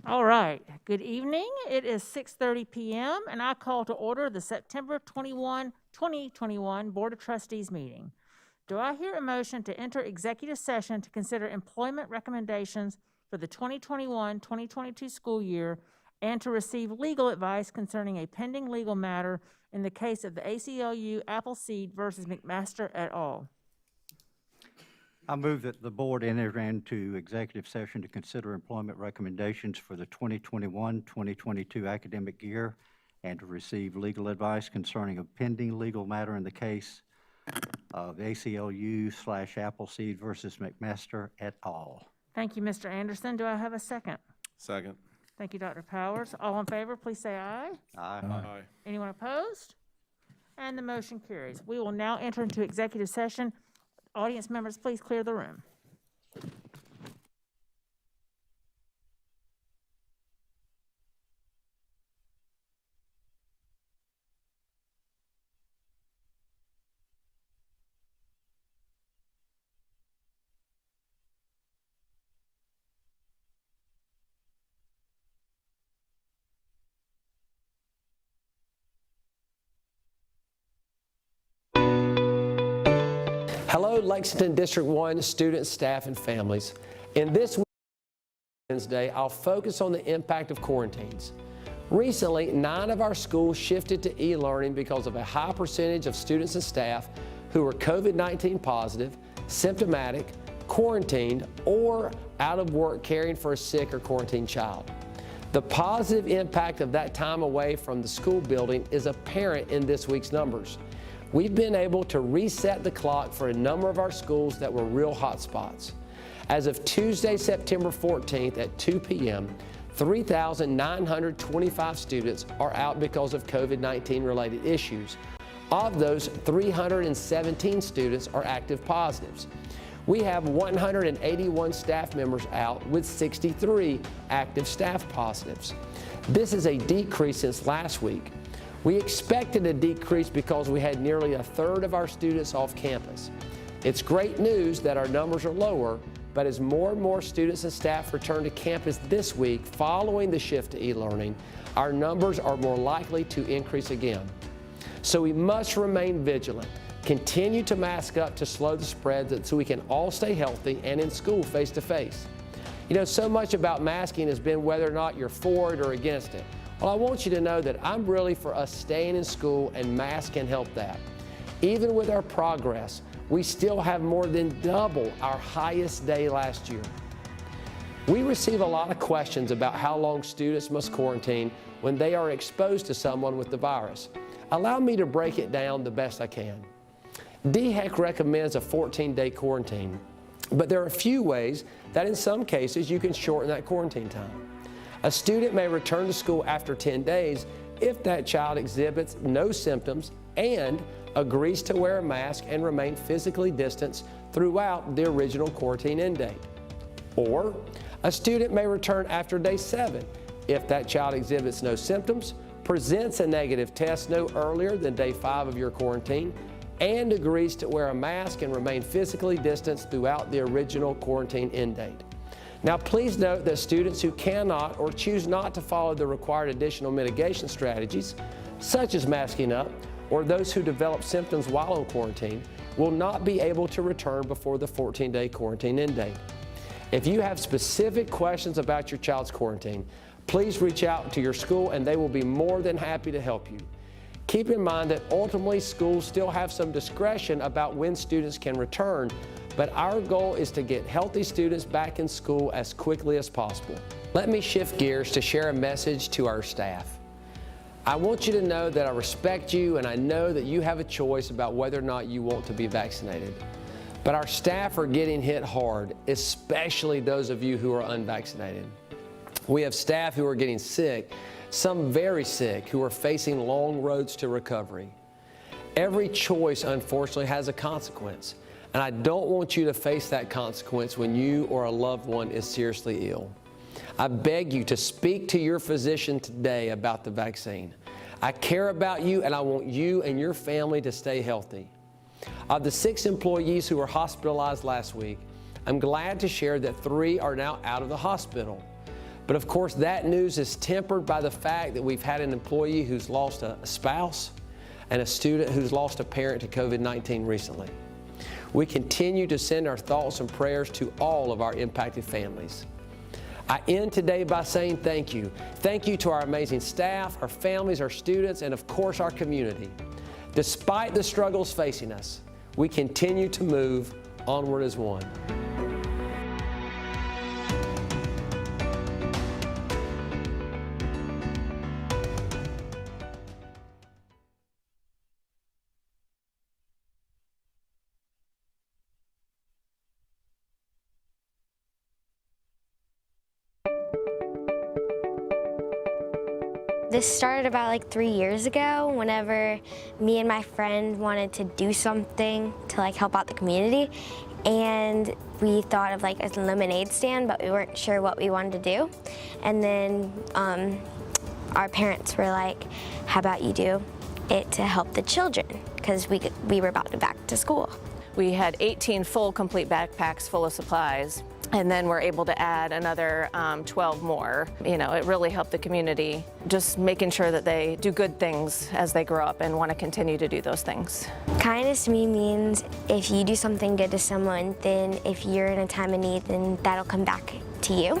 All right, good evening. It is 6:30 p.m. and I call to order the September 2021 Board of Trustees meeting. Do I hear a motion to enter executive session to consider employment recommendations for the 2021-2022 school year and to receive legal advice concerning a pending legal matter in the case of the ACLU Appleseed versus McMaster et al.? I move that the board enter into executive session to consider employment recommendations for the 2021-2022 academic year and to receive legal advice concerning a pending legal matter in the case of ACLU/Appleseed versus McMaster et al. Thank you, Mr. Anderson. Do I have a second? Second. Thank you, Dr. Powers. All in favor, please say aye. Aye. Anyone opposed? And the motion carries. We will now enter into executive session. Audience members, please clear the room. Hello, Lexington District 1 students, staff, and families. In this Wednesday, I'll focus on the impact of quarantines. Recently, 9 of our schools shifted to e-learning because of a high percentage of students and staff who were COVID-19 positive, symptomatic, quarantined, or out of work caring for a sick or quarantined child. The positive impact of that time away from the school building is apparent in this week's numbers. We've been able to reset the clock for a number of our schools that were real hot spots. As of Tuesday, September 14th at 2 p.m., 3,925 students are out because of COVID-19 related issues. Of those, 317 students are active positives. We have 181 staff members out with 63 active staff positives. This is a decrease since last week. We expected a decrease because we had nearly a third of our students off campus. It's great news that our numbers are lower, but as more and more students and staff return to campus this week following the shift to e-learning, our numbers are more likely to increase again. So we must remain vigilant, continue to mask up to slow the spread so we can all stay healthy and in school face to face. You know, so much about masking has been whether or not you're for it or against it. Well, I want you to know that I'm really for us staying in school, and masks can help that. Even with our progress, we still have more than double our highest day last year. We receive a lot of questions about how long students must quarantine when they are exposed to someone with the virus. Allow me to break it down the best I can. DHEC recommends a 14-day quarantine, but there are a few ways that in some cases you can shorten that quarantine time. A student may return to school after 10 days if that child exhibits no symptoms and agrees to wear a mask and remain physically distanced throughout the original quarantine end date. Or a student may return after day 7 if that child exhibits no symptoms, presents a negative test no earlier than day 5 of your quarantine, and agrees to wear a mask and remain physically distanced throughout the original quarantine end date. Now, please note that students who cannot or choose not to follow the required additional mitigation strategies, such as masking up, or those who develop symptoms while in quarantine, will not be able to return before the 14-day quarantine end date. If you have specific questions about your child's quarantine, please reach out to your school and they will be more than happy to help you. Keep in mind that ultimately schools still have some discretion about when students can return, but our goal is to get healthy students back in school as quickly as possible. Let me shift gears to share a message to our staff. I want you to know that I respect you and I know that you have a choice about whether or not you want to be vaccinated. But our staff are getting hit hard, especially those of you who are unvaccinated. We have staff who are getting sick, some very sick, who are facing long roads to recovery. Every choice, unfortunately, has a consequence. And I don't want you to face that consequence when you or a loved one is seriously ill. I beg you to speak to your physician today about the vaccine. I care about you and I want you and your family to stay healthy. Of the 6 employees who were hospitalized last week, I'm glad to share that 3 are now out of the hospital. But of course, that news is tempered by the fact that we've had an employee who's lost a spouse and a student who's lost a parent to COVID-19 recently. We continue to send our thoughts and prayers to all of our impacted families. I end today by saying thank you. Thank you to our amazing staff, our families, our students, and of course our community. Despite the struggles facing us, we continue to move onward as one. This started about like 3 years ago whenever me and my friend wanted to do something to like help out the community, and we thought of like a lemonade stand, but we weren't sure what we wanted to do. And then our parents were like, how about you do it to help the children, because we were about to back to school. We had 18 full complete backpacks full of supplies, and then we're able to add another 12 more. You know, it really helped the community, just making sure that they do good things as they grow up and want to continue to do those things. Kindness to me means if you do something good to someone, then if you're in a time of need, then that'll come back to you.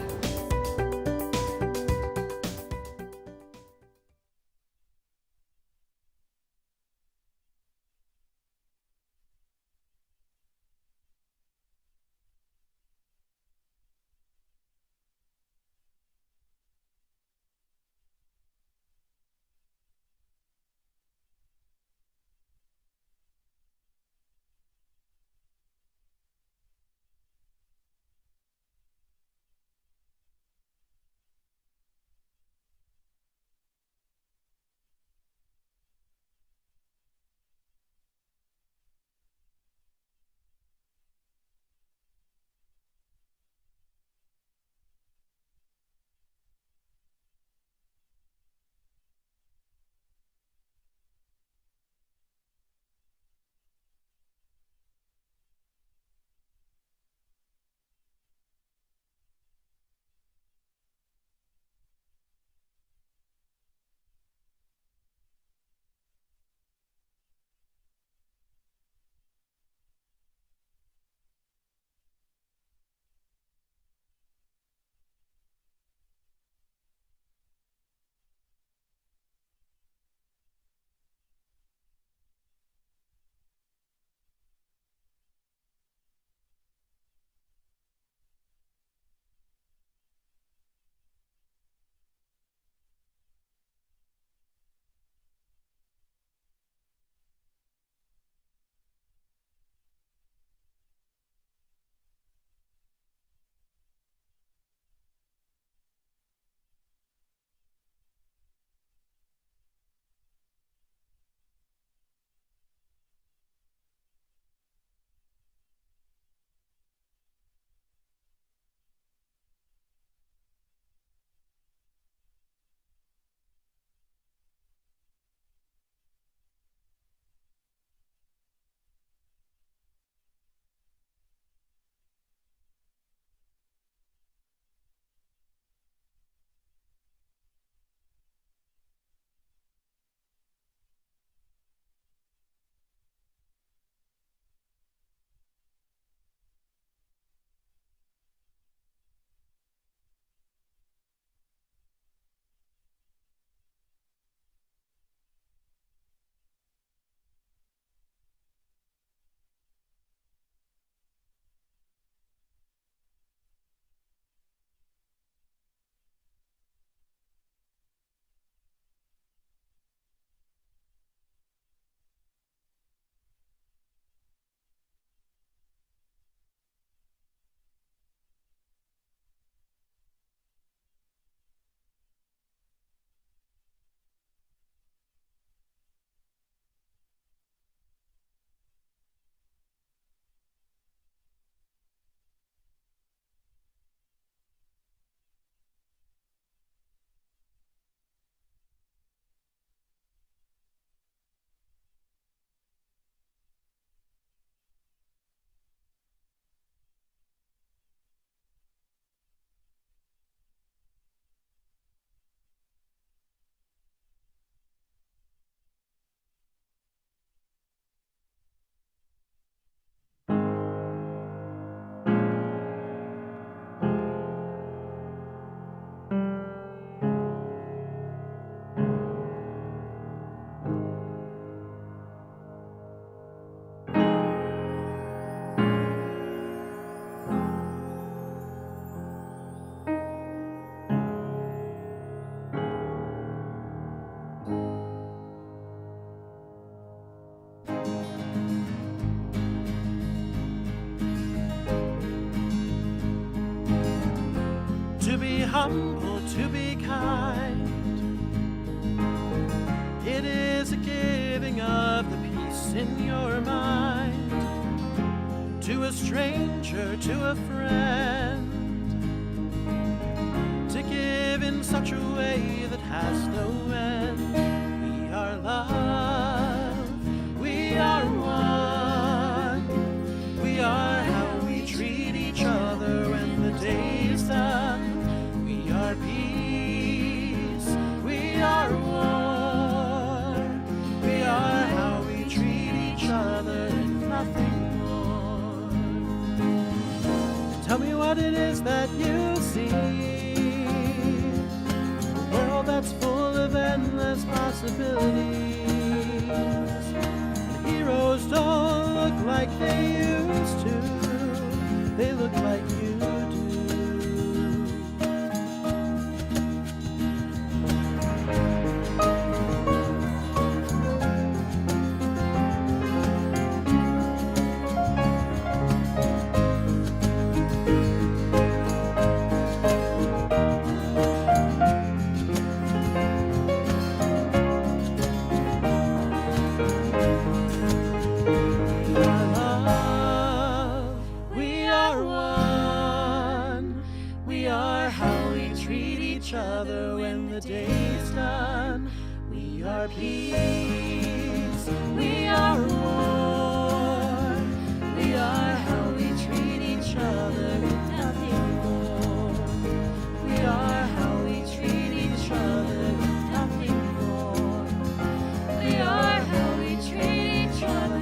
a stranger to a friend, to give in such a way that has no end. We are love, we are one, we are how we treat each other when the day is done. We are peace, we are war, we are how we treat each other and nothing more. Tell me what it is that you see, a world that's full of endless possibilities. And heroes don't look like they used to, they look like you do. We are one. We are how we treat each other when the day's done. We are peace. We are war. We are how we treat each other and nothing more. We are how we treat each other and nothing more. We are how we treat each other.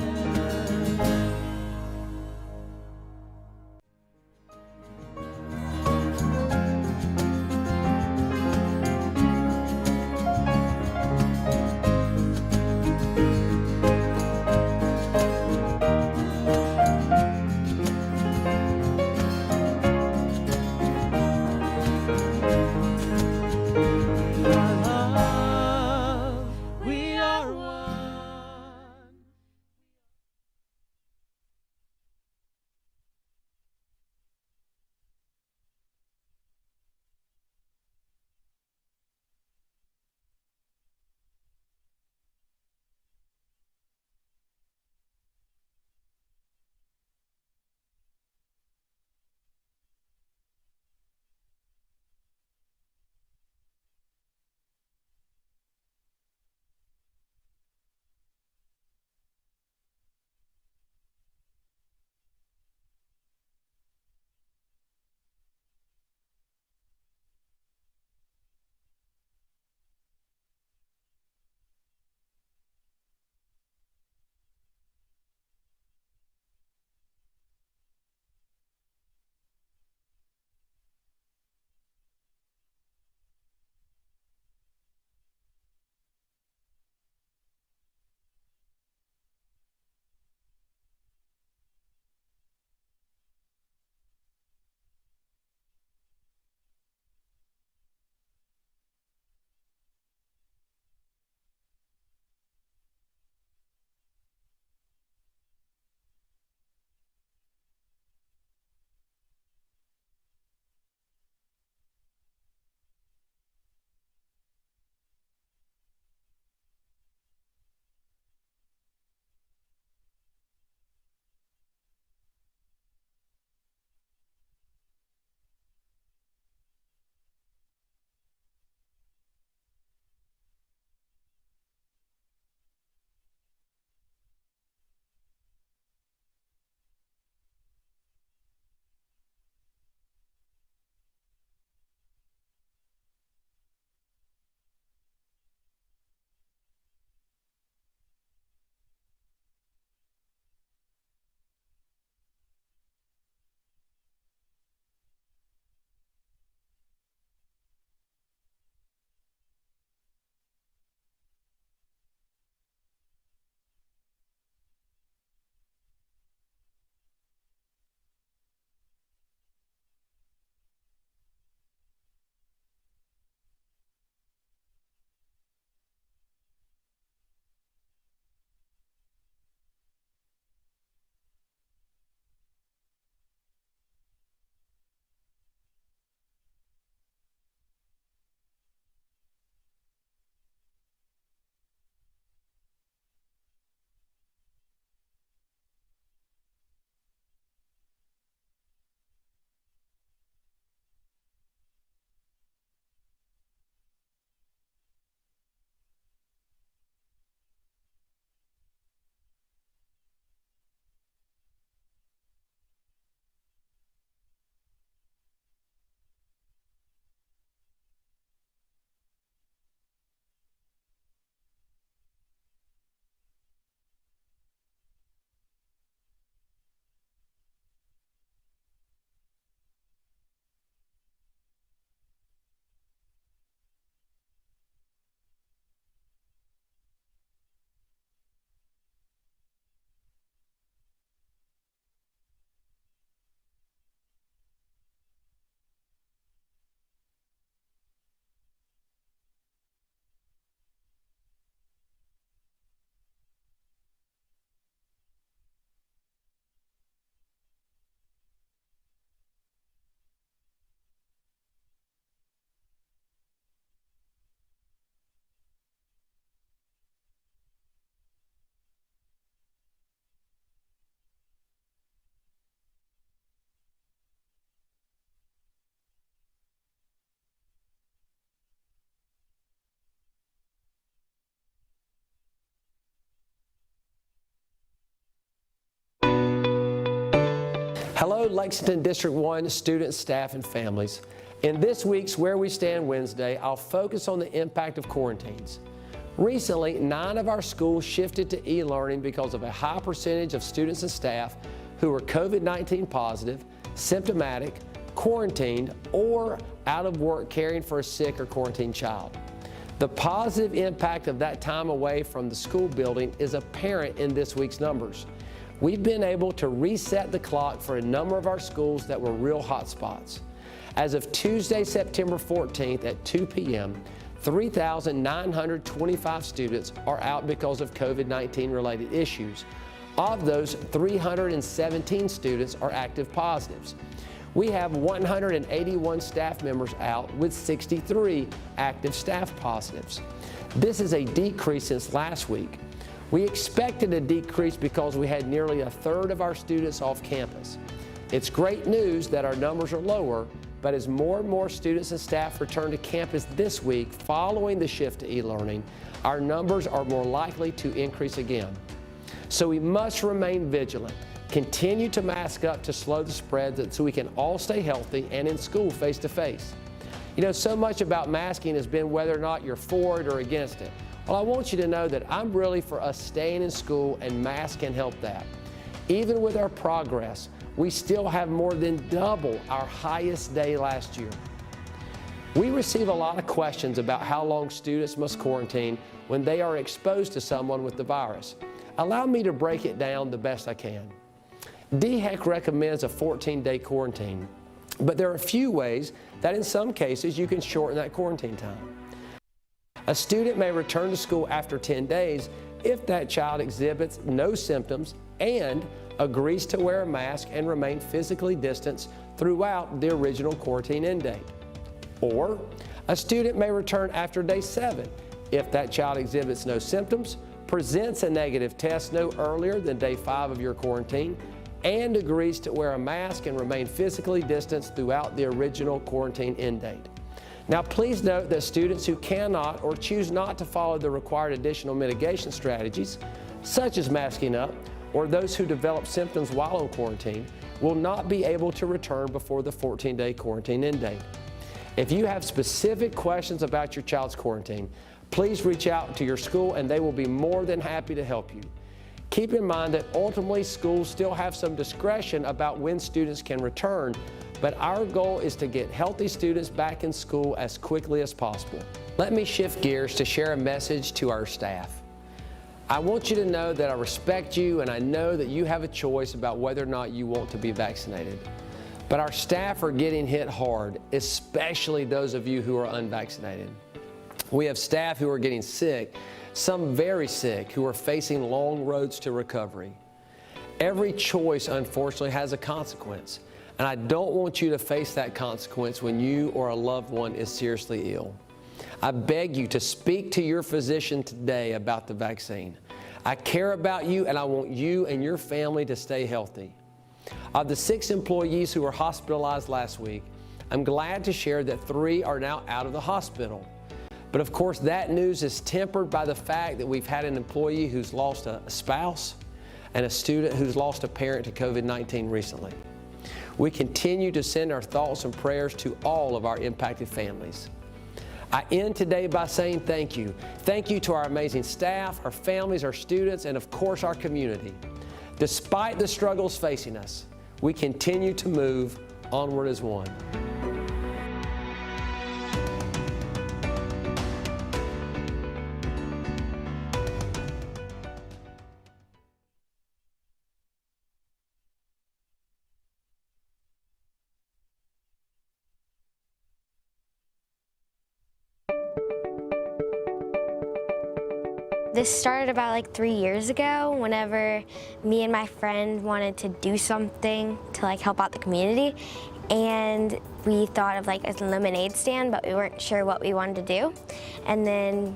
Hello, Lexington District 1 students, staff, and families. In this week's Where We Stand Wednesday, I'll focus on the impact of quarantines. Recently, 9 of our schools shifted to e-learning because of a high percentage of students and staff who were COVID-19 positive, symptomatic, quarantined, or out of work caring for a sick or quarantined child. The positive impact of that time away from the school building is apparent in this week's numbers. We've been able to reset the clock for a number of our schools that were real hotspots. As of Tuesday, September 14th at 2 p.m., 3,925 students are out because of COVID-19 related issues. Of those, 317 students are active positives. We have 181 staff members out with 63 active staff positives. This is a decrease since last week. We expected a decrease because we had nearly a third of our students off campus. It's great news that our numbers are lower, but as more and more students and staff return to campus this week following the shift to e-learning, our numbers are more likely to increase again. So we must remain vigilant. Continue to mask up to slow the spread so we can all stay healthy and in school face to face. You know, so much about masking has been whether or not you're for it or against it. Well, I want you to know that I'm really for us staying in school, and masks can help that. Even with our progress, we still have more than double our highest day last year. We receive a lot of questions about how long students must quarantine when they are exposed to someone with the virus. Allow me to break it down the best I can. DHEC recommends a 14-day quarantine, but there are a few ways that in some cases you can shorten that quarantine time. A student may return to school after 10 days if that child exhibits no symptoms and agrees to wear a mask and remain physically distanced throughout the original quarantine end date. Or a student may return after day 7 if that child exhibits no symptoms, presents a negative test no earlier than day 5 of your quarantine, and agrees to wear a mask and remain physically distanced throughout the original quarantine end date. Now, please note that students who cannot or choose not to follow the required additional mitigation strategies, such as masking up, or those who develop symptoms while on quarantine, will not be able to return before the 14-day quarantine end date. If you have specific questions about your child's quarantine, please reach out to your school and they will be more than happy to help you. Keep in mind that ultimately schools still have some discretion about when students can return, but our goal is to get healthy students back in school as quickly as possible. Let me shift gears to share a message to our staff. I want you to know that I respect you and I know that you have a choice about whether or not you want to be vaccinated. But our staff are getting hit hard, especially those of you who are unvaccinated. We have staff who are getting sick, some very sick, who are facing long roads to recovery. Every choice, unfortunately, has a consequence, and I don't want you to face that consequence when you or a loved one is seriously ill. I beg you to speak to your physician today about the vaccine. I care about you, and I want you and your family to stay healthy. Of the 6 employees who were hospitalized last week, I'm glad to share that 3 are now out of the hospital. But of course, that news is tempered by the fact that we've had an employee who's lost a spouse and a student who's lost a parent to COVID-19 recently. We continue to send our thoughts and prayers to all of our impacted families. I end today by saying thank you. Thank you to our amazing staff, our families, our students, and of course our community. Despite the struggles facing us, we continue to move onward as one. This started about like 3 years ago whenever me and my friend wanted to do something to like help out the community, and we thought of like a lemonade stand, but we weren't sure what we wanted to do. And then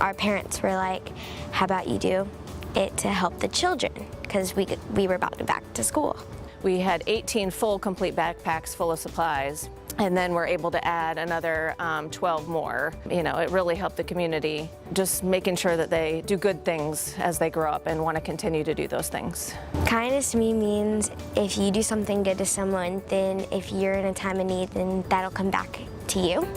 our parents were like, how about you do it to help the children, because we were about to back to school. We had 18 full complete backpacks full of supplies, and then we're able to add another 12 more. You know, it really helped the community, just making sure that they do good things as they grow up and want to continue to do those things. Kindness to me means if you do something good to someone, then if you're in a time of need, then that'll come back to you.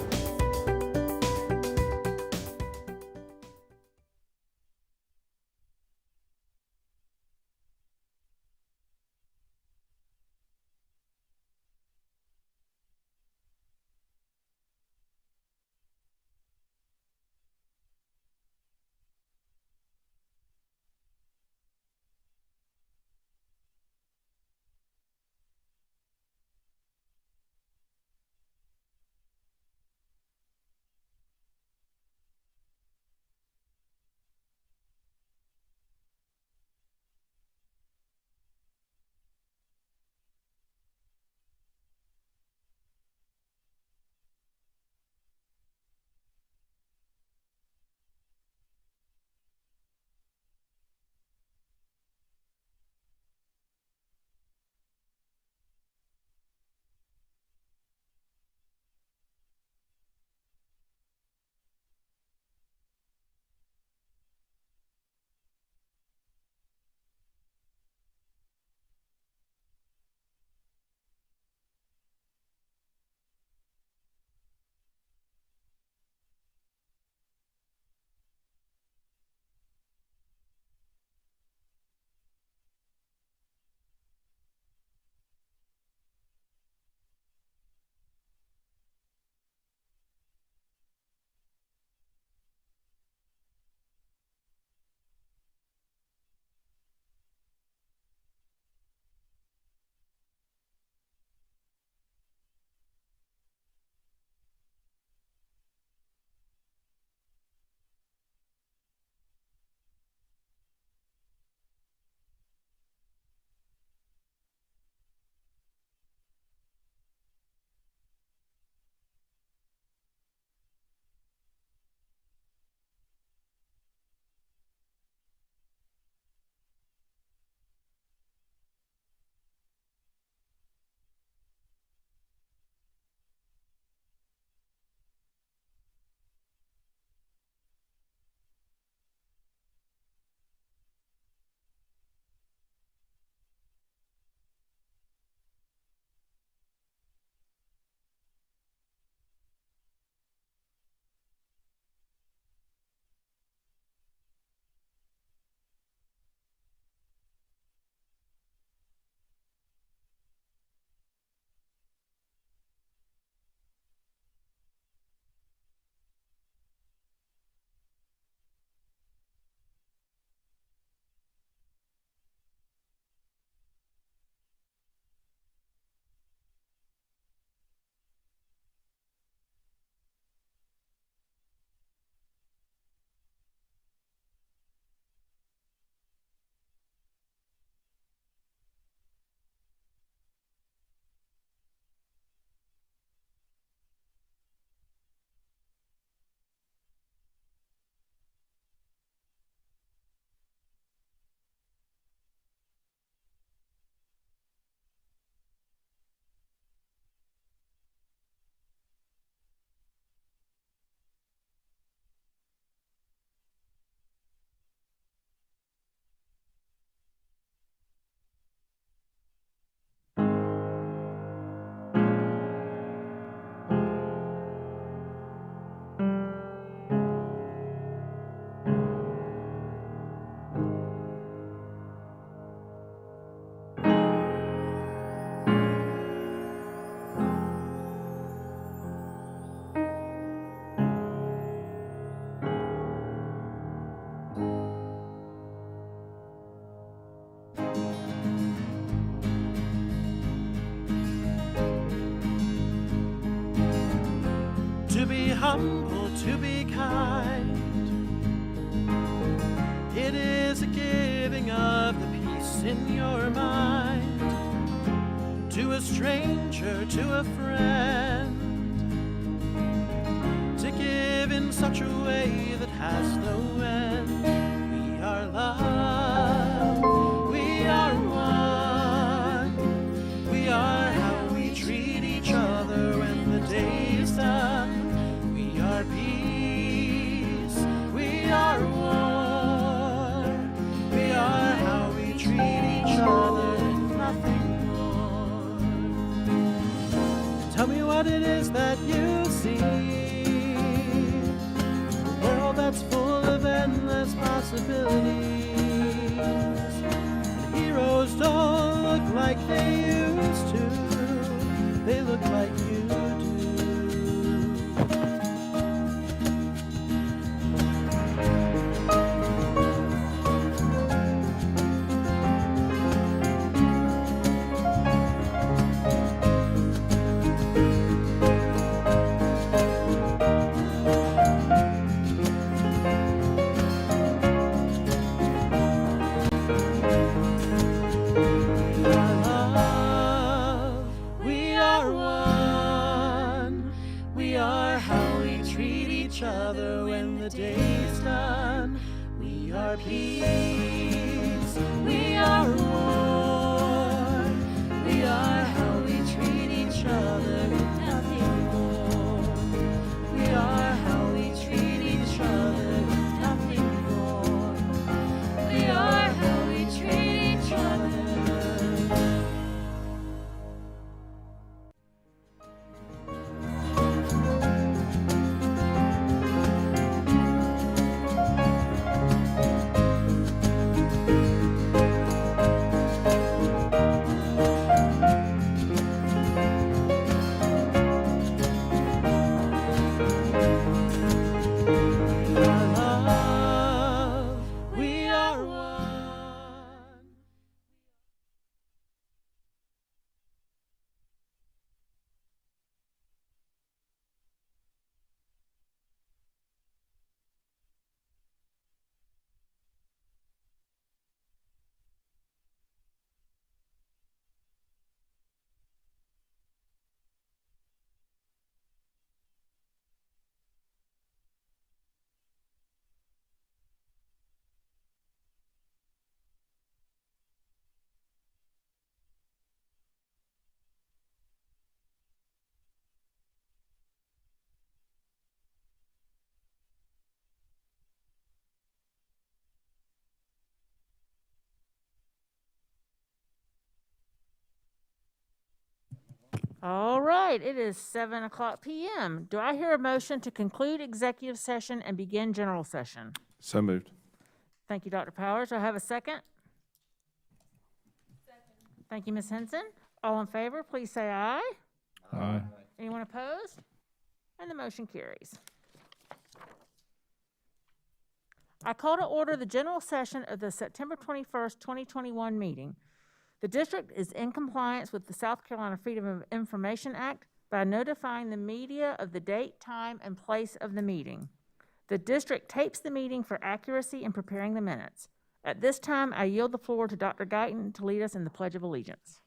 To be humble, to be kind, it is a giving of the peace in your mind. To a stranger, to a friend, to give in such a way that has no end. We are love, we are one, we are how we treat each other when the day is done. We are peace, we are war, we are how we treat each other. is that you see a world that's full of endless possibilities. The heroes don't look like they used to, they look like you do. Peace, we are war. We are how we treat each other and nothing more. We are how we treat each other and nothing more. We are how we treat each other. All right, it is 7:00 p.m. Do I hear a motion to conclude executive session and begin general session? So moved. Thank you, Dr. Powers. Do I have a second? Thank you, Ms. Henson. All in favor, please say aye. Aye. Anyone opposed? And the motion carries. I call to order the general session of the September 21st, 2021 meeting. The district is in compliance with the South Carolina Freedom of Information Act by notifying the media of the date, time, and place of the meeting. The district tapes the meeting for accuracy in preparing the minutes. At this time, I yield the floor to Dr. Guyton to lead us in the Pledge of Allegiance.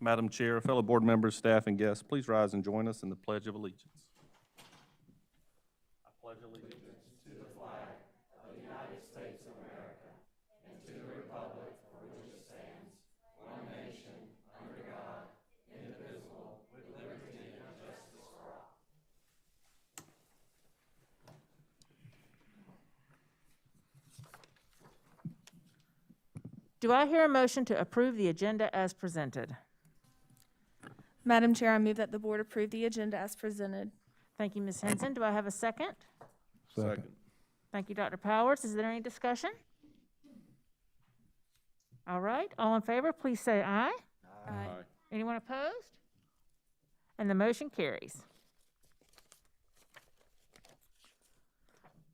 Madam Chair, fellow board members, staff, and guests, please rise and join us in the Pledge of Allegiance. I pledge allegiance to the flag of the United States of America and to the republic for which it stands, one nation, under God, indivisible, with liberty and justice for all. Do I hear a motion to approve the agenda as presented? Madam Chair, I move that the board approve the agenda as presented. Thank you, Ms. Henson. Do I have a second? Second. Thank you, Dr. Powers. Is there any discussion? All right, all in favor, please say aye. Aye. Anyone opposed? And the motion carries.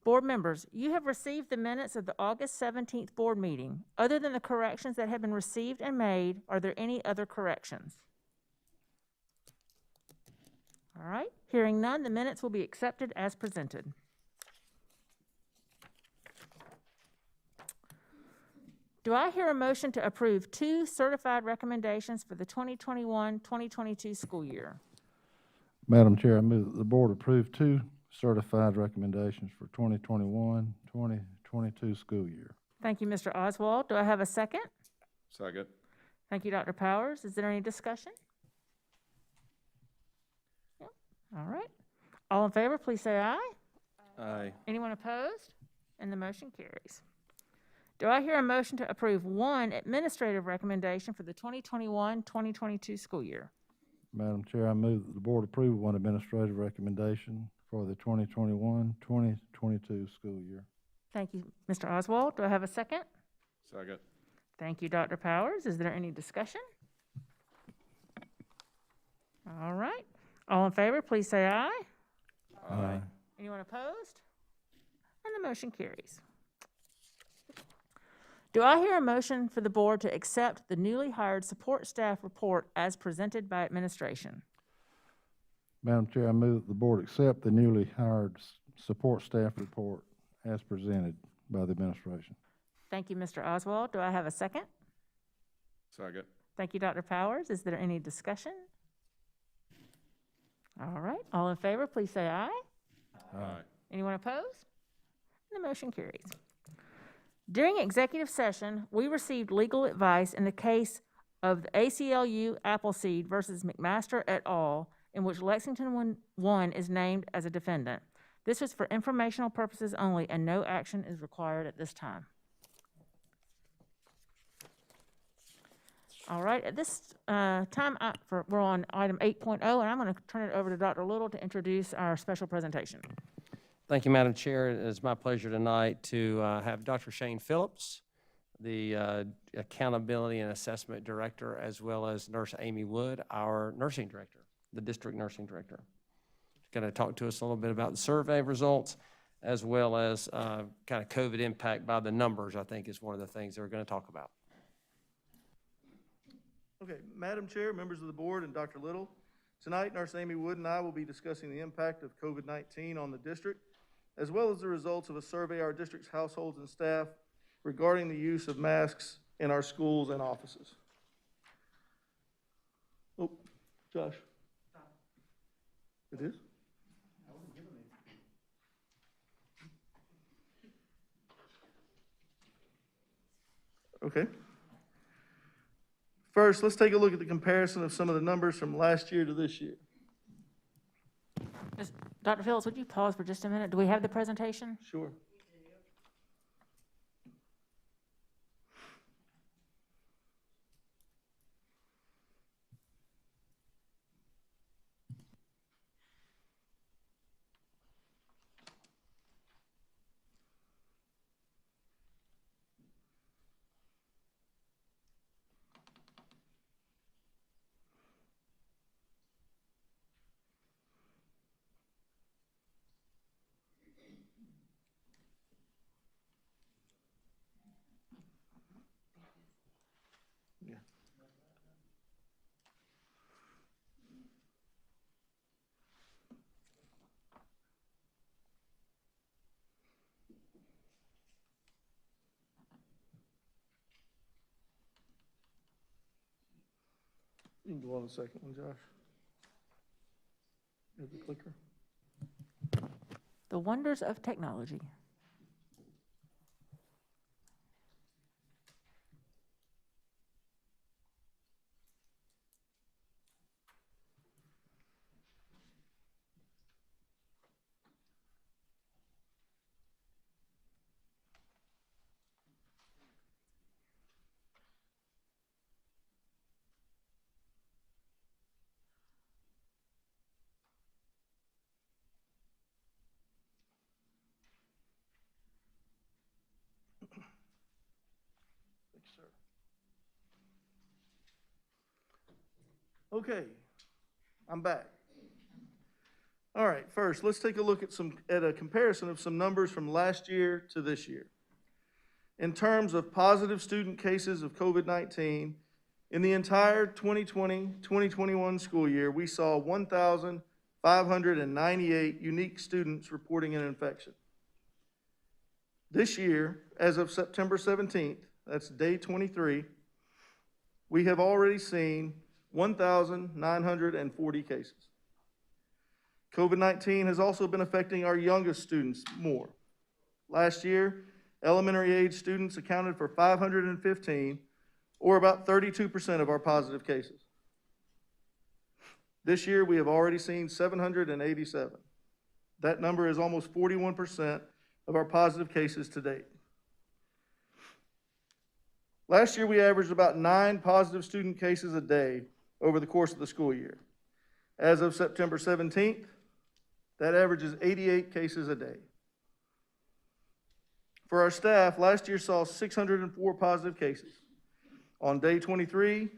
Board members, you have received the minutes of the August 17th board meeting. Other than the corrections that have been received and made, are there any other corrections? All right, hearing none, the minutes will be accepted as presented. Do I hear a motion to approve 2 certified recommendations for the 2021-2022 school year? Madam Chair, I move that the board approve 2 certified recommendations for 2021-2022 school year. Thank you, Mr. Oswald. Do I have a second? Second. Thank you, Dr. Powers. Is there any discussion? No? All right. All in favor, please say aye. Aye. Anyone opposed? And the motion carries. Do I hear a motion to approve 1 administrative recommendation for the 2021-2022 school year? Madam Chair, I move that the board approve one administrative recommendation for the 2021-2022 school year. Thank you, Mr. Oswald. Do I have a second? Second. Thank you, Dr. Powers. Is there any discussion? All right. All in favor, please say aye. Aye. Anyone opposed? And the motion carries. Do I hear a motion for the board to accept the newly hired support staff report as presented by administration? Madam Chair, I move that the board accept the newly hired support staff report as presented by the administration. Thank you, Mr. Oswald. Do I have a second? Second. Thank you, Dr. Powers. Is there any discussion? All right. All in favor, please say aye. Aye. Anyone opposed? And the motion carries. During executive session, we received legal advice in the case of the ACLU Appleseed versus McMaster et al., in which Lexington 1 is named as a defendant. This is for informational purposes only, and no action is required at this time. All right, at this time, we're on item 8.0, and I'm going to turn it over to Dr. Little to introduce our special presentation. Thank you, Madam Chair. It is my pleasure tonight to have Dr. Shane Phillips, the Accountability and Assessment Director, as well as Nurse Amy Wood, our Nursing Director, the District Nursing Director. Going to talk to us a little bit about the survey results, as well as kind of COVID impact by the numbers, I think is one of the things they're going to talk about. Okay, Madam Chair, members of the board, and Dr. Little, tonight Nurse Amy Wood and I will be discussing the impact of COVID-19 on the district, as well as the results of a survey of our district's households and staff regarding the use of masks in our schools and offices. Oh, Josh. It is? Okay. First, let's take a look at the comparison of some of the numbers from last year to this year. Dr. Phillips, would you pause for just a minute? Do we have the presentation? Sure. You can go on the second one, Josh. You have the clicker. The wonders of technology. Thanks, sir. Okay, I'm back. All right, first, let's take a look at a comparison of some numbers from last year to this year. In terms of positive student cases of COVID-19, in the entire 2020-2021 school year, we saw 1,598 unique students reporting an infection. This year, as of September 17th, that's day 23, we have already seen 1,940 cases. COVID-19 has also been affecting our youngest students more. Last year, elementary age students accounted for 515, or about 32% of our positive cases. This year, we have already seen 787. That number is almost 41% of our positive cases to date. Last year, we averaged about 9 positive student cases a day over the course of the school year. As of September 17th, that averages 88 cases a day. For our staff, last year saw 604 positive cases. On day 23,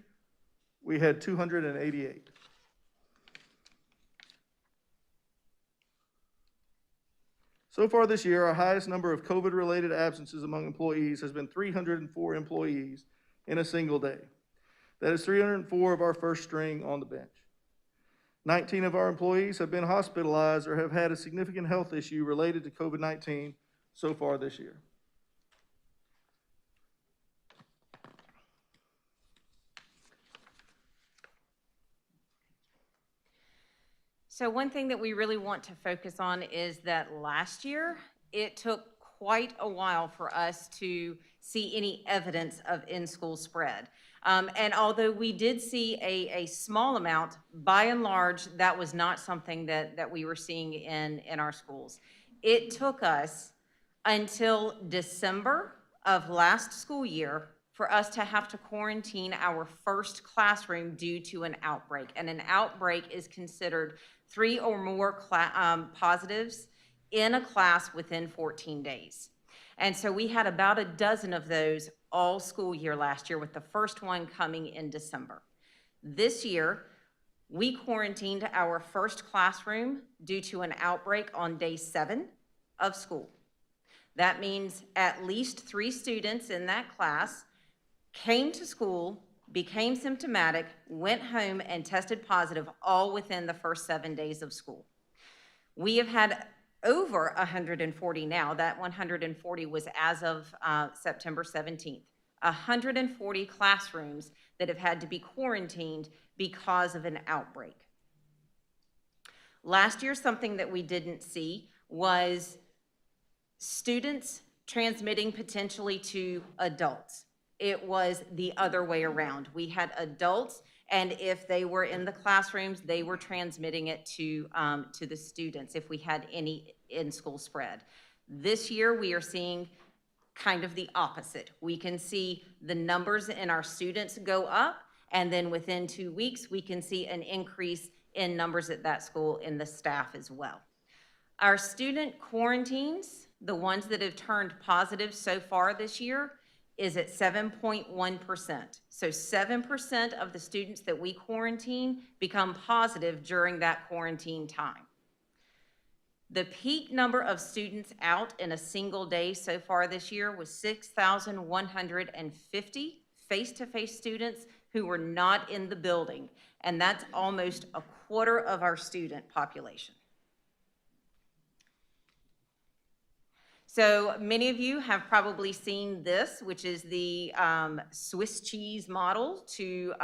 we had 288. So far this year, our highest number of COVID-related absences among employees has been 304 employees in a single day. That is 304 of our first string on the bench. 19 of our employees have been hospitalized or have had a significant health issue related to COVID-19 so far this year. So one thing that we really want to focus on is that last year, it took quite a while for us to see any evidence of in-school spread. And although we did see a small amount, by and large, that was not something that we were seeing in our schools. It took us until December of last school year for us to have to quarantine our first classroom due to an outbreak. And an outbreak is considered 3 or more positives in a class within 14 days. And so we had about a dozen of those all school year last year, with the first one coming in December. This year, we quarantined our first classroom due to an outbreak on day 7 of school. That means at least 3 students in that class came to school, became symptomatic, went home, and tested positive all within the first 7 days of school. We have had over 140 now. That 140 was as of September 17th. 140 classrooms that have had to be quarantined because of an outbreak. Last year, something that we didn't see was students transmitting potentially to adults. It was the other way around. We had adults, and if they were in the classrooms, they were transmitting it to the students if we had any in-school spread. This year, we are seeing kind of the opposite. We can see the numbers in our students go up, and then within 2 weeks, we can see an increase in numbers at that school in the staff as well. Our student quarantines, the ones that have turned positive so far this year, is at 7.1%. So 7% of the students that we quarantine become positive during that quarantine time. The peak number of students out in a single day so far this year was 6,150 face-to-face students who were not in the building, and that's almost a quarter of our student population. So many of you have probably seen this, which is the Swiss cheese model to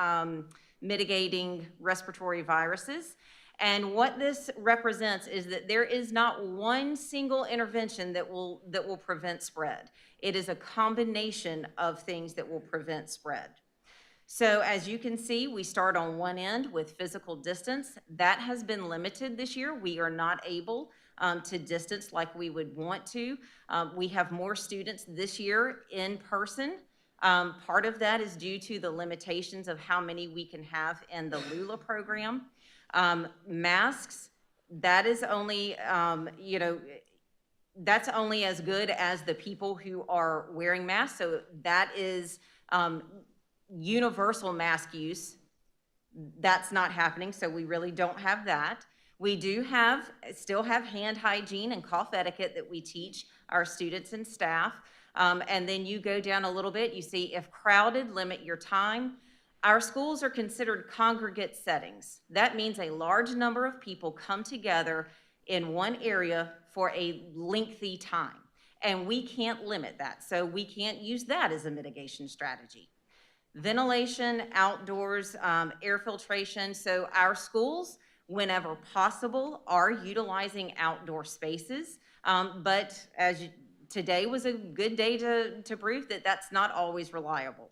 mitigating respiratory viruses. And what this represents is that there is not one single intervention that will prevent spread. It is a combination of things that will prevent spread. So as you can see, we start on one end with physical distance. That has been limited this year. We are not able to distance like we would want to. We have more students this year in person. Part of that is due to the limitations of how many we can have in the Lula program. Masks, that is only, that's only as good as the people who are wearing masks. So that is universal mask use. That's not happening, so we really don't have that. We do still have hand hygiene and cough etiquette that we teach our students and staff. And then you go down a little bit, you see if crowded, limit your time. Our schools are considered congregate settings. That means a large number of people come together in one area for a lengthy time. And we can't limit that, so we can't use that as a mitigation strategy. Ventilation, outdoors, air filtration. So our schools, whenever possible, are utilizing outdoor spaces. But today was a good day to prove that that's not always reliable.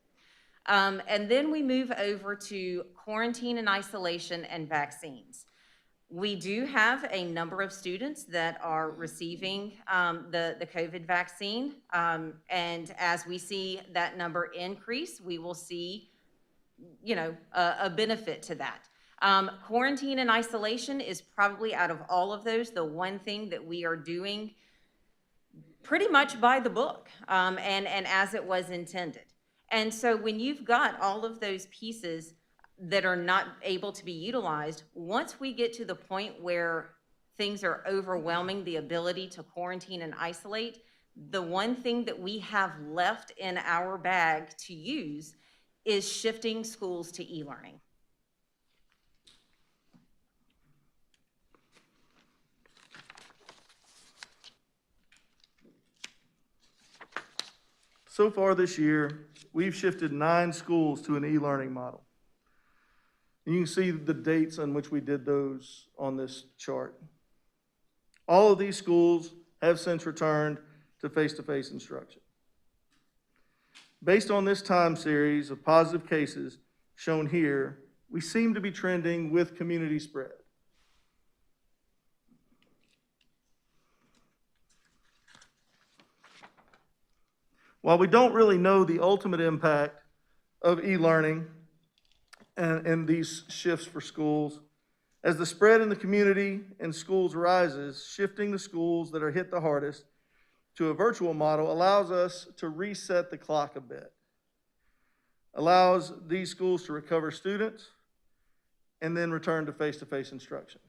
And then we move over to quarantine and isolation and vaccines. We do have a number of students that are receiving the COVID vaccine. And as we see that number increase, we will see, a benefit to that. Quarantine and isolation is probably, out of all of those, the one thing that we are doing pretty much by the book, and as it was intended. And so when you've got all of those pieces that are not able to be utilized, once we get to the point where things are overwhelming the ability to quarantine and isolate, the one thing that we have left in our bag to use is shifting schools to e-learning. So far this year, we've shifted 9 schools to an e-learning model. And you can see the dates on which we did those on this chart. All of these schools have since returned to face-to-face instruction. Based on this time series of positive cases shown here, we seem to be trending with community spread. While we don't really know the ultimate impact of e-learning and these shifts for schools, as the spread in the community and schools rises, shifting the schools that are hit the hardest to a virtual model allows us to reset the clock a bit, allows these schools to recover students and then return to face-to-face instruction.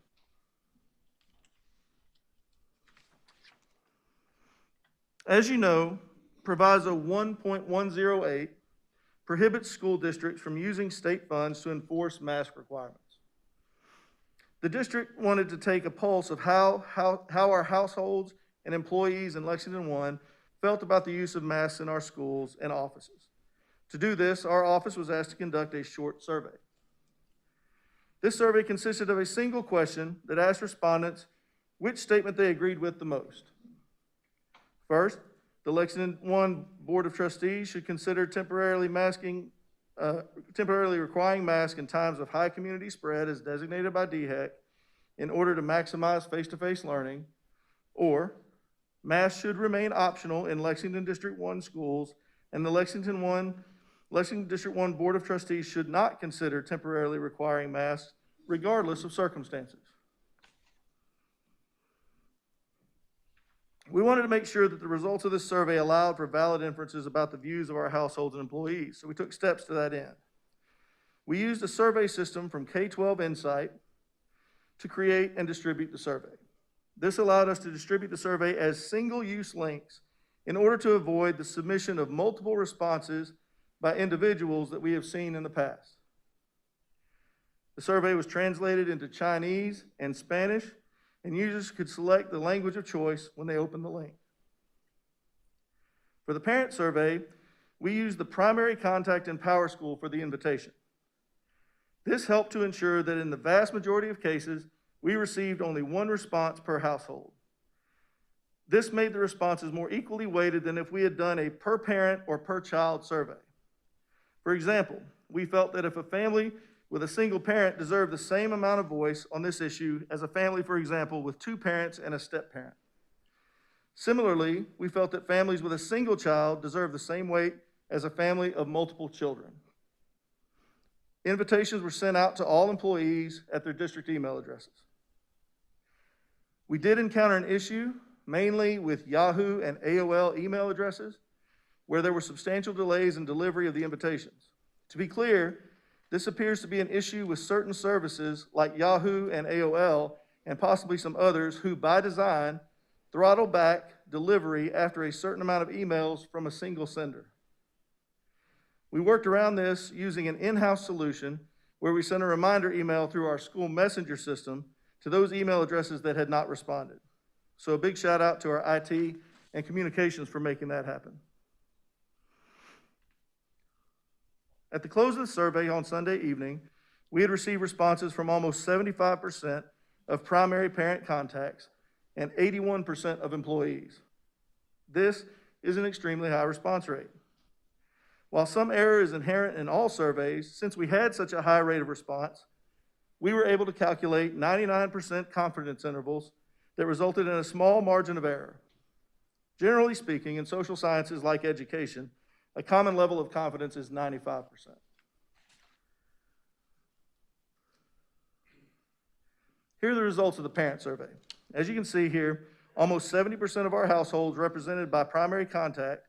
As you know, Proviso 1.108 prohibits school districts from using state funds to enforce mask requirements. The district wanted to take a pulse of how our households and employees in Lexington 1 felt about the use of masks in our schools and offices. To do this, our office was asked to conduct a short survey. This survey consisted of a single question that asked respondents which statement they agreed with the most. First, the Lexington 1 Board of Trustees should consider temporarily requiring masks in times of high community spread as designated by DHEC in order to maximize face-to-face learning, or masks should remain optional in Lexington District 1 schools, and the Lexington District 1 Board of Trustees should not consider temporarily requiring masks regardless of circumstances. We wanted to make sure that the results of this survey allowed for valid inferences about the views of our households and employees, so we took steps to that end. We used a survey system from K-12 Insight to create and distribute the survey. This allowed us to distribute the survey as single-use links in order to avoid the submission of multiple responses by individuals that we have seen in the past. The survey was translated into Chinese and Spanish, and users could select the language of choice when they opened the link. For the parent survey, we used the primary contact in PowerSchool for the invitation. This helped to ensure that in the vast majority of cases, we received only one response per household. This made the responses more equally weighted than if we had done a per parent or per child survey. For example, we felt that if a family with a single parent deserved the same amount of voice on this issue as a family, for example, with 2 parents and a step-parent. Similarly, we felt that families with a single child deserve the same weight as a family of multiple children. Invitations were sent out to all employees at their district email addresses. We did encounter an issue, mainly with Yahoo and AOL email addresses, where there were substantial delays in delivery of the invitations. To be clear, this appears to be an issue with certain services like Yahoo and AOL, and possibly some others who, by design, throttle back delivery after a certain amount of emails from a single sender. We worked around this using an in-house solution where we sent a reminder email through our school messenger system to those email addresses that had not responded. So a big shout out to our IT and communications for making that happen. At the close of the survey on Sunday evening, we had received responses from almost 75% of primary parent contacts and 81% of employees. This is an extremely high response rate. While some error is inherent in all surveys, since we had such a high rate of response, we were able to calculate 99% confidence intervals that resulted in a small margin of error. Generally speaking, in social sciences like education, a common level of confidence is 95%. Here are the results of the parent survey. As you can see here, almost 70% of our households represented by primary contact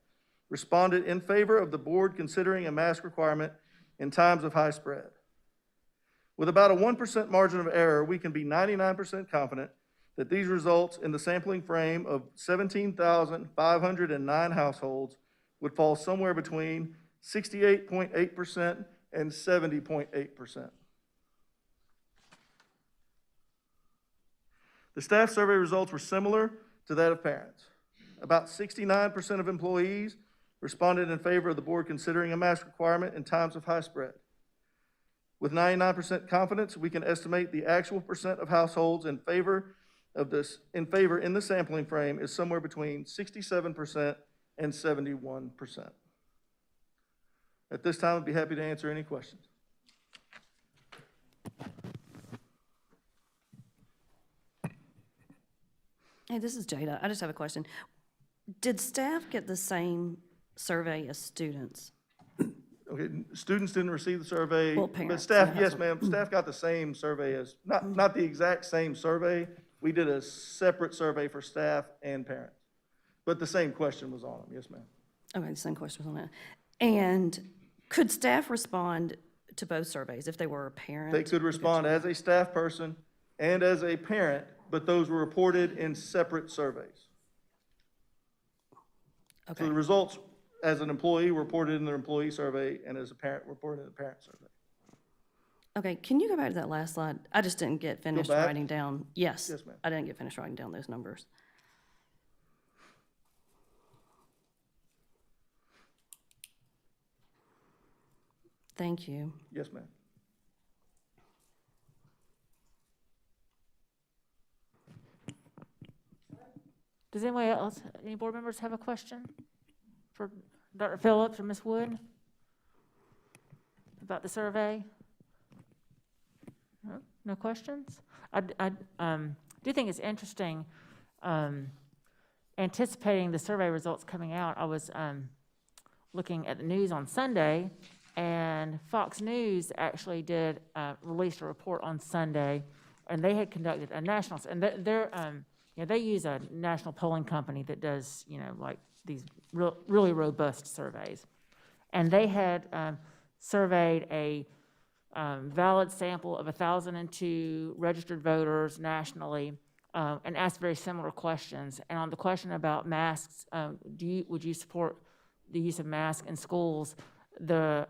responded in favor of the board considering a mask requirement in times of high spread. With about a 1% margin of error, we can be 99% confident that these results in the sampling frame of 17,509 households would fall somewhere between 68.8% and 70.8%. The staff survey results were similar to that of parents. About 69% of employees responded in favor of the board considering a mask requirement in times of high spread. With 99% confidence, we can estimate the actual percent of households in favor in the sampling frame is somewhere between 67% and 71%. At this time, I'd be happy to answer any questions. Hey, this is Jada. I just have a question. Did staff get the same survey as students? Okay, students didn't receive the survey, Well, but parents, staff, yeah, yes, that's ma'am, staff got the same survey as, not the exact same survey. We did a separate survey for staff and parents, but the same question was on them, yes, ma'am. Okay, the same question was on that. And could staff respond to both surveys if they were a parent? They could respond as a staff person and as a parent, but those were reported in separate surveys. Okay. So the results as an employee were reported in their employee survey, and as a parent reported in the parent survey. Okay, can you go back to that last slide? I just didn't get finished back? writing down. Yes. Yes, ma'am. I didn't get finished writing down those numbers. Thank you. Yes, ma'am. Does anybody else, any board members have a question for Dr. Phillips or Ms. Wood about the survey? No, no questions? I do think it's interesting, anticipating the survey results coming out. I was looking at the news on Sunday, and Fox News actually did released a report on Sunday, and they had conducted a national, and they're they use a national polling company that does, like these really robust surveys. And they had surveyed a valid sample of 1,002 registered voters nationally and asked very similar questions. And on the question about masks, would you support the use of masks in schools? The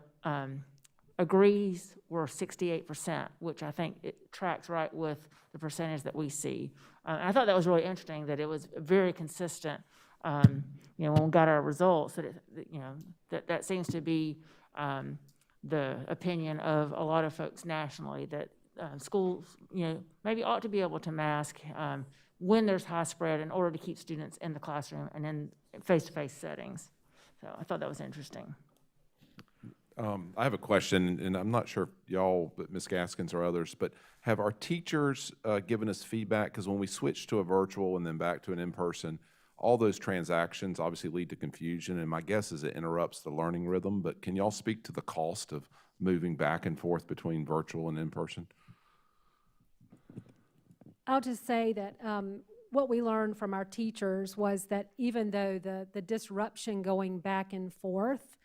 agrees were 68%, which I think it tracks right with the percentage that we see. I thought that was really interesting, that it was very consistent, when we got our results, that that seems to be the opinion of a lot of folks nationally, that schools, maybe ought to be able to mask when there's high spread in order to keep students in the classroom and in face-to-face settings. So I thought that was interesting. I have a question, and I'm not sure if y'all, but Ms. Gaskins or others, but have our teachers given us feedback? Because when we switch to a virtual and then back to an in-person, all those transactions obviously lead to confusion, and my guess is it interrupts the learning rhythm. But can y'all speak to the cost of moving back and forth between virtual and in-person? I'll just say that what we learned from our teachers was that even though the disruption going back and forth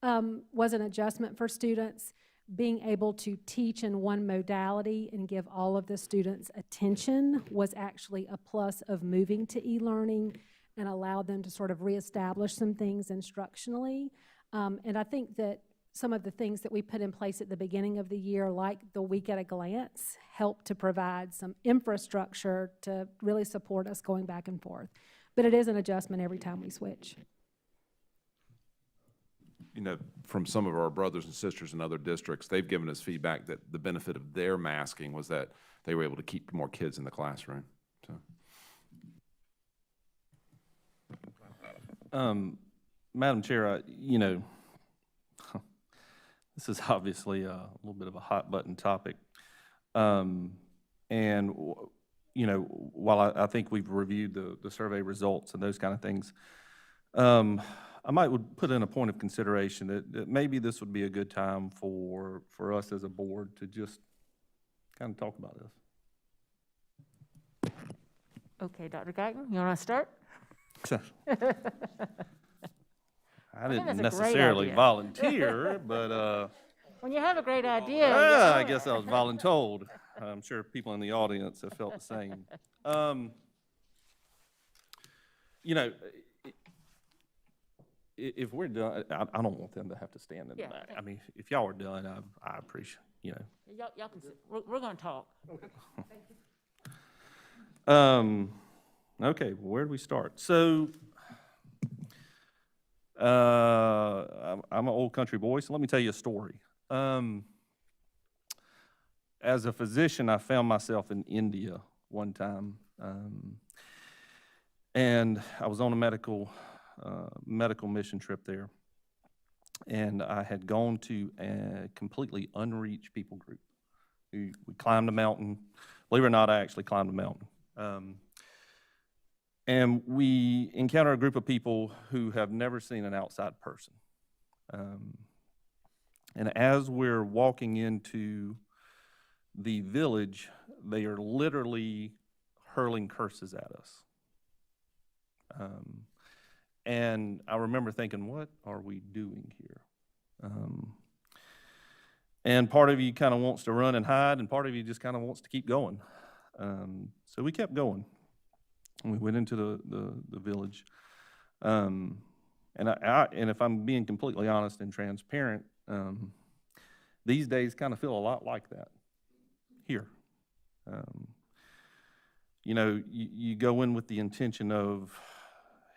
was an adjustment for students, being able to teach in one modality and give all of the students attention was actually a plus of moving to e-learning and allowed them to sort of reestablish some things instructionally. And I think that some of the things that we put in place at the beginning of the year, like the week at a glance, helped to provide some infrastructure to really support us going back and forth. But it is an adjustment every time we switch. From some of our brothers and sisters in other districts, they've given us feedback that the benefit of their masking was that they were able to keep more kids in the classroom. So. Madam Chair, this is obviously a little bit of a hot button topic. And, while I think we've reviewed the survey results and those kind of things, I would put in a point of consideration that maybe this would be a good time for us as a board to just kind of talk about this. Okay, Dr. Guyton, you want to start? I think didn't that's a great necessarily idea. volunteer, but, When you have a great idea. yeah, I guess I was voluntold. I'm sure people in the audience have felt the same. You know, if we're done, I don't want them to have to stand in the Yeah, back. okay. I mean, if y'all are done, I appreciate, you know. Y'all can sit. We're going to talk. Okay, well, where do we start? So, I'm an old country boy, so let me tell you a story. As a physician, I found myself in India one time, and I was on a medical mission trip there, and I had gone to a completely unreached people group. We climbed a mountain. Believe it or not, I actually climbed a mountain. And we encounter a group of people who have never seen an outside person. And as we're walking into the village, they are literally hurling curses at us. And I remember thinking, what are we doing here? And part of you kind of wants to run and hide, and part of you just kind of wants to keep going. So we kept going. We went into the village. And if I'm being completely honest and transparent, these days kind of feel a lot like that here. You know, you go in with the intention of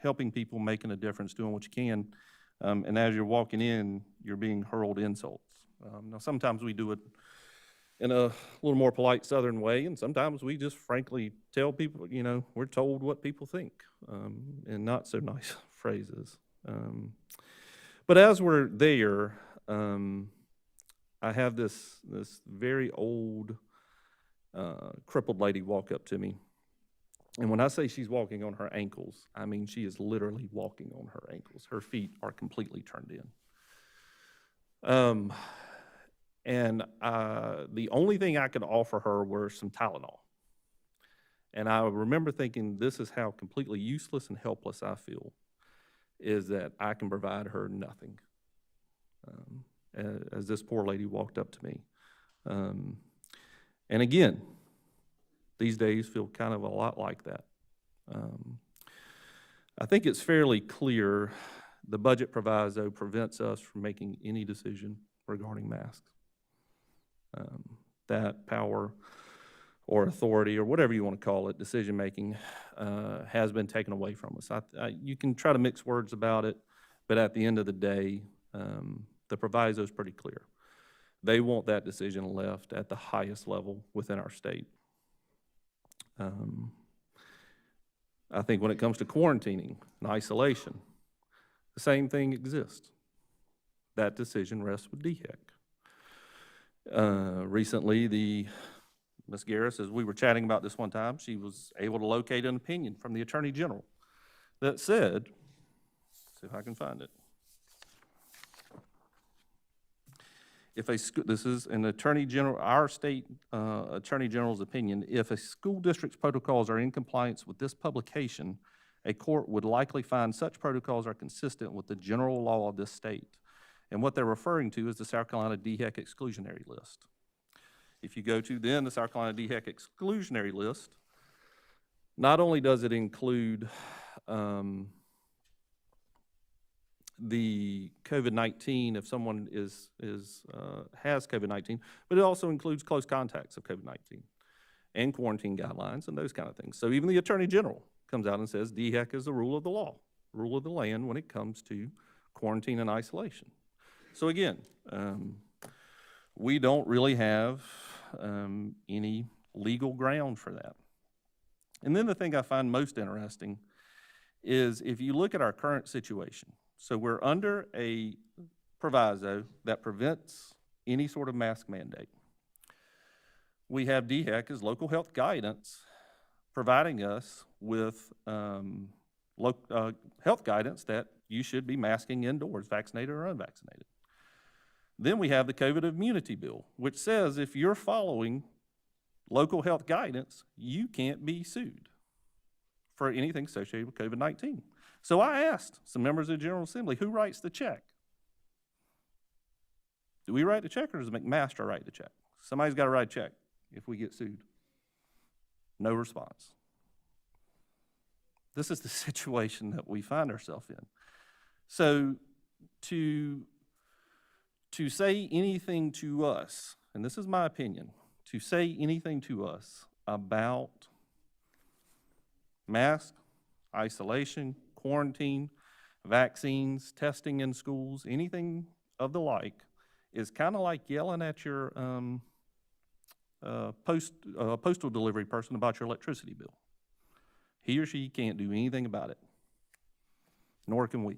helping people, making a difference, doing what you can, and as you're walking in, you're being hurled insults. Now, sometimes we do it in a little more polite Southern way, and sometimes we just frankly tell people, you know, we're told what people think, in not so nice phrases. But as we're there, I have this very old, crippled lady walk up to me. And when I say she's walking on her ankles, I mean she is literally walking on her ankles. Her feet are completely turned in. And the only thing I could offer her were some Tylenol. And I remember thinking, this is how completely useless and helpless I feel, is that I can provide her nothing. As this poor lady walked up to me. And again, these days feel kind of a lot like that. I think it's fairly clear the budget proviso prevents us from making any decision regarding masks. That power or authority or whatever you want to call it, decision-making, has been taken away from us. You can try to mix words about it, but at the end of the day, the proviso is pretty clear. They want that decision left at the highest level within our state. I think when it comes to quarantining and isolation, the same thing exists. That decision rests with DHEC. Recently, Ms. Garris, as we were chatting about this one time, she was able to locate an opinion from the Attorney General that said, let's see if I can find it. This is an Attorney General, our state Attorney General's opinion, if a school district's protocols are in compliance with this publication, a court would likely find such protocols are consistent with the general law of this state. And what they're referring to is the South Carolina DHEC exclusionary list. If you go to then the South Carolina DHEC exclusionary list, not only does it include the COVID-19 if someone has COVID-19, but it also includes close contacts of COVID-19 and quarantine guidelines and those kind of things. So even the Attorney General comes out and says DHEC is the rule of the law, rule of the land when it comes to quarantine and isolation. So again, we don't really have any legal ground for that. And then the thing I find most interesting is if you look at our current situation, so we're under a proviso that prevents any sort of mask mandate. We have DHEC as local health guidance providing us with health guidance that you should be masking indoors, vaccinated or unvaccinated. Then we have the COVID immunity bill, which says if you're following local health guidance, you can't be sued. for anything associated with COVID-19. So I asked some members of the General Assembly, who writes the check? Do we write the check, or does McMaster write the check? Somebody's got to write a check if we get sued. No response. This is the situation that we find ourselves in. So to say anything to us, and this is my opinion, to say anything to us about mask, isolation, quarantine, vaccines, testing in schools, anything of the like, is kind of like yelling at your postal delivery person about your electricity bill. He or she can't do anything about it, nor can we.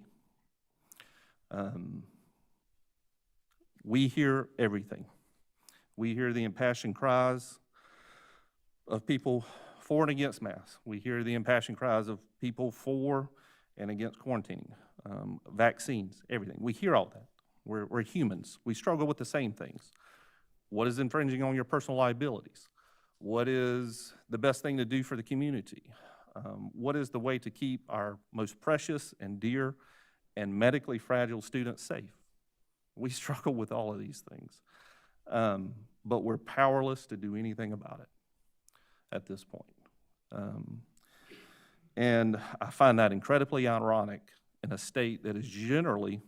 We hear everything. We hear the impassioned cries of people for and against masks. We hear the impassioned cries of people for and against quarantining, vaccines, everything. We hear all that. We're humans. We struggle with the same things. What is infringing on your personal liabilities? What is the best thing to do for the community? What is the way to keep our most precious and dear and medically fragile students safe? We struggle with all of these things, but we're powerless to do anything about it at this point. And I find that incredibly ironic in a state that is generally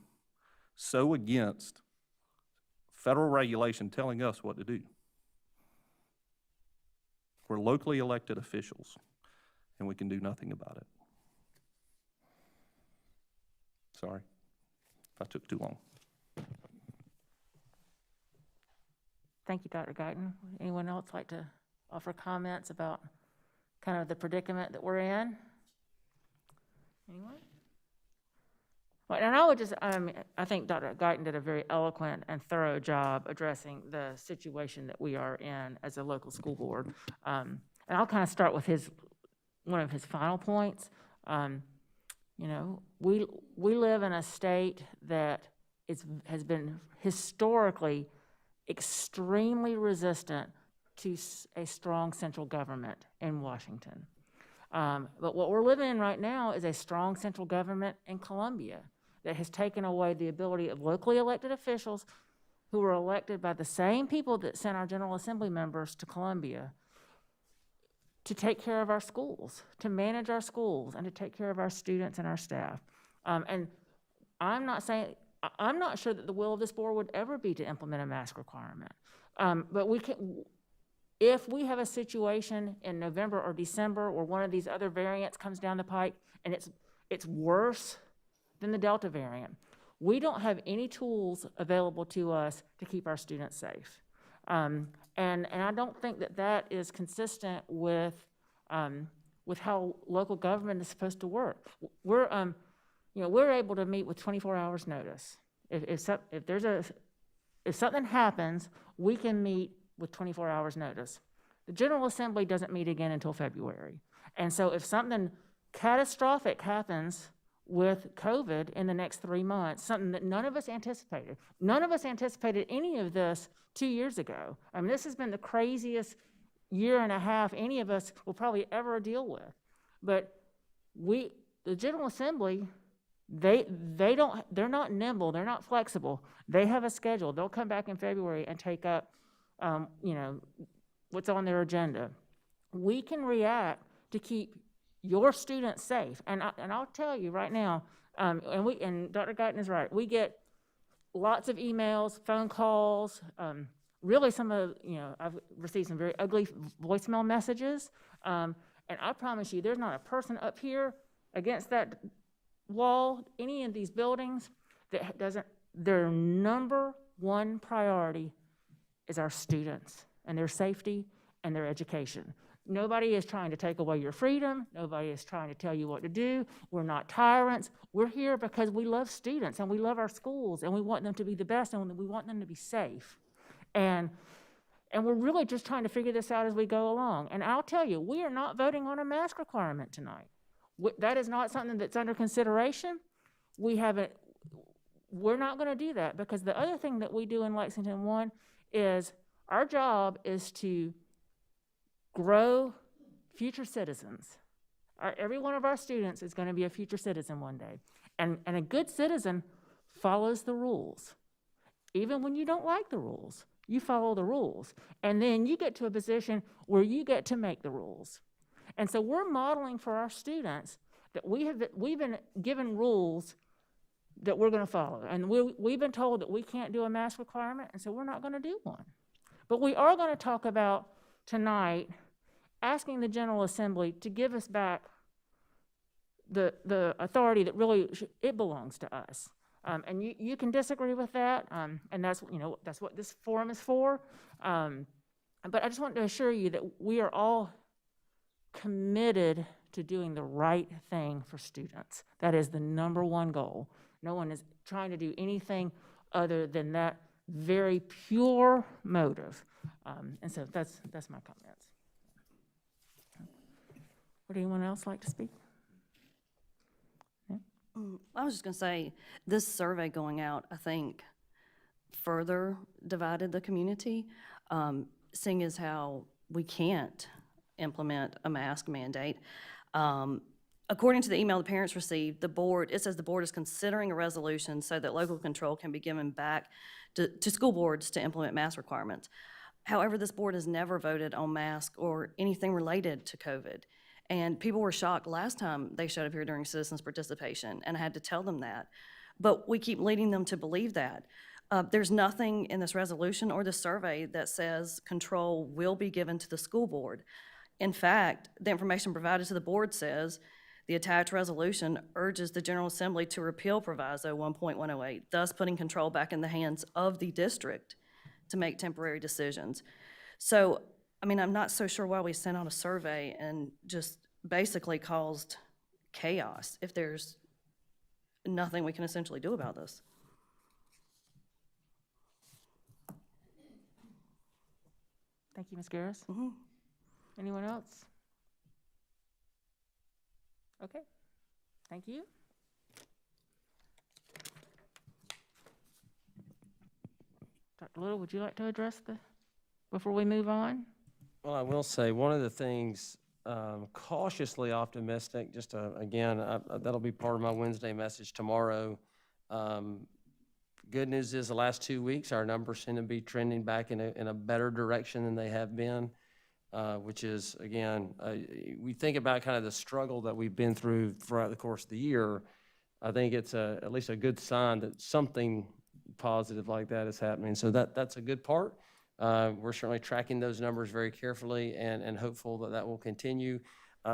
so against federal regulation telling us what to do. We're locally elected officials, and we can do nothing about it. Sorry if I took too long. Thank you, Dr. Guyton. Anyone else like to offer comments about kind of the predicament that we're in? Anyone? Well, and I would just, I think Dr. Guyton did a very eloquent and thorough job addressing the situation that we are in as a local school board. And I'll kind of start with one of his final points. You know, we live in a state that has been historically extremely resistant to a strong central government in Washington. But what we're living in right now is a strong central government in Columbia that has taken away the ability of locally elected officials who were elected by the same people that sent our General Assembly members to Columbia to take care of our schools, to manage our schools, and to take care of our students and our staff. And I'm not sure that the will of this board would ever be to implement a mask requirement. But we can, if we have a situation in November or December where one of these other variants comes down the pike and it's worse than the Delta variant, we don't have any tools available to us to keep our students safe. And I don't think that is consistent with how local government is supposed to work. We're able to meet with 24 hours notice. If something happens, we can meet with 24 hours notice. The General Assembly doesn't meet again until February. And so if something catastrophic happens with COVID in the next 3 months, something that none of us anticipated. None of us anticipated any of this 2 years ago. I mean, this has been the craziest year and a half any of us will probably ever deal with. But the General Assembly, they're not nimble, they're not flexible. They have a schedule. They'll come back in February and take up, what's on their agenda. We can react to keep your students safe. And I'll tell you right now, and Dr. Guyton is right, we get lots of emails, phone calls, really I've received some very ugly voicemail messages. And I promise you, there's not a person up here against that wall, any of these buildings, that their number one priority is our students and their safety and their education. Nobody is trying to take away your freedom. Nobody is trying to tell you what to do. We're not tyrants. We're here because we love students and we love our schools and we want them to be the best and we want them to be safe. And we're really just trying to figure this out as we go along. And I'll tell you, we are not voting on a mask requirement tonight. That is not something that's under consideration. We're not going to do that because the other thing that we do in Lexington 1 is our job is to grow future citizens. Every one of our students is going to be a future citizen one day. And a good citizen follows the rules. Even when you don't like the rules, you follow the rules. And then you get to a position where you get to make the rules. And so we're modeling for our students that we've been given rules that we're going to follow. And we've been told that we can't do a mask requirement, and so we're not going to do one. But we are going to talk about tonight asking the General Assembly to give us back the authority that really it belongs to us. And you can disagree with that, and that's what this forum is for. But I just want to assure you that we are all committed to doing the right thing for students. That is the number one goal. No one is trying to do anything other than that very pure motive. And so that's my comments. Would anyone else like to speak? I was just going to say, this survey going out, I think, further divided the community, seeing as how we can't implement a mask mandate. According to the email the parents received, it says the board is considering a resolution so that local control can be given back to school boards to implement mask requirements. However, this board has never voted on masks or anything related to COVID. And people were shocked last time they showed up here during citizens' participation, and I had to tell them that. But we keep leading them to believe that. There's nothing in this resolution or the survey that says control will be given to the school board. In fact, the information provided to the board says the attached resolution urges the General Assembly to repeal Proviso 1.108, thus putting control back in the hands of the district to make temporary decisions. So, I mean, I'm not so sure why we sent out a survey and just basically caused chaos if there's nothing we can essentially do about this. Thank you, Ms. Garris. Mm-hmm. Anyone else? Okay, thank you. Dr. Little, would you like to address before we move on? Well, I will say, one of the things, cautiously optimistic, just again, that'll be part of my Wednesday message tomorrow. Good news is the last 2 weeks, our numbers seem to be trending back in a better direction than they have been, which is, again, we think about kind of the struggle that we've been through throughout the course of the year. I think it's at least a good sign that something positive like that is happening. So that's a good part. We're certainly tracking those numbers very carefully and hopeful that will continue.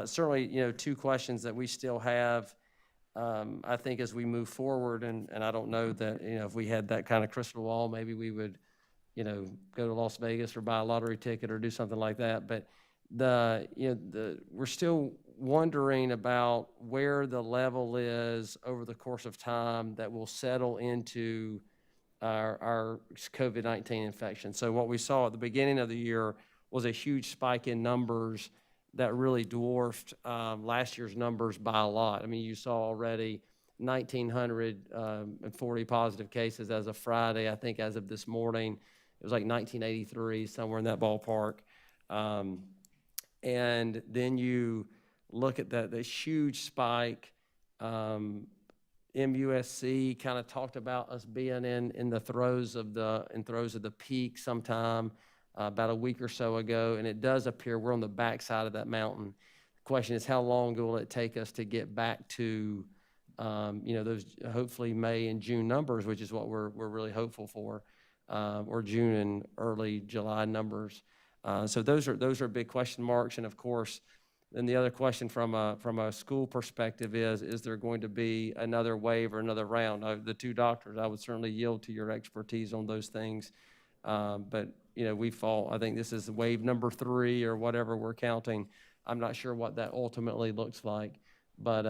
Certainly, two questions that we still have, I think, as we move forward, and I don't know that, if we had that kind of crystal ball, maybe we would, go to Las Vegas or buy a lottery ticket or do something like that. But we're still wondering about where the level is over the course of time that will settle into our COVID-19 infection. So what we saw at the beginning of the year was a huge spike in numbers that really dwarfed last year's numbers by a lot. I mean, you saw already 1,940 positive cases as of Friday. I think as of this morning, it was like 1983, somewhere in that ballpark. And then you look at that huge spike. MUSC kind of talked about us being in the throes of the peak sometime about a week or so ago, and it does appear we're on the backside of that mountain. The question is, how long will it take us to get back to those hopefully May and June numbers, which is what we're really hopeful for, or June and early July numbers. So those are big question marks, and of course, then the other question from a school perspective is there going to be another wave or another round? The two doctors, I would certainly yield to your expertise on those things. But, we fall, I think this is wave number 3 or whatever we're counting. I'm not sure what that ultimately looks like. But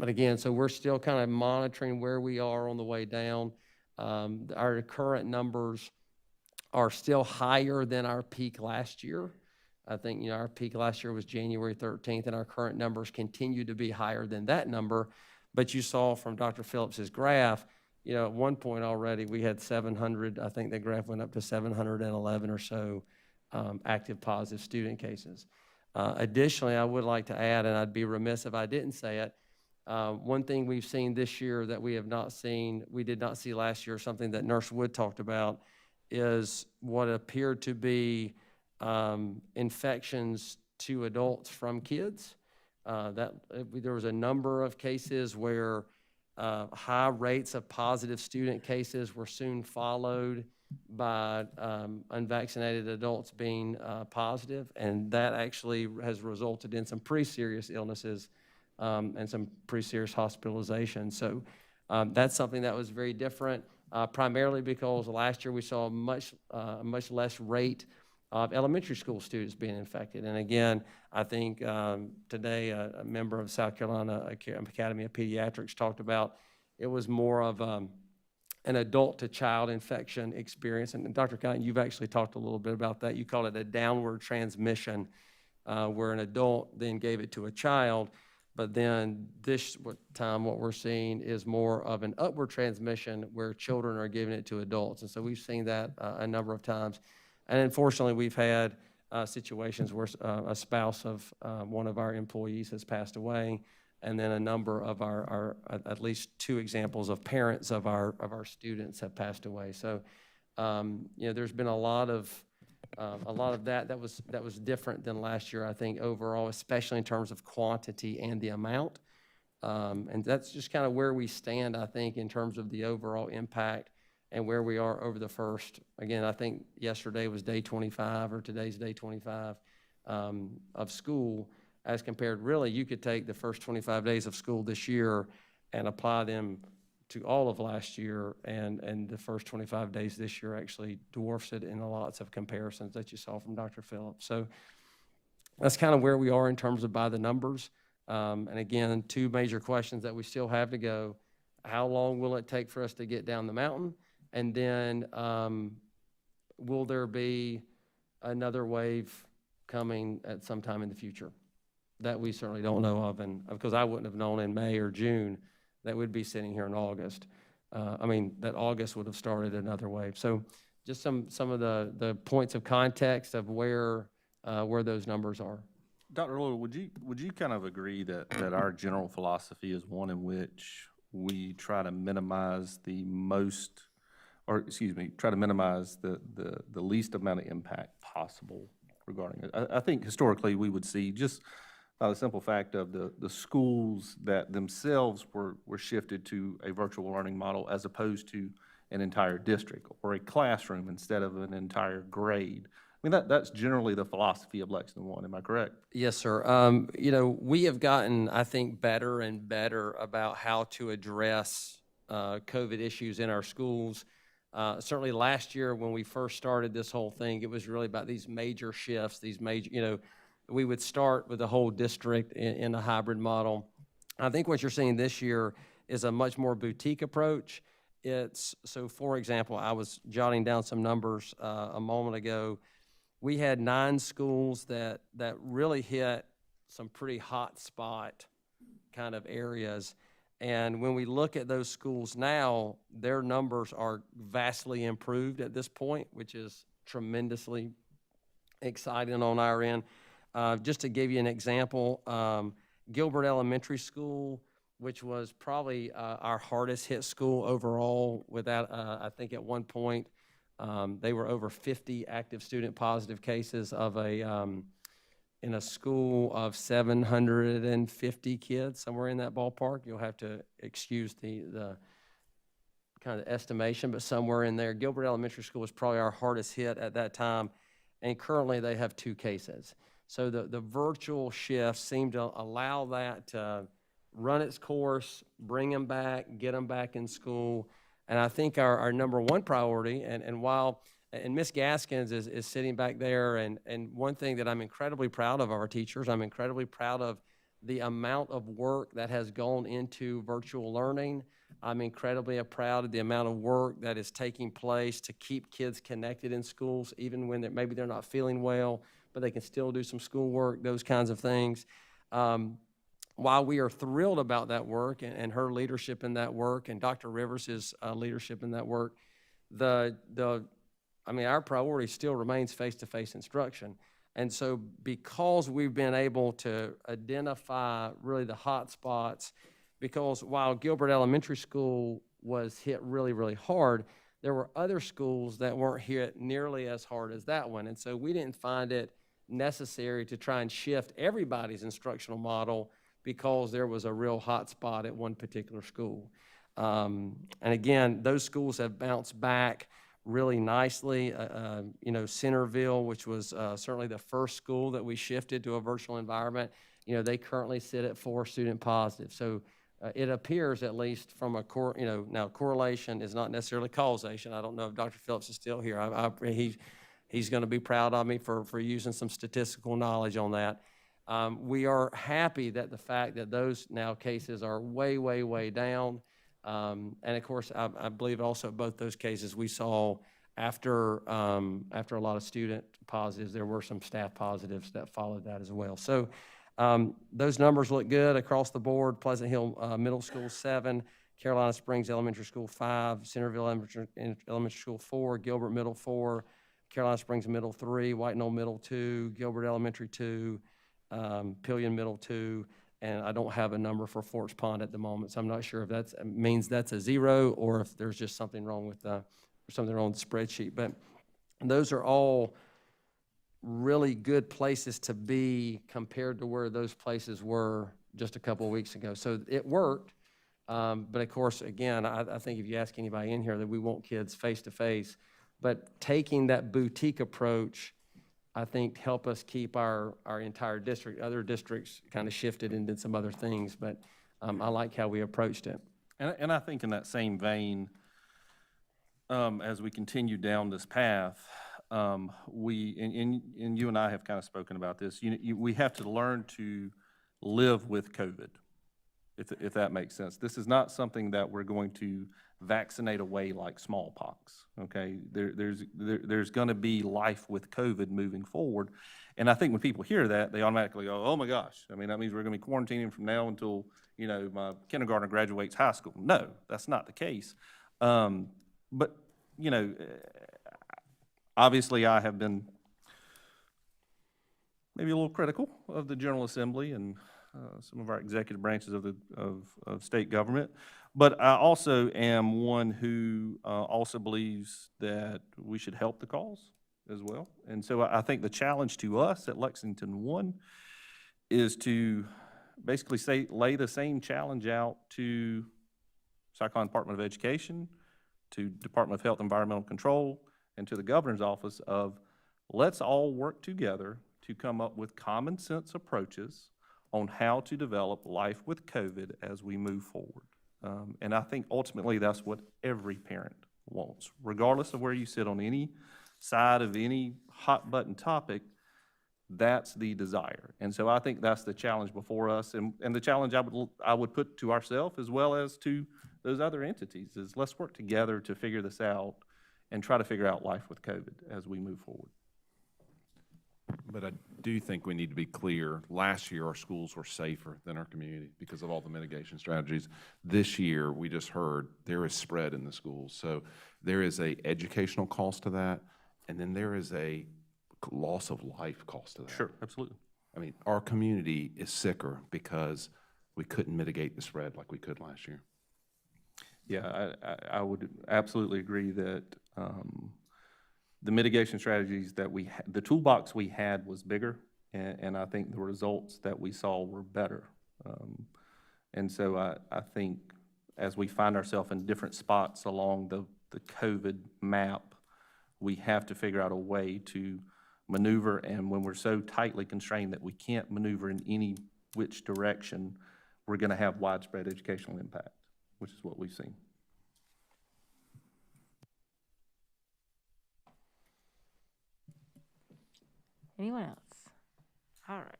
again, so we're still kind of monitoring where we are on the way down. Our current numbers are still higher than our peak last year. I think, our peak last year was January 13th, and our current numbers continue to be higher than that number. But you saw from Dr. Phillips's graph, at one point already we had 700, I think the graph went up to 711 or so active positive student cases. Additionally, I would like to add, and I'd be remiss if I didn't say it, one thing we've seen this year that we did not see last year, something that Nurse Wood talked about, is what appeared to be infections to adults from kids. There was a number of cases where high rates of positive student cases were soon followed by unvaccinated adults being positive, and that actually has resulted in some pretty serious illnesses and some pretty serious hospitalizations. So that's something that was very different, primarily because last year we saw a much less rate of elementary school students being infected. And again, I think today a member of South Carolina Academy of Pediatrics talked about it was more of an adult-to-child infection experience. And Dr. Cotton, you've actually talked a little bit about that. You call it a downward transmission, where an adult then gave it to a child. But then this time what we're seeing is more of an upward transmission where children are giving it to adults. And so we've seen that a number of times. And unfortunately, we've had situations where a spouse of one of our employees has passed away, and then a number of our at least 2 examples of parents of our students have passed away. So, there's been a lot of that was different than last year, I think, overall, especially in terms of quantity and the amount. And that's just kind of where we stand, I think, in terms of the overall impact and where we are over the first, again, I think yesterday was day 25 or today's day 25 of school, as compared, really, you could take the first 25 days of school this year and apply them to all of last year, and the first 25 days this year actually dwarfs it in lots of comparisons that you saw from Dr. Phillips. So that's kind of where we are in terms of by the numbers. And again, 2 major questions that we still have to go. How long will it take for us to get down the mountain? And then will there be another wave coming at some time in the future? That we certainly don't know of, and because I wouldn't have known in May or June that we'd be sitting here in August. That August would have started another wave. So just some of the points of context of where those numbers are. Dr. Lloyd, would you kind of agree that our general philosophy is one in which we try to minimize the least amount of impact possible regarding it? I think historically we would see, just by the simple fact of the schools that themselves were shifted to a virtual learning model as opposed to an entire district or a classroom instead of an entire grade. I mean, that's generally the philosophy of Lexington One. Am I correct? Yes, sir. We have gotten, I think, better and better about how to address COVID issues in our schools. Certainly last year when we first started this whole thing, it was really about these major shifts, we would start with the whole district in a hybrid model. I think what you're seeing this year is a much more boutique approach. So for example, I was jotting down some numbers a moment ago. We had 9 schools that really hit some pretty hot spot kind of areas. And when we look at those schools now, their numbers are vastly improved at this point, which is tremendously exciting on our end. Just to give you an example, Gilbert Elementary School, which was probably our hardest hit school overall, without, I think at one point, they were over 50 active student positive cases of in a school of 750 kids, somewhere in that ballpark. You'll have to excuse the kind of estimation, but somewhere in there. Gilbert Elementary School was probably our hardest hit at that time, and currently they have 2 cases. So the virtual shifts seem to allow that to run its course, bring them back, get them back in school. And I think our number one priority, and Ms. Gaskins is sitting back there, and one thing that I'm incredibly proud of our teachers, I'm incredibly proud of the amount of work that has gone into virtual learning. I'm incredibly proud of the amount of work that is taking place to keep kids connected in schools, even when maybe they're not feeling well, but they can still do some schoolwork, those kinds of things. While we are thrilled about that work and her leadership in that work and Dr. Rivers' leadership in that work, our priority still remains face-to-face instruction. And so because we've been able to identify really the hot spots, because while Gilbert Elementary School was hit really, really hard, there were other schools that weren't hit nearly as hard as that one. And so we didn't find it necessary to try and shift everybody's instructional model because there was a real hot spot at one particular school. And again, those schools have bounced back really nicely. You know, Centerville, which was certainly the first school that we shifted to a virtual environment, you know, they currently sit at 4 student positive. So it appears, at least from a now correlation is not necessarily causation. I don't know if Dr. Phillips is still here. He's going to be proud of me for using some statistical knowledge on that. We are happy that the fact that those now cases are way, way, way down. And of course, I believe also both those cases we saw after a lot of student positives, there were some staff positives that followed that as well. So those numbers look good across the board. Pleasant Hill Middle School 7, Carolina Springs Elementary School 5, Centerville Elementary School 4, Gilbert Middle 4, Carolina Springs Middle 3, White Knoll Middle 2, Gilbert Elementary 2, Pillion Middle 2, and I don't have a number for Forts Pond at the moment, so I'm not sure if that means that's a 0 or if there's just something wrong with the spreadsheet. But those are all really good places to be compared to where those places were just a couple of weeks ago. So it worked, but of course, again, I think if you ask anybody in here that we want kids face-to-face, but taking that boutique approach, I think, help us keep our entire district. Other districts kind of shifted and did some other things, but I like how we approached it. And I think in that same vein, as we continue down this path, and you and I have kind of spoken about this, we have to learn to live with COVID, if that makes sense. This is not something that we're going to vaccinate away like smallpox, okay? There's going to be life with COVID moving forward. And I think when people hear that, they automatically go, oh my gosh, I mean, that means we're going to be quarantining from now until, you know, my kindergartner graduates high school. No, that's not the case. But, you know, obviously I have been maybe a little critical of the General Assembly and some of our executive branches of state government. But I also am one who also believes that we should help the cause as well. And so I think the challenge to us at Lexington 1 is to basically lay the same challenge out to South Carolina Department of Education, to Department of Health and Environmental Control, and to the governor's office of let's all work together to come up with common sense approaches on how to develop life with COVID as we move forward. And I think ultimately that's what every parent wants. Regardless of where you sit on any side of any hot button topic, that's the desire. And so I think that's the challenge before us, and the challenge I would put to ourselves as well as to those other entities is let's work together to figure this out and try to figure out life with COVID as we move forward. But I do think we need to be clear. Last year, our schools were safer than our community because of all the mitigation strategies. This year, we just heard there is spread in the schools. So there is a educational cost to that, and then there is a loss of life cost to that. Sure, absolutely. I mean, our community is sicker because we couldn't mitigate the spread like we could last year. Yeah, I would absolutely agree that the mitigation strategies that the toolbox we had was bigger, and I think the results that we saw were better. And so I think as we find ourselves in different spots along the COVID map, we have to figure out a way to maneuver, and when we're so tightly constrained that we can't maneuver in any which direction, we're going to have widespread educational impact, which is what we've seen. Anyone else? All right.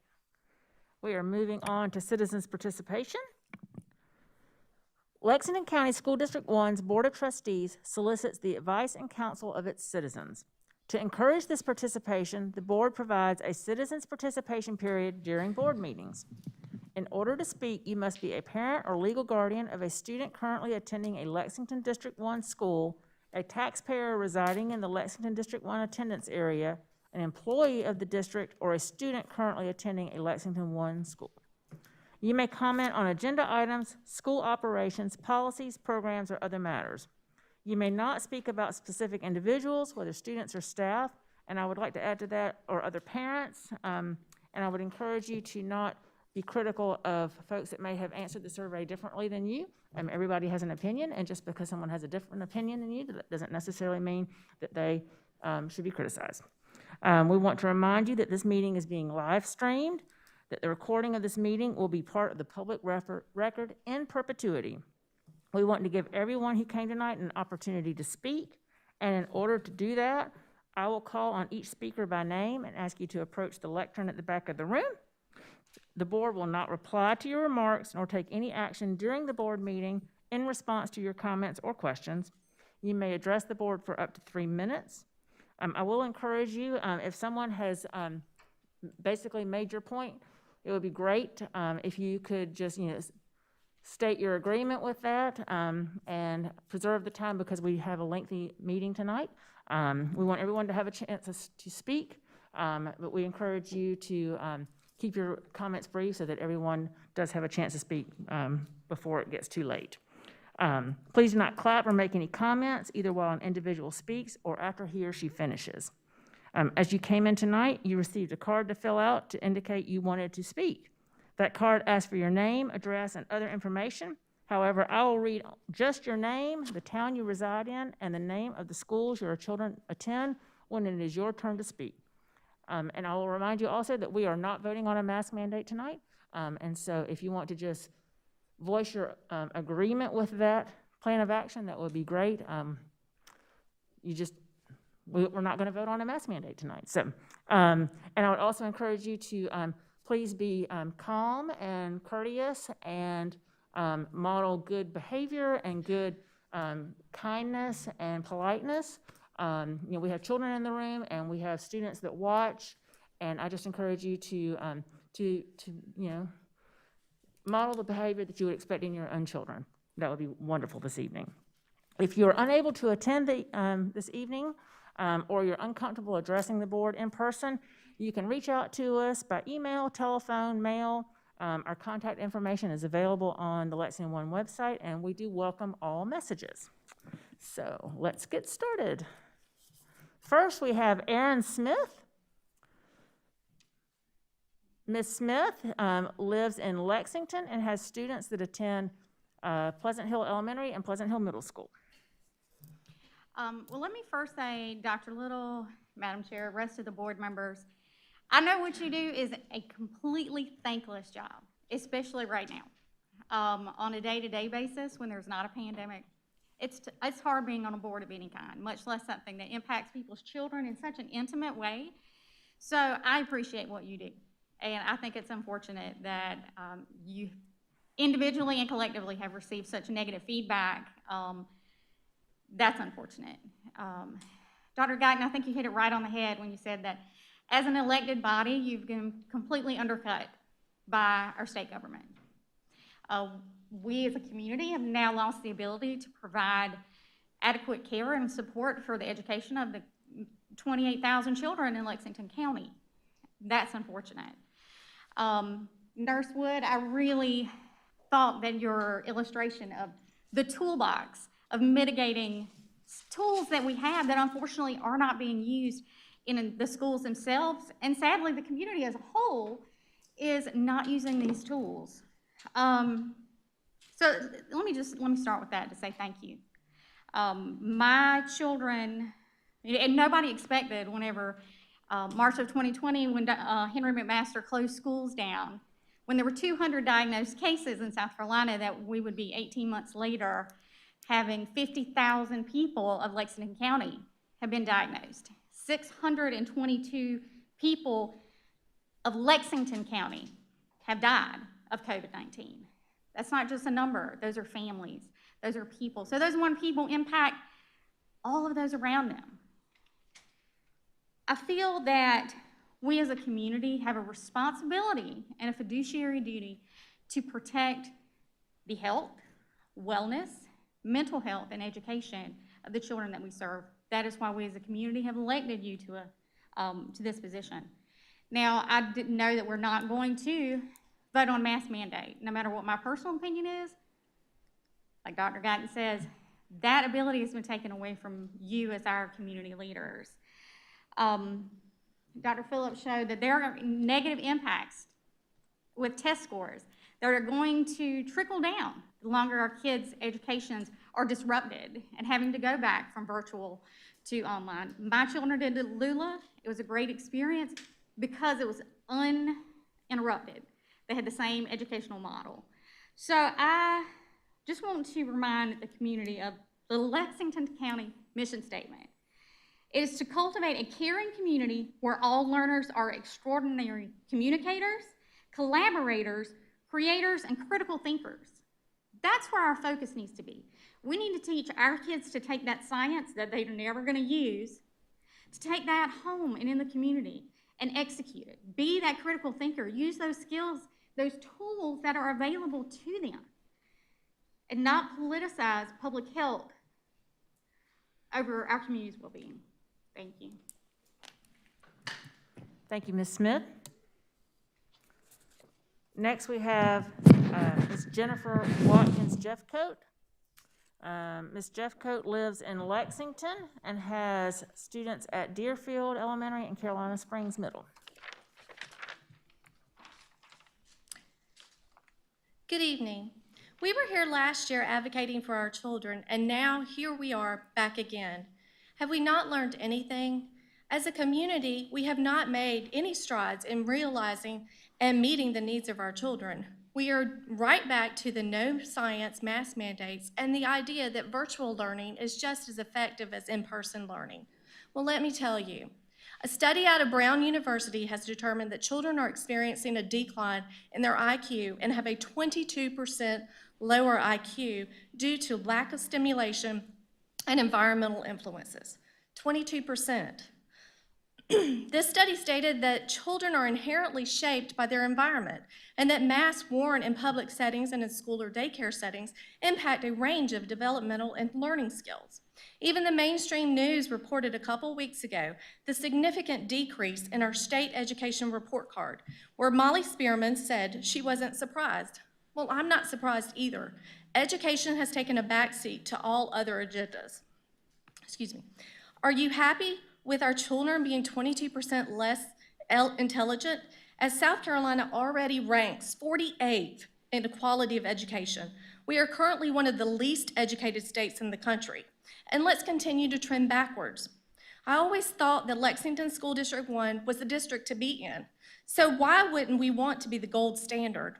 We are moving on to citizens' participation. Lexington County School District 1's Board of Trustees solicits the advice and counsel of its citizens. To encourage this participation, the board provides a citizens' participation period during board meetings. In order to speak, you must be a parent or legal guardian of a student currently attending a Lexington District 1 school, a taxpayer residing in the Lexington District 1 attendance area, an employee of the district, or a student currently attending a Lexington 1 school. You may comment on agenda items, school operations, policies, programs, or other matters. You may not speak about specific individuals, whether students or staff, and I would like to add to that, or other parents, and I would encourage you to not be critical of folks that may have answered the survey differently than you. Everybody has an opinion, and just because someone has a different opinion than you, that doesn't necessarily mean that they should be criticized. We want to remind you that this meeting is being live streamed, that the recording of this meeting will be part of the public record in perpetuity. We want to give everyone who came tonight an opportunity to speak, and in order to do that, I will call on each speaker by name and ask you to approach the lectern at the back of the room. The board will not reply to your remarks nor take any action during the board meeting in response to your comments or questions. You may address the board for up to 3 minutes. I will encourage you, if someone has basically made your point, it would be great if you could just, state your agreement with that and preserve the time, because we have a lengthy meeting tonight. We want everyone to have a chance to speak, but we encourage you to keep your comments brief so that everyone does have a chance to speak before it gets too late. Please do not clap or make any comments, either while an individual speaks or after he or she finishes. As you came in tonight, you received a card to fill out to indicate you wanted to speak. That card asks for your name, address, and other information. However, I will read just your name, the town you reside in, and the name of the schools your children attend when it is your turn to speak. And I will remind you also that we are not voting on a mask mandate tonight. And so if you want to just voice your agreement with that plan of action, that would be great. We're not going to vote on a mask mandate tonight. So, and I would also encourage you to please be calm and courteous and model good behavior and good kindness and politeness. We have children in the room and we have students that watch, and I just encourage you to model the behavior that you would expect in your own children. That would be wonderful this evening. If you're unable to attend this evening, or you're uncomfortable addressing the board in person, you can reach out to us by email, telephone, mail. Our contact information is available on the Lexington 1 website, and we do welcome all messages. So let's get started. First, we have Erin Smith. Ms. Smith lives in Lexington and has students that attend Pleasant Hill Elementary and Pleasant Hill Middle School. Well, let me first say, Dr. Little, Madam Chair, rest of the board members, I know what you do is a completely thankless job, especially right now. On a day-to-day basis, when there's not a pandemic, it's hard being on a board of any kind, much less something that impacts people's children in such an intimate way. So I appreciate what you do. And I think it's unfortunate that you individually and collectively have received such negative feedback. That's unfortunate. Dr. Guyton, I think you hit it right on the head when you said that as an elected body, you've been completely undercut by our state government. We as a community have now lost the ability to provide adequate care and support for the education of the 28,000 children in Lexington County. That's unfortunate. Nurse Wood, I really thought that your illustration of the toolbox of mitigating tools that we have that unfortunately are not being used in the schools themselves, and sadly the community as a whole is not using these tools. So let me start with that to say thank you. My children, and nobody expected whenever March of 2020, when Henry McMaster closed schools down, when there were 200 diagnosed cases in South Carolina, that we would be 18 months later having 50,000 people of Lexington County have been diagnosed. 622 people of Lexington County have died of COVID-19. That's not just a number, those are families, those are people. So those one people impact all of those around them. I feel that we as a community have a responsibility and a fiduciary duty to protect the health, wellness, mental health, and education of the children that we serve. That is why we as a community have elected you to to this position. Now, I didn't know that we're not going to vote on mask mandate, no matter what my personal opinion is. Like Dr. Guyton says, that ability has been taken away from you as our community leaders. Dr. Phillips showed that there are negative impacts with test scores that are going to trickle down the longer our kids' educations are disrupted and having to go back from virtual to online. My children did Lula. It was a great experience because it was uninterrupted. They had the same educational model. So I just want to remind the community of the Lexington County mission statement. It is to cultivate a caring community where all learners are extraordinary communicators, collaborators, creators, and critical thinkers. That's where our focus needs to be. We need to teach our kids to take that science that they're never going to use, to take that home and in the community and execute it. Be that critical thinker. Use those skills, those tools that are available to them, and not politicize public health over our community's well-being. Thank you. Thank you, Ms. Smith. Next, we have Ms. Jennifer Watkins Jeffcoat. Ms. Jeffcoat lives in Lexington and has students at Deerfield Elementary and Carolina Springs Middle. Good evening. We were here last year advocating for our children, and now here we are back again. Have we not learned anything? As a community, we have not made any strides in realizing and meeting the needs of our children. We are right back to the no science mask mandates and the idea that virtual learning is just as effective as in-person learning. Well, let me tell you. A study out of Brown University has determined that children are experiencing a decline in their IQ and have a 22% lower IQ due to lack of stimulation and environmental influences. 22%. This study stated that children are inherently shaped by their environment and that masks worn in public settings and in school or daycare settings impact a range of developmental and learning skills. Even the mainstream news reported a couple weeks ago the significant decrease in our state education report card, where Molly Spearman said she wasn't surprised. Well, I'm not surprised either. Education has taken a backseat to all other agendas. Excuse me. Are you happy with our children being 22% less intelligent, as South Carolina already ranks 48th in the quality of education? We are currently one of the least educated states in the country. And let's continue to trend backwards. I always thought that Lexington School District 1 was the district to be in. So why wouldn't we want to be the gold standard?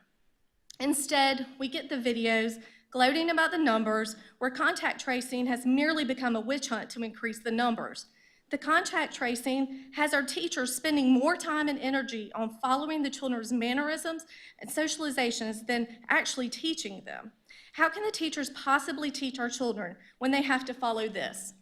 Instead, we get the videos gloating about the numbers, where contact tracing has merely become a witch hunt to increase the numbers. The contact tracing has our teachers spending more time and energy on following the children's mannerisms and socializations than actually teaching them. How can the teachers possibly teach our children when they have to follow this?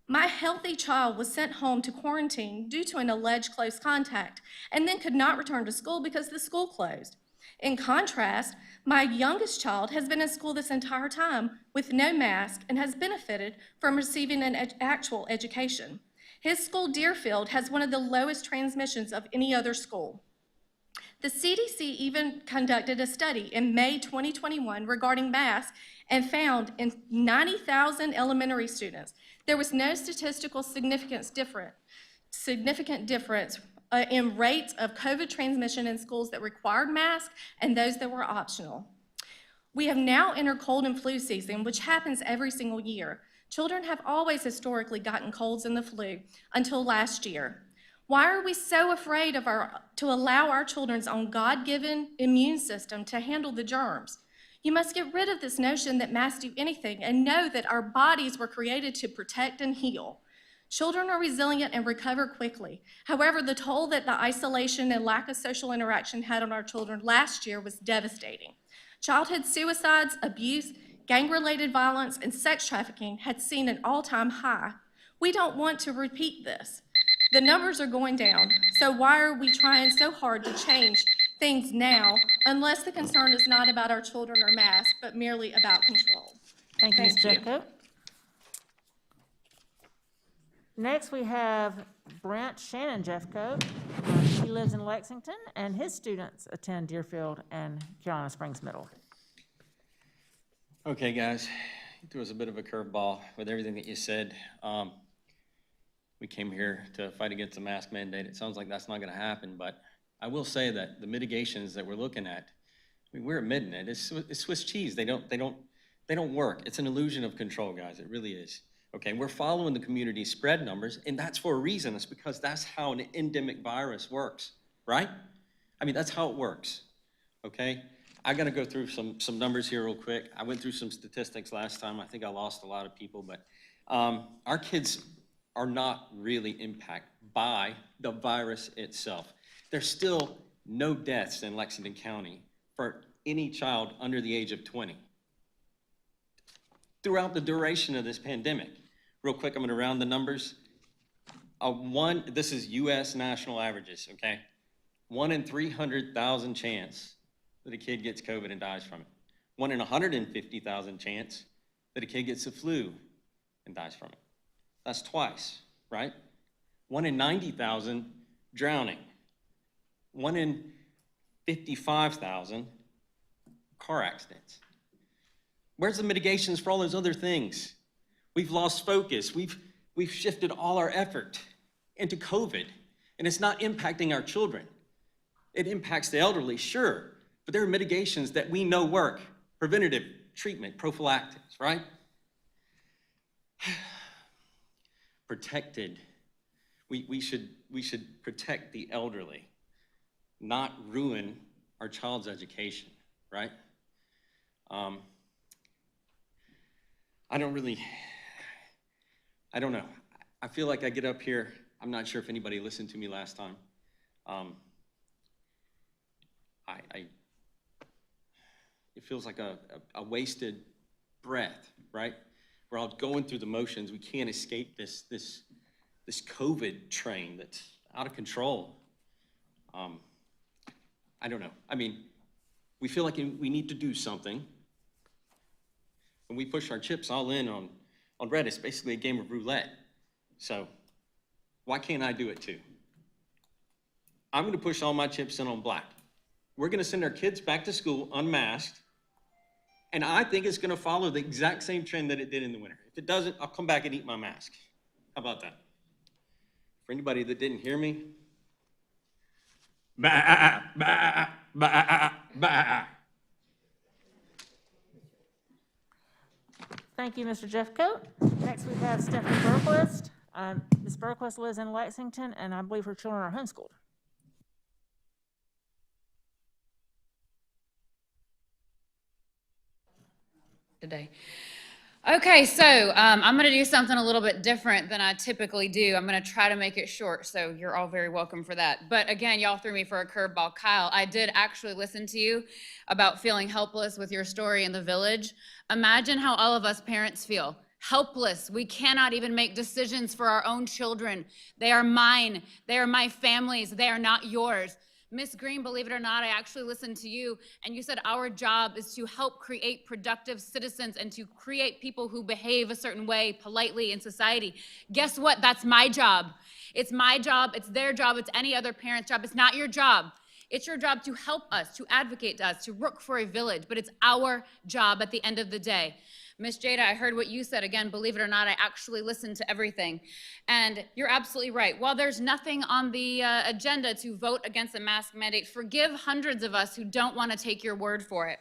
My healthy child was sent home to quarantine due to an alleged close contact and then could not return to school because the school closed. In contrast, my youngest child has been in school this entire time with no mask and has benefited from receiving an actual education. His school, Deerfield, has one of the lowest transmissions of any other school. The CDC even conducted a study in May 2021 regarding masks and found in 90,000 elementary students, there was no statistical significant difference in rates of COVID transmission in schools that required masks and those that were optional. We have now entered cold and flu season, which happens every single year. Children have always historically gotten colds and the flu until last year. Why are we so afraid of to allow our children's own God-given immune system to handle the germs? You must get rid of this notion that masks do anything and know that our bodies were created to protect and heal. Children are resilient and recover quickly. However, the toll that the isolation and lack of social interaction had on our children last year was devastating. Childhood suicides, abuse, gang-related violence, and sex trafficking had seen an all-time high. We don't want to repeat this. The numbers are going down, so why are we trying so hard to change things now unless the concern is not about our children or masks, but merely about control? Thank you, Ms. Jeffcoat. Next, we have Brent Shannon Jeffcoat. He lives in Lexington, and his students attend Deerfield and Carolina Springs Middle. Okay, guys, you threw us a bit of a curveball with everything that you said. We came here to fight against the mask mandate. It sounds like that's not going to happen, but I will say that the mitigations that we're looking at, I mean, we're admitting it. It's Swiss cheese. They don't work. It's an illusion of control, guys. It really is. Okay, we're following the community spread numbers, and that's for a reason. It's because that's how an endemic virus works, right? I mean, that's how it works. Okay, I got to go through some numbers here real quick. I went through some statistics last time. I think I lost a lot of people, but our kids are not really impacted by the virus itself. There's still no deaths in Lexington County for any child under the age of 20 throughout the duration of this pandemic. Real quick, I'm going to round the numbers. This is U.S. national averages, okay? 1 in 300,000 chance that a kid gets COVID and dies from it. 1 in 150,000 chance that a kid gets the flu and dies from it. That's twice, right? 1 in 90,000 drowning. 1 in 55,000 car accidents. Where's the mitigations for all those other things? We've lost focus. We've shifted all our effort into COVID, and it's not impacting our children. It impacts the elderly, sure, but there are mitigations that we know work. Preventative treatment, prophylactics, right? Protected. We should protect the elderly, not ruin our child's education, right? I don't know. I feel like I get up here, I'm not sure if anybody listened to me last time. It feels like a wasted breath, right? We're all going through the motions. We can't escape this COVID train that's out of control. I don't know. I mean, we feel like we need to do something. And we push our chips all in on red. It's basically a game of roulette. So why can't I do it too? I'm going to push all my chips in on black. We're going to send our kids back to school unmasked. And I think it's going to follow the exact same trend that it did in the winter. If it doesn't, I'll come back and eat my mask. How about that? For anybody that didn't hear me, bah, bah, bah, bah. Thank you, Mr. Jeffcoat. Next, we have Stephanie Berquist. Ms. Berquist lives in Lexington, and I believe her children are homeschooled. Today. Okay, so I'm going to do something a little bit different than I typically do. I'm going to try to make it short, so you're all very welcome for that. But again, y'all threw me for a curveball. Kyle, I did actually listen to you about feeling helpless with your story in the village. Imagine how all of us parents feel. Helpless. We cannot even make decisions for our own children. They are mine. They are my family's. They are not yours. Miss Green, believe it or not, I actually listened to you, and you said our job is to help create productive citizens and to create people who behave a certain way politely in society. Guess what? That's my job. It's my job. It's their job. It's any other parent's job. It's not your job. It's your job to help us, to advocate to us, to work for a village, but it's our job at the end of the day. Miss Jada, I heard what you said. Again, believe it or not, I actually listened to everything. And you're absolutely right. While there's nothing on the agenda to vote against a mask mandate, forgive hundreds of us who don't want to take your word for it.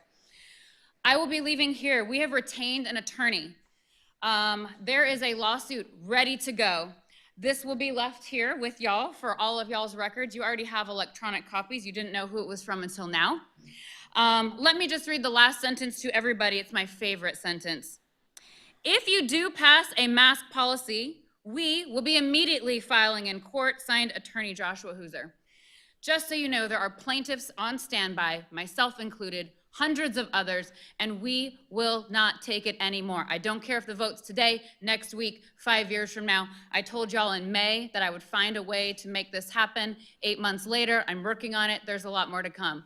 I will be leaving here. We have retained an attorney. There is a lawsuit ready to go. This will be left here with y'all for all of y'all's records. You already have electronic copies. You didn't know who it was from until now. Let me just read the last sentence to everybody. It's my favorite sentence. If you do pass a mask policy, we will be immediately filing in court, signed Attorney Joshua Hooser. Just so you know, there are plaintiffs on standby, myself included, hundreds of others, and we will not take it anymore. I don't care if the vote's today, next week, 5 years from now. I told y'all in May that I would find a way to make this happen. 8 months later, I'm working on it. There's a lot more to come.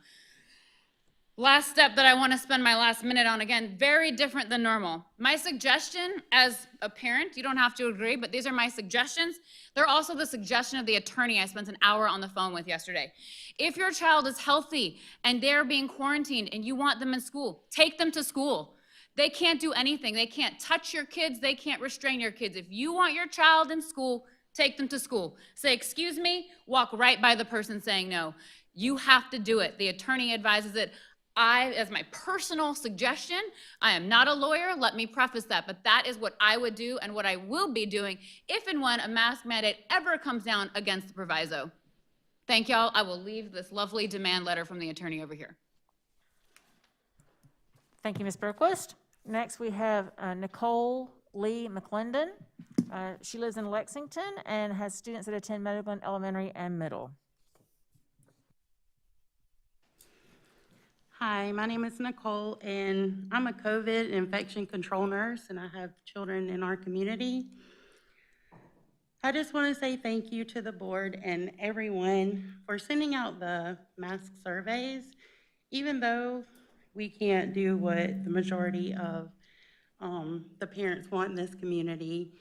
Last step that I want to spend my last minute on, again, very different than normal. My suggestion as a parent, you don't have to agree, but these are my suggestions. They're also the suggestion of the attorney I spent an hour on the phone with yesterday. If your child is healthy and they're being quarantined and you want them in school, take them to school. They can't do anything. They can't touch your kids. They can't restrain your kids. If you want your child in school, take them to school. Say, excuse me, walk right by the person saying no. You have to do it. The attorney advises it. As my personal suggestion, I am not a lawyer, let me preface that, but that is what I would do and what I will be doing if and when a mask mandate ever comes down against the proviso. Thank y'all. I will leave this lovely demand letter from the attorney over here. Thank you, Ms. Berquist. Next, we have Nicole Lee McClendon. She lives in Lexington and has students that attend Meadowglen Elementary and Middle. Hi, my name is Nicole, and I'm a COVID infection control nurse, and I have children in our community. I just want to say thank you to the board and everyone for sending out the mask surveys. Even though we can't do what the majority of the parents want in this community,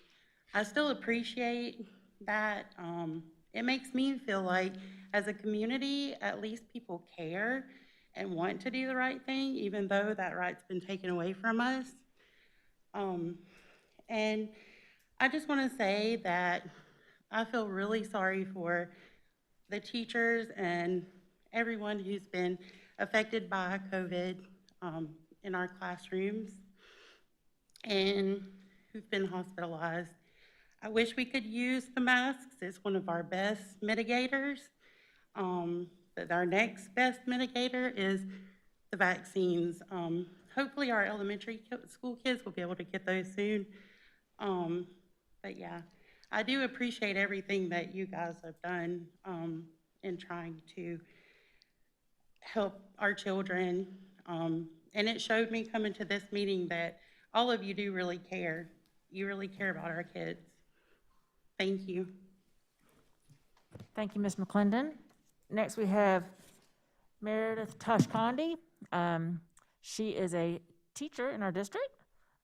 I still appreciate that. It makes me feel like as a community, at least people care and want to do the right thing, even though that right's been taken away from us. And I just want to say that I feel really sorry for the teachers and everyone who's been affected by COVID in our classrooms and who've been hospitalized. I wish we could use the masks. It's one of our best mitigators. But our next best mitigator is the vaccines. Hopefully our elementary school kids will be able to get those soon. But yeah, I do appreciate everything that you guys have done in trying to help our children. And it showed me coming to this meeting that all of you do really care. You really care about our kids. Thank you. Thank you, Ms. McClendon. Next, we have Meredith Tashkandi. She is a teacher in our district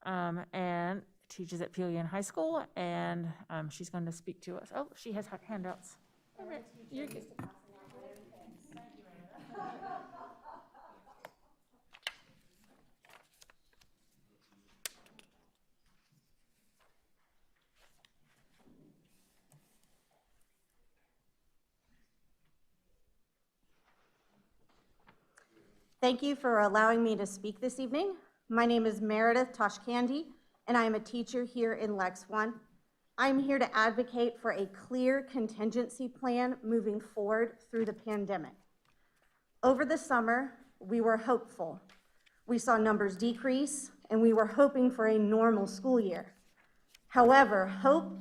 and teaches at Peoria High School, and she's going to speak to us. Oh, she has handouts. You're good. Thank you for allowing me to speak this evening. My name is Meredith Tashkandi, and I am a teacher here in Lex 1. I'm here to advocate for a clear contingency plan moving forward through the pandemic. Over the summer, we were hopeful. We saw numbers decrease, and we were hoping for a normal school year. However, hope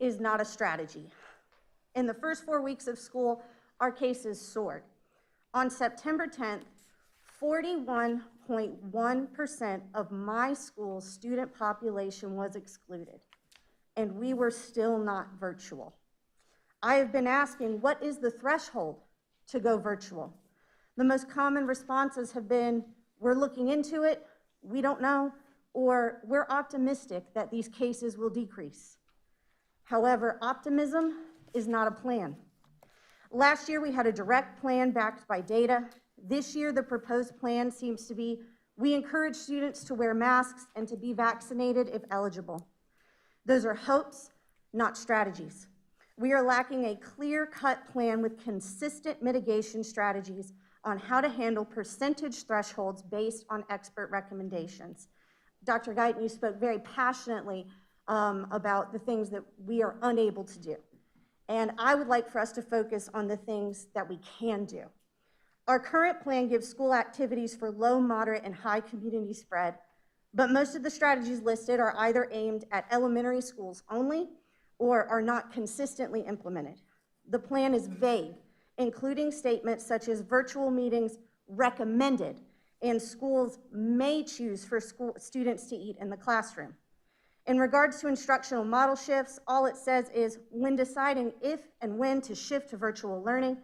is not a strategy. In the first 4 weeks of school, our cases soared. On September 10th, 41.1% of my school's student population was excluded, and we were still not virtual. I have been asking, what is the threshold to go virtual? The most common responses have been, we're looking into it, we don't know, or we're optimistic that these cases will decrease. However, optimism is not a plan. Last year, we had a direct plan backed by data. This year, the proposed plan seems to be, we encourage students to wear masks and to be vaccinated if eligible. Those are hopes, not strategies. We are lacking a clear-cut plan with consistent mitigation strategies on how to handle percentage thresholds based on expert recommendations. Dr. Guyton, you spoke very passionately about the things that we are unable to do. And I would like for us to focus on the things that we can do. Our current plan gives school activities for low, moderate, and high community spread, but most of the strategies listed are either aimed at elementary schools only or are not consistently implemented. The plan is vague, including statements such as virtual meetings recommended and schools may choose for students to eat in the classroom. In regards to instructional model shifts, all it says is when deciding if and when to shift to virtual learning,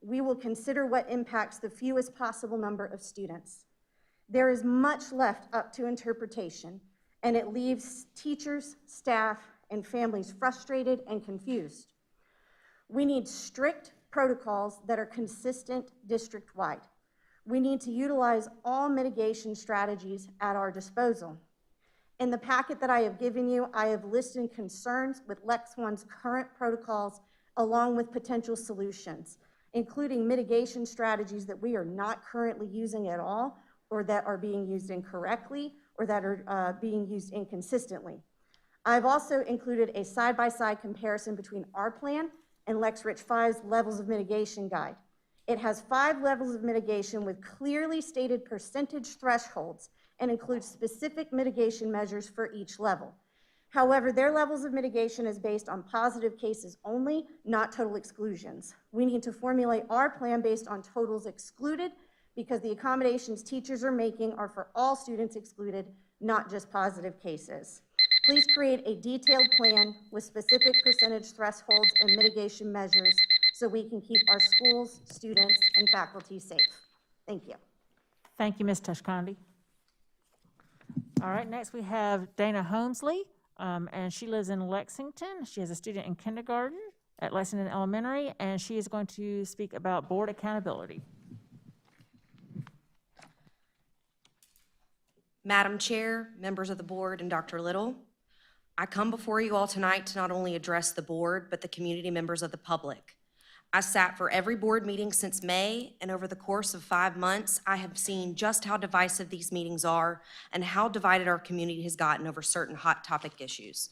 we will consider what impacts the fewest possible number of students. There is much left up to interpretation, and it leaves teachers, staff, and families frustrated and confused. We need strict protocols that are consistent district-wide. We need to utilize all mitigation strategies at our disposal. In the packet that I have given you, I have listed concerns with Lex One's current protocols along with potential solutions, including mitigation strategies that we are not currently using at all, or that are being used incorrectly, or that are being used inconsistently. I've also included a side-by-side comparison between our plan and Lexrich 5's levels of mitigation guide. It has 5 levels of mitigation with clearly stated percentage thresholds and includes specific mitigation measures for each level. However, their levels of mitigation is based on positive cases only, not total exclusions. We need to formulate our plan based on totals excluded, because the accommodations teachers are making are for all students excluded, not just positive cases. Please create a detailed plan with specific percentage thresholds and mitigation measures so we can keep our schools, students, and faculty safe. Thank you. Thank you, Ms. Tashkandi. All right, next we have Dana Holmesley, and she lives in Lexington. She is a student in kindergarten at Lexington Elementary, and she is going to speak about board accountability. Madam Chair, members of the board, and Dr. Little, I come before you all tonight to not only address the board, but the community members of the public. I sat for every board meeting since May, and over the course of 5 months, I have seen just how divisive these meetings are and how divided our community has gotten over certain hot topic issues.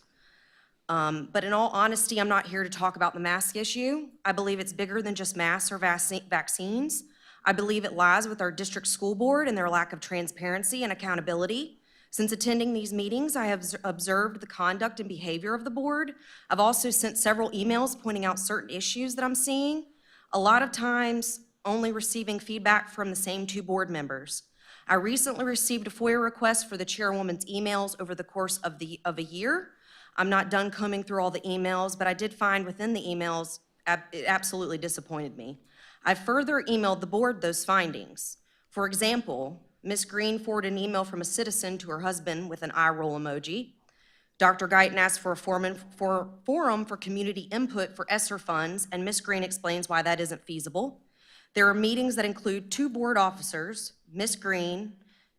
But in all honesty, I'm not here to talk about the mask issue. I believe it's bigger than just masks or vaccines. I believe it lies with our district school board and their lack of transparency and accountability. Since attending these meetings, I have observed the conduct and behavior of the board. I've also sent several emails pointing out certain issues that I'm seeing, a lot of times only receiving feedback from the same 2 board members. I recently received a FOIA request for the chairwoman's emails over the course of a year. I'm not done combing through all the emails, but I did find within the emails, it absolutely disappointed me. I further emailed the board those findings. For example, Ms. Green forwarded an email from a citizen to her husband with an eye roll emoji. Dr. Guyton asked for a forum for community input for ESSER funds, and Ms. Green explains why that isn't feasible. There are meetings that include 2 board officers, Ms. Green,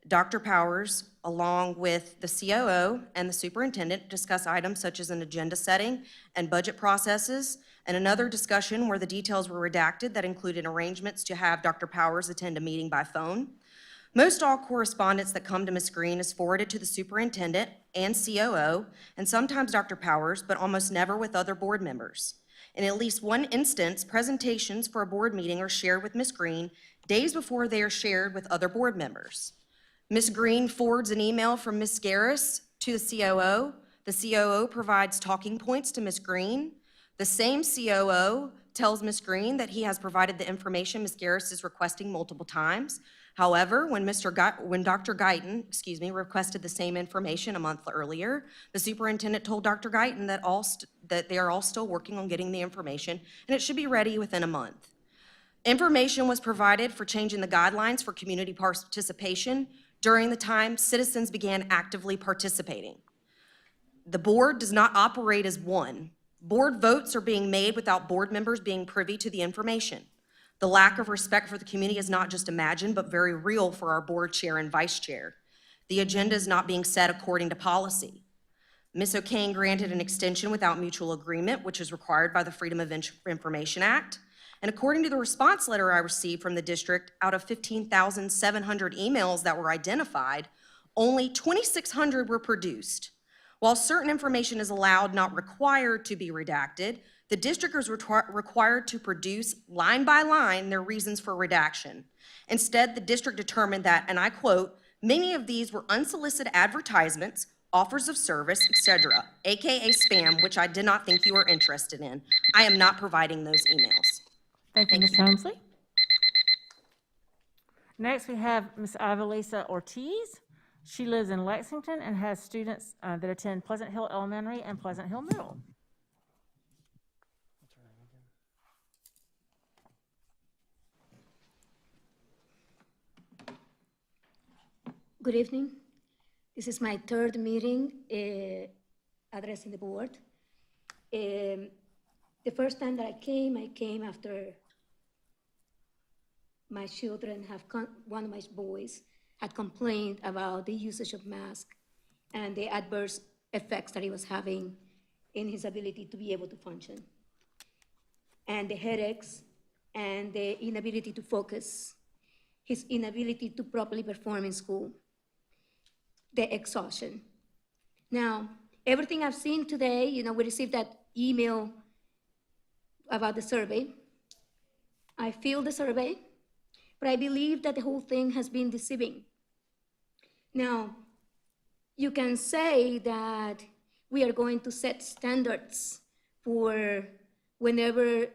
Dr. Powers, along with the COO and the superintendent, to discuss items such as an agenda setting and budget processes, and another discussion where the details were redacted that included arrangements to have Dr. Powers attend a meeting by phone. Most all correspondence that come to Ms. Green is forwarded to the superintendent and COO, and sometimes Dr. Powers, but almost never with other board members. In at least one instance, presentations for a board meeting are shared with Ms. Green days before they are shared with other board members. Ms. Green forwards an email from Ms. Garris to the COO. The COO provides talking points to Ms. Green. The same COO tells Ms. Green that he has provided the information Ms. Garris is requesting multiple times. However, when Dr. Guyton, requested the same information a month earlier, the superintendent told Dr. Guyton that they are all still working on getting the information, and it should be ready within a month. Information was provided for changing the guidelines for community participation during the time citizens began actively participating. The board does not operate as one. Board votes are being made without board members being privy to the information. The lack of respect for the community is not just imagined, but very real for our board chair and vice chair. The agenda is not being set according to policy. Ms. O'Kane granted an extension without mutual agreement, which is required by the Freedom of Information Act. And according to the response letter I received from the district, out of 15,700 emails that were identified, only 2,600 were produced. While certain information is allowed, not required, to be redacted, the district is required to produce line by line their reasons for redaction. Instead, the district determined that, and I quote, "Many of these were unsolicited advertisements, offers of service, etc., aka spam, which I did not think you were interested in. I am not providing those emails." Thank you, Ms. Helmsley. Next, we have Ms. Ivelisa Ortiz. She lives in Lexington and has students that attend Pleasant Hill Elementary and Pleasant Hill Middle. Good evening. This is my third meeting addressing the board. The first time that I came after my children one of my boys had complained about the usage of masks and the adverse effects that he was having in his ability to be able to function, and the headaches and the inability to focus, his inability to properly perform in school, the exhaustion. Now, everything I've seen today, we received that email about the survey. I feel the survey, but I believe that the whole thing has been deceiving. Now, you can say that we are going to set standards for whenever,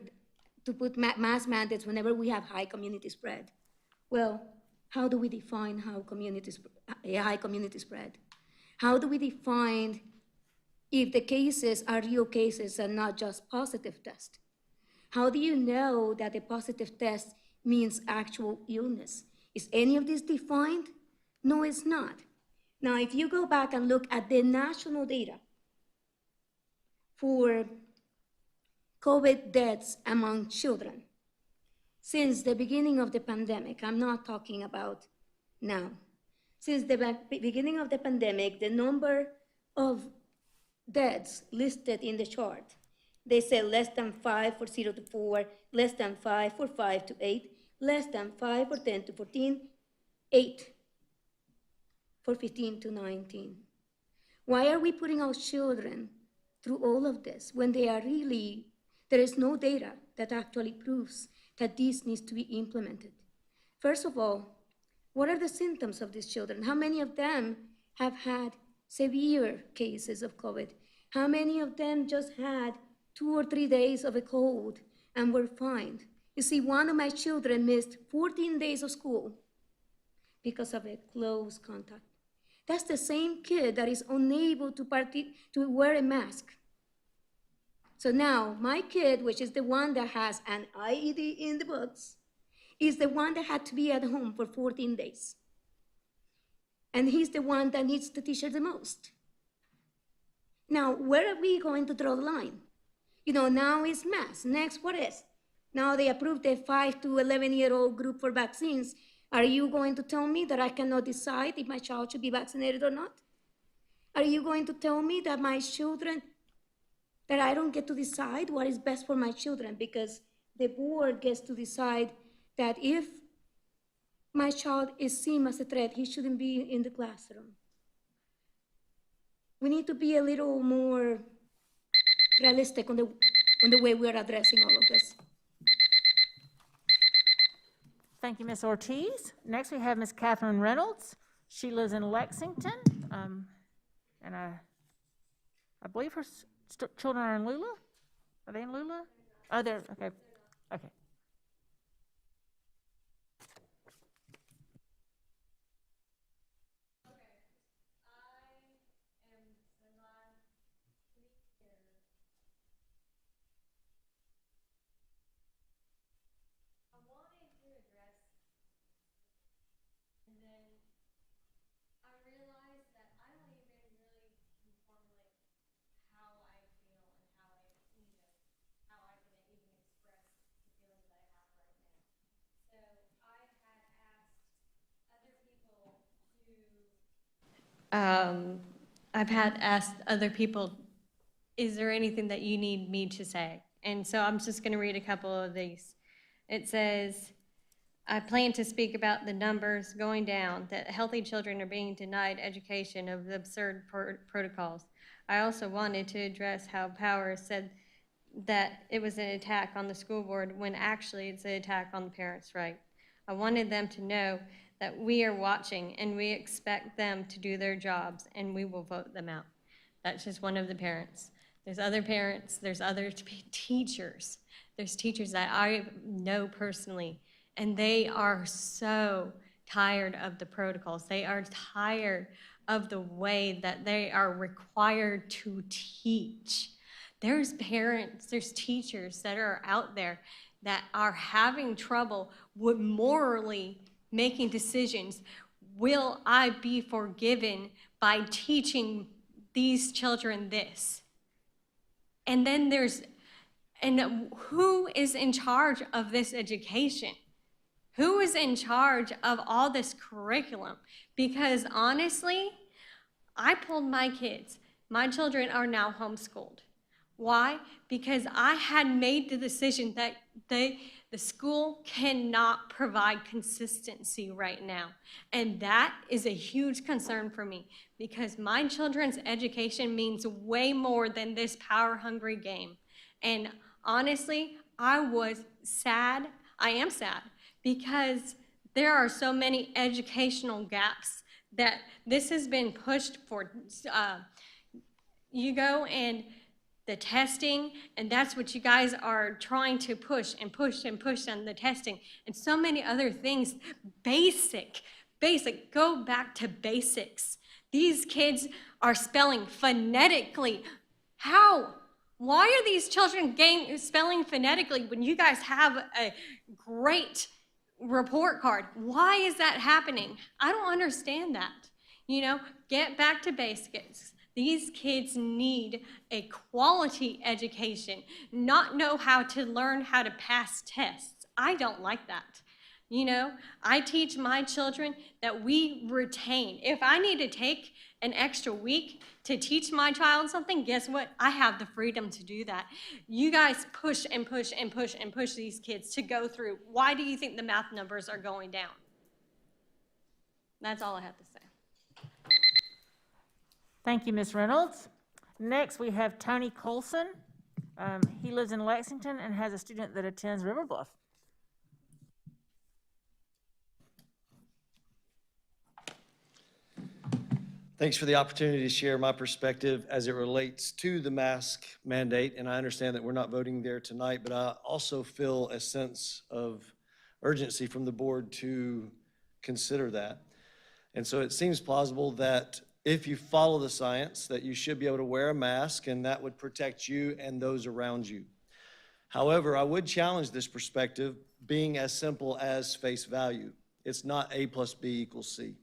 to put mask mandates whenever we have high community spread. Well, how do we define a high community spread? How do we define if the cases are real cases and not just positive tests? How do you know that a positive test means actual illness? Is any of this defined? No, it's not. Now, if you go back and look at the national data for COVID deaths among children, since the beginning of the pandemic, I'm not talking about now, since the beginning of the pandemic, the number of deaths listed in the chart, they say less than 5 for 0 to 4, less than 5 for 5 to 8, less than 5 for 10 to 14, 8 for 15 to 19. Why are we putting our children through all of this when there is no data that actually proves that this needs to be implemented? First of all, what are the symptoms of these children? How many of them have had severe cases of COVID? How many of them just had 2 or 3 days of a cold and were fine? You see, one of my children missed 14 days of school because of a close contact. That's the same kid that is unable to wear a mask. So now, my kid, which is the one that has an IED in the books, is the one that had to be at home for 14 days. And he's the one that needs the teacher the most. Now, where are we going to draw the line? Now it's masks. Next, what is? Now they approved the 5 to 11-year-old group for vaccines. Are you going to tell me that I cannot decide if my child should be vaccinated or not? Are you going to tell me that that I don't get to decide what is best for my children because the board gets to decide that if my child is seen as a threat, he shouldn't be in the classroom? We need to be a little more realistic on the way we're addressing all of this. Thank you, Ms. Ortiz. Next, we have Ms. Catherine Reynolds. She lives in Lexington, and I believe her children are in Lula. Are they in Lula? Oh, they're, okay. Okay. I've had asked other people, is there anything that you need me to say? And so I'm just going to read a couple of these. It says, I plan to speak about the numbers going down, that healthy children are being denied education of the absurd protocols. I also wanted to address how Powers said that it was an attack on the school board when actually it's an attack on the parents' right. I wanted them to know that we are watching and we expect them to do their jobs and we will vote them out. That's just one of the parents. There's other parents, there's other teachers. There's teachers that I know personally, and they are so tired of the protocols. They are tired of the way that they are required to teach. There's parents, there's teachers that are out there that are having trouble with morally making decisions will I be forgiven by teaching these children this? And then who is in charge of this education? Who is in charge of all this curriculum? Because honestly, I pulled my kids. My children are now homeschooled. Why? Because I had made the decision that the school cannot provide consistency right now. And that is a huge concern for me because my children's education means way more than this power-hungry game. And honestly, I was sad. I am sad because there are so many educational gaps that this has been pushed for. You go and the testing, and that's what you guys are trying to push and push and push on the testing, and so many other things. Basic, go back to basics. These kids are spelling phonetically. How? Why are these children spelling phonetically when you guys have a great report card? Why is that happening? I don't understand that. Get back to basics. These kids need a quality education, not know how to learn how to pass tests. I don't like that. I teach my children that we retain. If I need to take an extra week to teach my child something, guess what? I have the freedom to do that. You guys push and push and push and push these kids to go through. Why do you think the math numbers are going down? That's all I have to say. Thank you, Ms. Reynolds. Next, we have Tony Colson. He lives in Lexington and has a student that attends River Bluff. Thanks for the opportunity to share my perspective as it relates to the mask mandate. And I understand that we're not voting there tonight, but I also feel a sense of urgency from the board to consider that. And so it seems plausible that if you follow the science, that you should be able to wear a mask and that would protect you and those around you. However, I would challenge this perspective being as simple as face value. It's not A plus B equals C.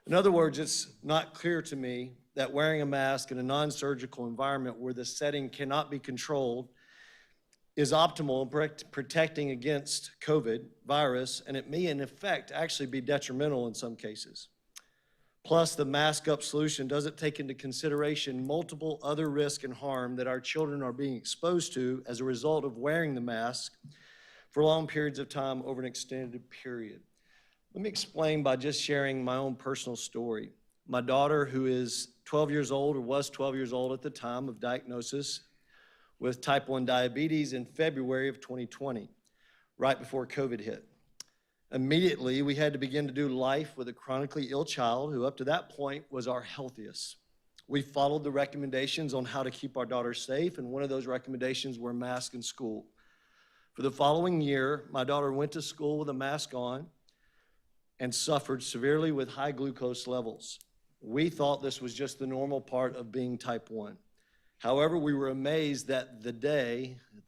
In other words, it's not clear to me that wearing a mask in a non-surgical environment where the setting cannot be controlled is optimal in protecting against COVID virus, and it may in effect actually be detrimental in some cases. Plus, the mask up solution doesn't take into consideration multiple other risks and harm that our children are being exposed to as a result of wearing the mask for long periods of time over an extended period. Let me explain by just sharing my own personal story. My daughter, who is 12 years old, or was 12 years old at the time of diagnosis with type 1 diabetes in February of 2020, right before COVID hit. Immediately, we had to begin to do life with a chronically ill child who up to that point was our healthiest. We followed the recommendations on how to keep our daughter safe, and one of those recommendations were masks in school. For the following year, my daughter went to school with a mask on and suffered severely with high glucose levels. We thought this was just the normal part of being type 1. However, we were amazed that the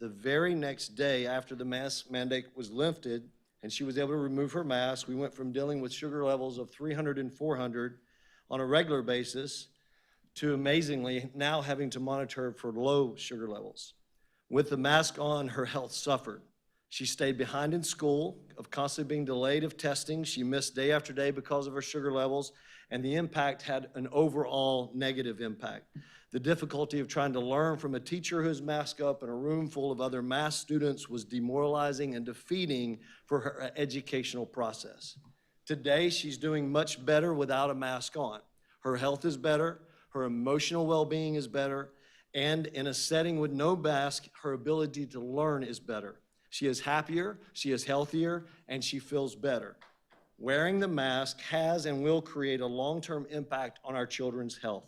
very next day after the mask mandate was lifted, and she was able to remove her mask, we went from dealing with sugar levels of 300 and 400 on a regular basis to amazingly now having to monitor her for low sugar levels. With the mask on, her health suffered. She stayed behind in school, of constantly being delayed of testing. She missed day after day because of her sugar levels, and the impact had an overall negative impact. The difficulty of trying to learn from a teacher who's masked up in a room full of other masked students was demoralizing and defeating for her educational process. Today, she's doing much better without a mask on. Her health is better, her emotional well-being is better, and in a setting with no mask, her ability to learn is better. She is happier, she is healthier, and she feels better. Wearing the mask has and will create a long-term impact on our children's health.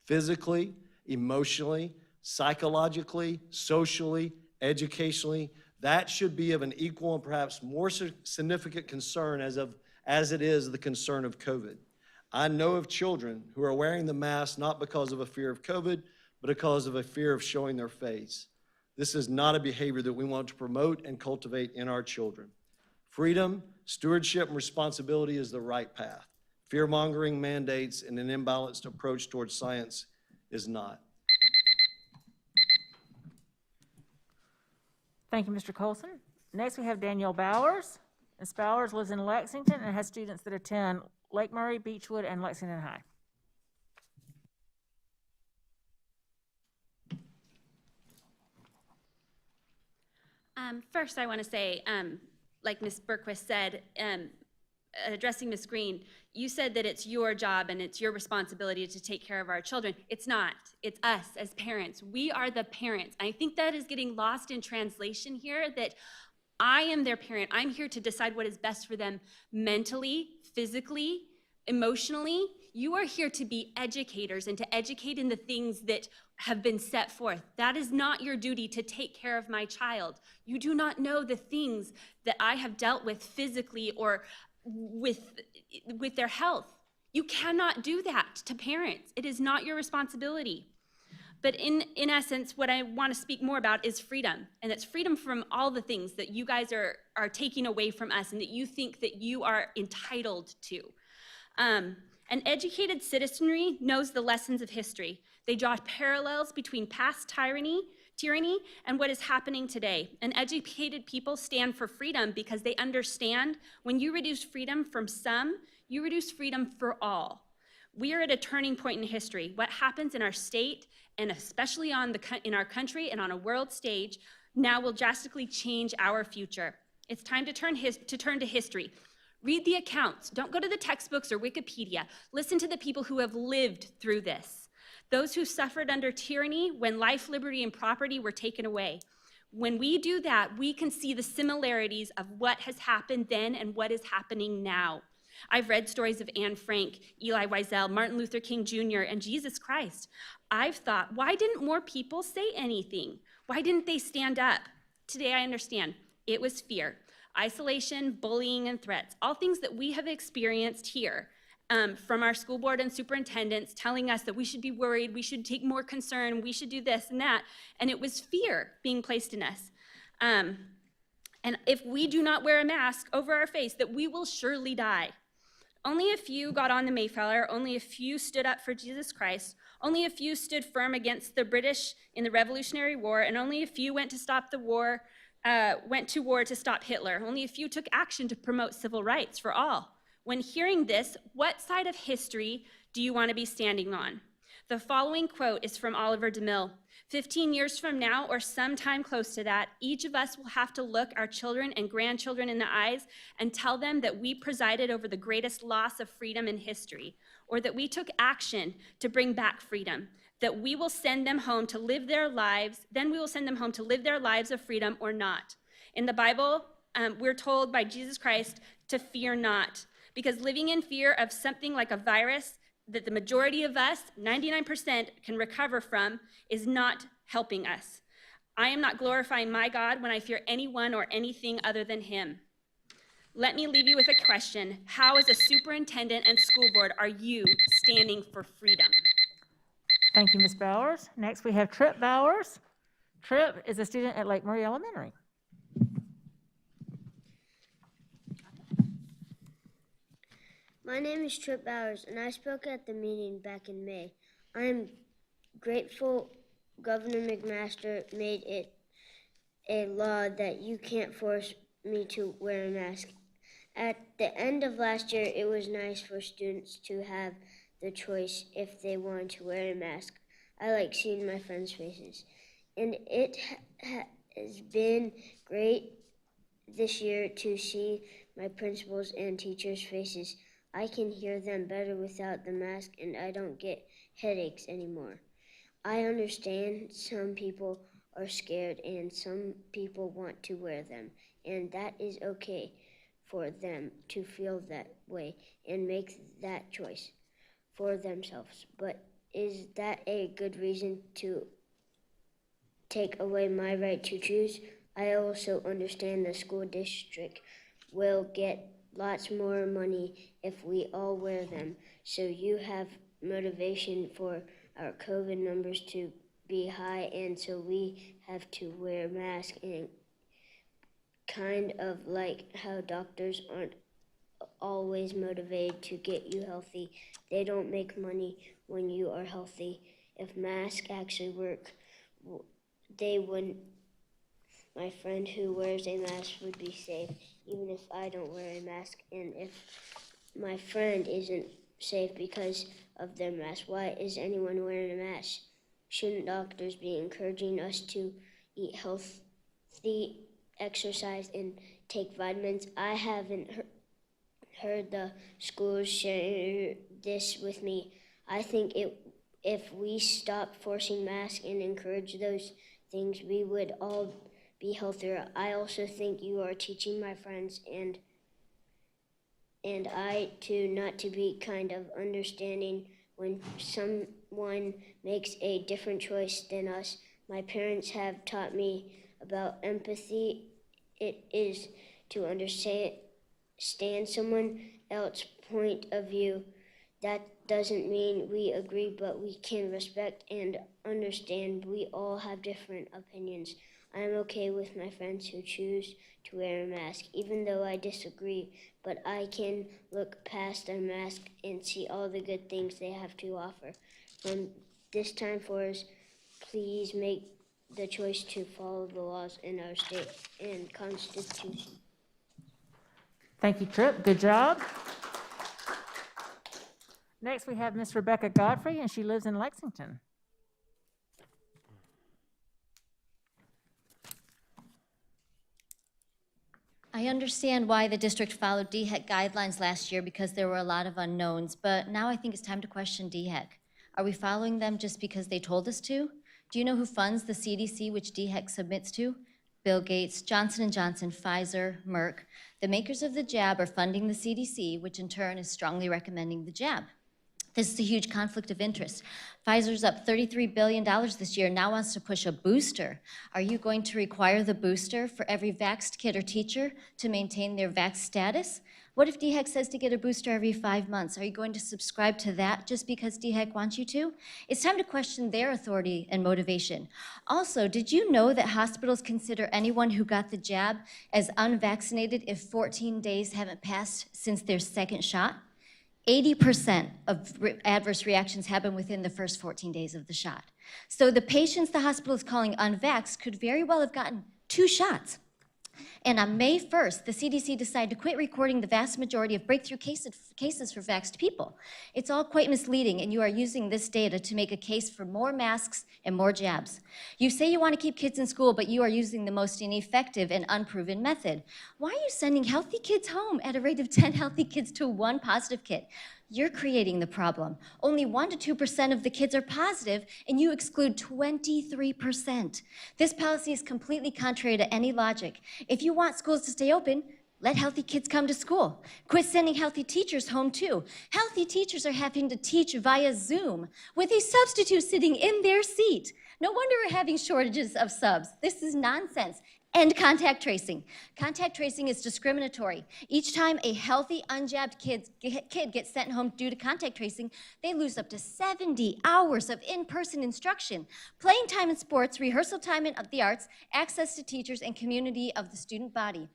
Physically, emotionally, psychologically, socially, educationally, that should be of an equal and perhaps more significant concern as it is the concern of COVID. I know of children who are wearing the mask not because of a fear of COVID, but because of a fear of showing their face. This is not a behavior that we want to promote and cultivate in our children. Freedom, stewardship, and responsibility is the right path. Fear-mongering mandates and an imbalanced approach towards science is not. Thank you, Mr. Colson. Next, we have Danielle Bowers. Ms. Bowers lives in Lexington and has students that attend Lake Murray, Beechwood, and Lexington High. First, I want to say, like Ms. Berquist said, addressing Ms. Green, you said that it's your job and it's your responsibility to take care of our children. It's not. It's us as parents. We are the parents. I think that is getting lost in translation here, that I am their parent. I'm here to decide what is best for them mentally, physically, emotionally. You are here to be educators and to educate in the things that have been set forth. That is not your duty to take care of my child. You do not know the things that I have dealt with physically or with their health. You cannot do that to parents. It is not your responsibility. But in essence, what I want to speak more about is freedom. And it's freedom from all the things that you guys are taking away from us and that you think that you are entitled to. An educated citizenry knows the lessons of history. They draw parallels between past tyranny and what is happening today. And educated people stand for freedom because they understand when you reduce freedom from some, you reduce freedom for all. We are at a turning point in history. What happens in our state, and especially in our country and on a world stage, now will drastically change our future. It's time to turn to history. Read the accounts. Don't go to the textbooks or Wikipedia. Listen to the people who have lived through this. Those who suffered under tyranny when life, liberty, and property were taken away. When we do that, we can see the similarities of what has happened then and what is happening now. I've read stories of Anne Frank, Elie Wiesel, Martin Luther King Jr., and Jesus Christ. I've thought, why didn't more people say anything? Why didn't they stand up? Today I understand. It was fear. Isolation, bullying, and threats, all things that we have experienced here from our school board and superintendents telling us that we should be worried, we should take more concern, we should do this and that, and it was fear being placed in us. And if we do not wear a mask over our face, that we will surely die. Only a few got on the Mayflower, only a few stood up for Jesus Christ, only a few stood firm against the British in the Revolutionary War, and only a few went to war to stop Hitler. Only a few took action to promote civil rights for all. When hearing this, what side of history do you want to be standing on? The following quote is from Oliver DeMille. 15 years from now, or sometime close to that, each of us will have to look our children and grandchildren in the eyes and tell them that we presided over the greatest loss of freedom in history, or that we took action to bring back freedom, that we will send them home to live their lives, then we will send them home to live their lives of freedom or not. In the Bible, we're told by Jesus Christ to fear not, because living in fear of something like a virus that the majority of us, 99%, can recover from is not helping us. I am not glorifying my God when I fear anyone or anything other than him. Let me leave you with a question. How, as a superintendent and school board, are you standing for freedom? Thank you, Ms. Bowers. Next, we have Trip Bowers. Trip is a student at Lake Murray Elementary. My name is Trip Bowers, and I spoke at the meeting back in May. I am grateful Governor McMaster made it a law that you can't force me to wear a mask. At the end of last year, it was nice for students to have the choice if they wanted to wear a mask. I like seeing my friends' faces. And it has been great this year to see my principals and teachers' faces. I can hear them better without the mask, and I don't get headaches anymore. I understand some people are scared and some people want to wear them, and that is okay for them to feel that way and make that choice for themselves. But is that a good reason to take away my right to choose? I also understand the school district will get lots more money if we all wear them. So you have motivation for our COVID numbers to be high, and so we have to wear masks, and kind of like how doctors aren't always motivated to get you healthy. They don't make money when you are healthy. If masks actually work, they wouldn't. My friend who wears a mask would be safe, even if I don't wear a mask. And if my friend isn't safe because of their mask, why is anyone wearing a mask? Shouldn't doctors be encouraging us to eat healthy, exercise, and take vitamins? I haven't heard the schools share this with me. I think if we stop forcing masks and encourage those things, we would all be healthier. I also think you are teaching my friends and I too not to be kind of understanding when someone makes a different choice than us. My parents have taught me about empathy. It is to understand someone else's point of view. That doesn't mean we agree, but we can respect and understand we all have different opinions. I am okay with my friends who choose to wear a mask, even though I disagree, but I can look past their mask and see all the good things they have to offer. From this time forward, please make the choice to follow the laws in our state and Constitution. Thank you, Tripp. Good job. Next, we have Miss Rebecca Godfrey, and she lives in Lexington. I understand why the district followed DHEC guidelines last year because there were a lot of unknowns, but now I think it's time to question DHEC. Are we following them just because they told us to? Do you know who funds the CDC, which DHEC submits to? Bill Gates, Johnson & Johnson, Pfizer, Merck. The makers of the jab are funding the CDC, which in turn is strongly recommending the jab. This is a huge conflict of interest. Pfizer's up $33 billion this year, now wants to push a booster. Are you going to require the booster for every vaxxed kid or teacher to maintain their vax status? What if DHEC says to get a booster every 5 months? Are you going to subscribe to that just because DHEC wants you to? It's time to question their authority and motivation. Also, did you know that hospitals consider anyone who got the jab as unvaccinated if 14 days haven't passed since their second shot? 80% of adverse reactions happen within the first 14 days of the shot. So the patients the hospital is calling unvaxxed could very well have gotten 2 shots. And on May 1st, the CDC decided to quit recording the vast majority of breakthrough cases for vaxxed people. It's all quite misleading, and you are using this data to make a case for more masks and more jabs. You say you want to keep kids in school, but you are using the most ineffective and unproven method. Why are you sending healthy kids home at a rate of 10 healthy kids to 1 positive kid? You're creating the problem. Only 1% to 2% of the kids are positive, and you exclude 23%. This policy is completely contrary to any logic. If you want schools to stay open, let healthy kids come to school. Quit sending healthy teachers home, too. Healthy teachers are having to teach via Zoom with a substitute sitting in their seat. No wonder we're having shortages of subs. This is nonsense. And contact tracing. Contact tracing is discriminatory. Each time a healthy, unjabbed kid gets sent home due to contact tracing, they lose up to 70 hours of in-person instruction, playing time in sports, rehearsal time in the arts, access to teachers, and community of the student body.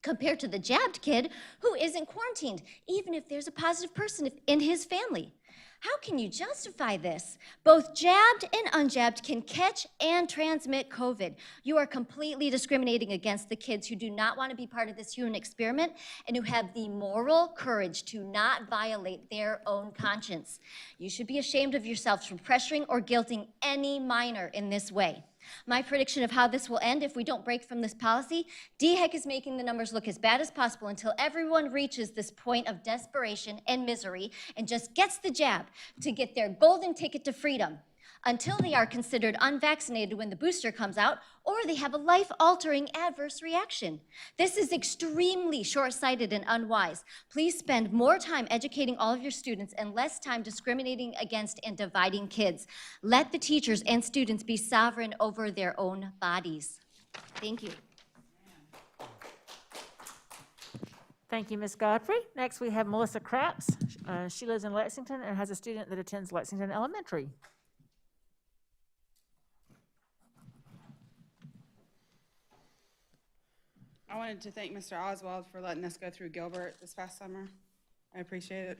Compared to the jabbed kid who isn't quarantined, even if there's a positive person in his family. How can you justify this? Both jabbed and unjabbed can catch and transmit COVID. You are completely discriminating against the kids who do not want to be part of this human experiment and who have the moral courage to not violate their own conscience. You should be ashamed of yourselves for pressuring or guilting any minor in this way. My prediction of how this will end if we don't break from this policy, DHEC is making the numbers look as bad as possible until everyone reaches this point of desperation and misery and just gets the jab to get their golden ticket to freedom, until they are considered unvaccinated when the booster comes out, or they have a life-altering adverse reaction. This is extremely short-sighted and unwise. Please spend more time educating all of your students and less time discriminating against and dividing kids. Let the teachers and students be sovereign over their own bodies. Thank you. Thank you, Ms. Godfrey. Next, we have Melissa Craps. She lives in Lexington and has a student that attends Lexington Elementary. I wanted to thank Mr. Oswald for letting us go through Gilbert this past summer. I appreciate it.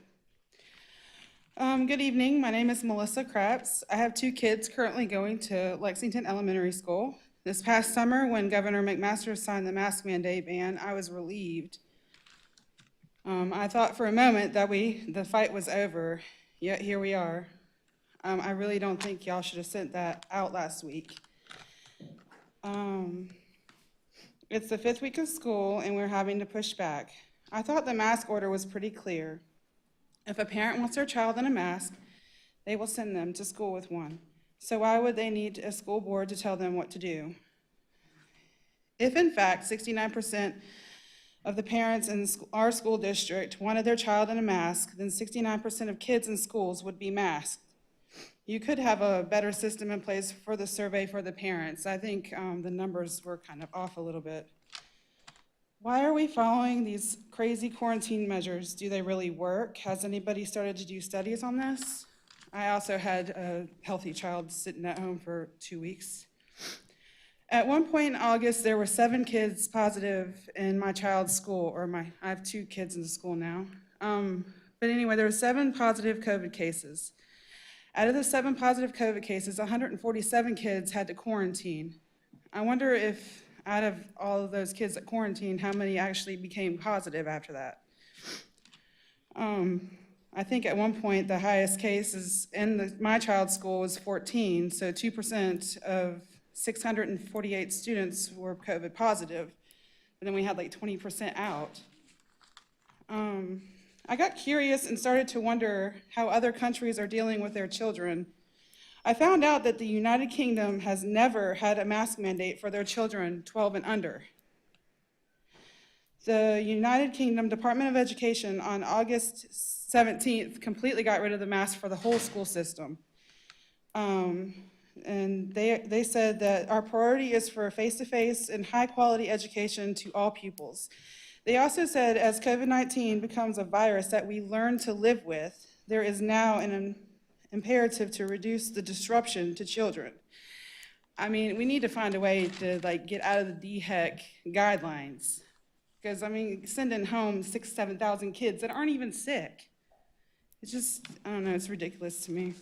Good evening. My name is Melissa Krebs. I have 2 kids currently going to Lexington Elementary School. This past summer, when Governor McMaster signed the mask mandate ban, I was relieved. I thought for a moment that the fight was over, yet here we are. I really don't think y'all should have sent that out last week. It's the 5th week of school and we're having to push back. I thought the mask order was pretty clear. If a parent wants their child in a mask, they will send them to school with one. So why would they need a school board to tell them what to do? If in fact 69% of the parents in our school district wanted their child in a mask, then 69% of kids in schools would be masked. You could have a better system in place for the survey for the parents. I think the numbers were kind of off a little bit. Why are we following these crazy quarantine measures? Do they really work? Has anybody started to do studies on this? I also had a healthy child sitting at home for 2 weeks. At one point in August, there were 7 kids positive in my child's school, I have 2 kids in school now. But anyway, there were 7 positive COVID cases. Out of the 7 positive COVID cases, 147 kids had to quarantine. I wonder if out of all of those kids at quarantine, how many actually became positive after that? I think at one point, the highest cases in my child's school was 14, so 2% of 648 students were COVID positive, but then we had like 20% out. I got curious and started to wonder how other countries are dealing with their children. I found out that the United Kingdom has never had a mask mandate for their children 12 and under. The United Kingdom Department of Education on August 17th completely got rid of the mask for the whole school system. And they said that our priority is for face-to-face and high-quality education to all pupils. They also said as COVID-19 becomes a virus that we learn to live with, there is now an imperative to reduce the disruption to children. I mean, we need to find a way to get out of the DHEC guidelines. Because I mean, sending home 6,000 to 7,000 kids that aren't even sick. It's just, I don't know, it's ridiculous to me.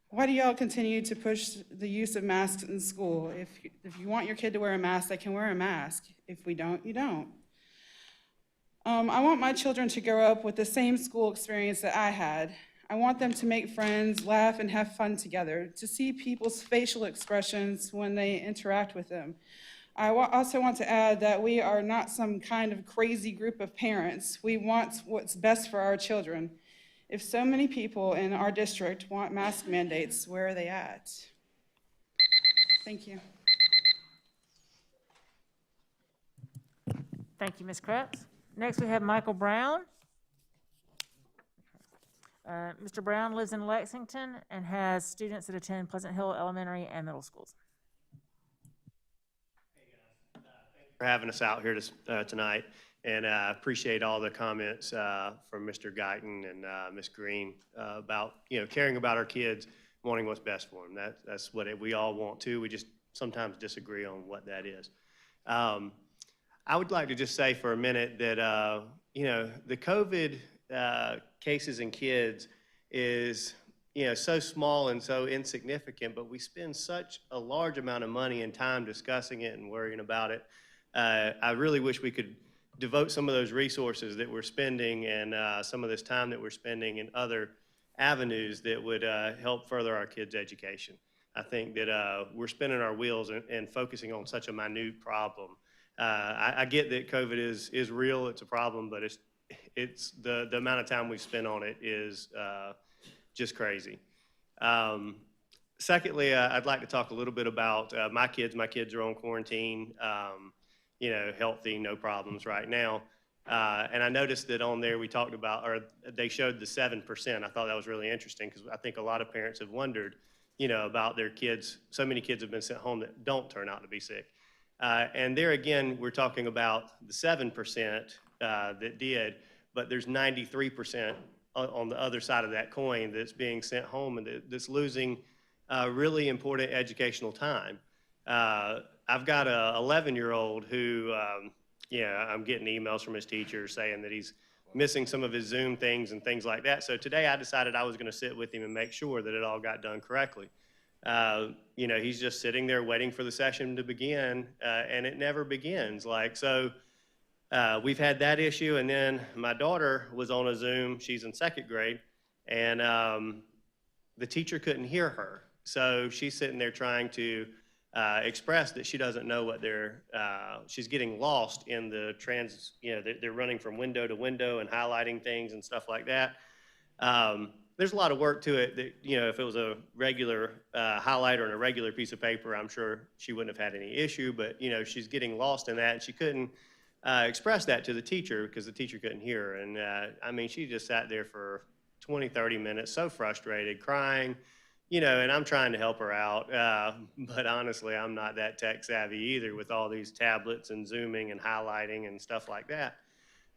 Why do y'all continue to push the use of masks in school? If you want your kid to wear a mask, they can wear a mask. If we don't, you don't. I want my children to grow up with the same school experience that I had. I want them to make friends, laugh, and have fun together, to see people's facial expressions when they interact with them. I also want to add that we are not some kind of crazy group of parents. We want what's best for our children. If so many people in our district want mask mandates, where are they at? Thank you. Thank you, Ms. Krebs. Next, we have Michael Brown. Mr. Brown lives in Lexington and has students that attend Pleasant Hill Elementary and middle schools. For having us out here tonight, and I appreciate all the comments from Mr. Guyton and Ms. Green about caring about our kids, wanting what's best for them. That's what we all want too. We just sometimes disagree on what that is. I would like to just say for a minute that the COVID cases in kids is so small and so insignificant, but we spend such a large amount of money and time discussing it and worrying about it. I really wish we could devote some of those resources that we're spending and some of this time that we're spending in other avenues that would help further our kids' education. I think that we're spinning our wheels and focusing on such a minute problem. I get that COVID is real, it's a problem, but it's the amount of time we've spent on it is just crazy. Secondly, I'd like to talk a little bit about my kids. My kids are on quarantine, healthy, no problems right now. And I noticed that on there we talked about, or they showed the 7%. I thought that was really interesting because I think a lot of parents have wondered, about their kids. So many kids have been sent home that don't turn out to be sick. And there again, we're talking about the 7% that did, but there's 93% on the other side of that coin that's being sent home and that's losing really important educational time. I've got a 11-year-old who, I'm getting emails from his teacher saying that he's missing some of his Zoom things and things like that. So today I decided I was going to sit with him and make sure that it all got done correctly. He's just sitting there waiting for the session to begin, and it never begins. We've had that issue, and then my daughter was on a Zoom. She's in 2nd grade, and the teacher couldn't hear her. So she's sitting there trying to express that she doesn't know what she's getting lost in the they're running from window to window and highlighting things and stuff like that. There's a lot of work to it that, if it was a regular highlighter and a regular piece of paper, I'm sure she wouldn't have had any issue, but, she's getting lost in that, and she couldn't express that to the teacher because the teacher couldn't hear her. And, she just sat there for 20, 30 minutes, so frustrated, crying, and I'm trying to help her out. But honestly, I'm not that tech savvy either with all these tablets and Zooming and highlighting and stuff like that.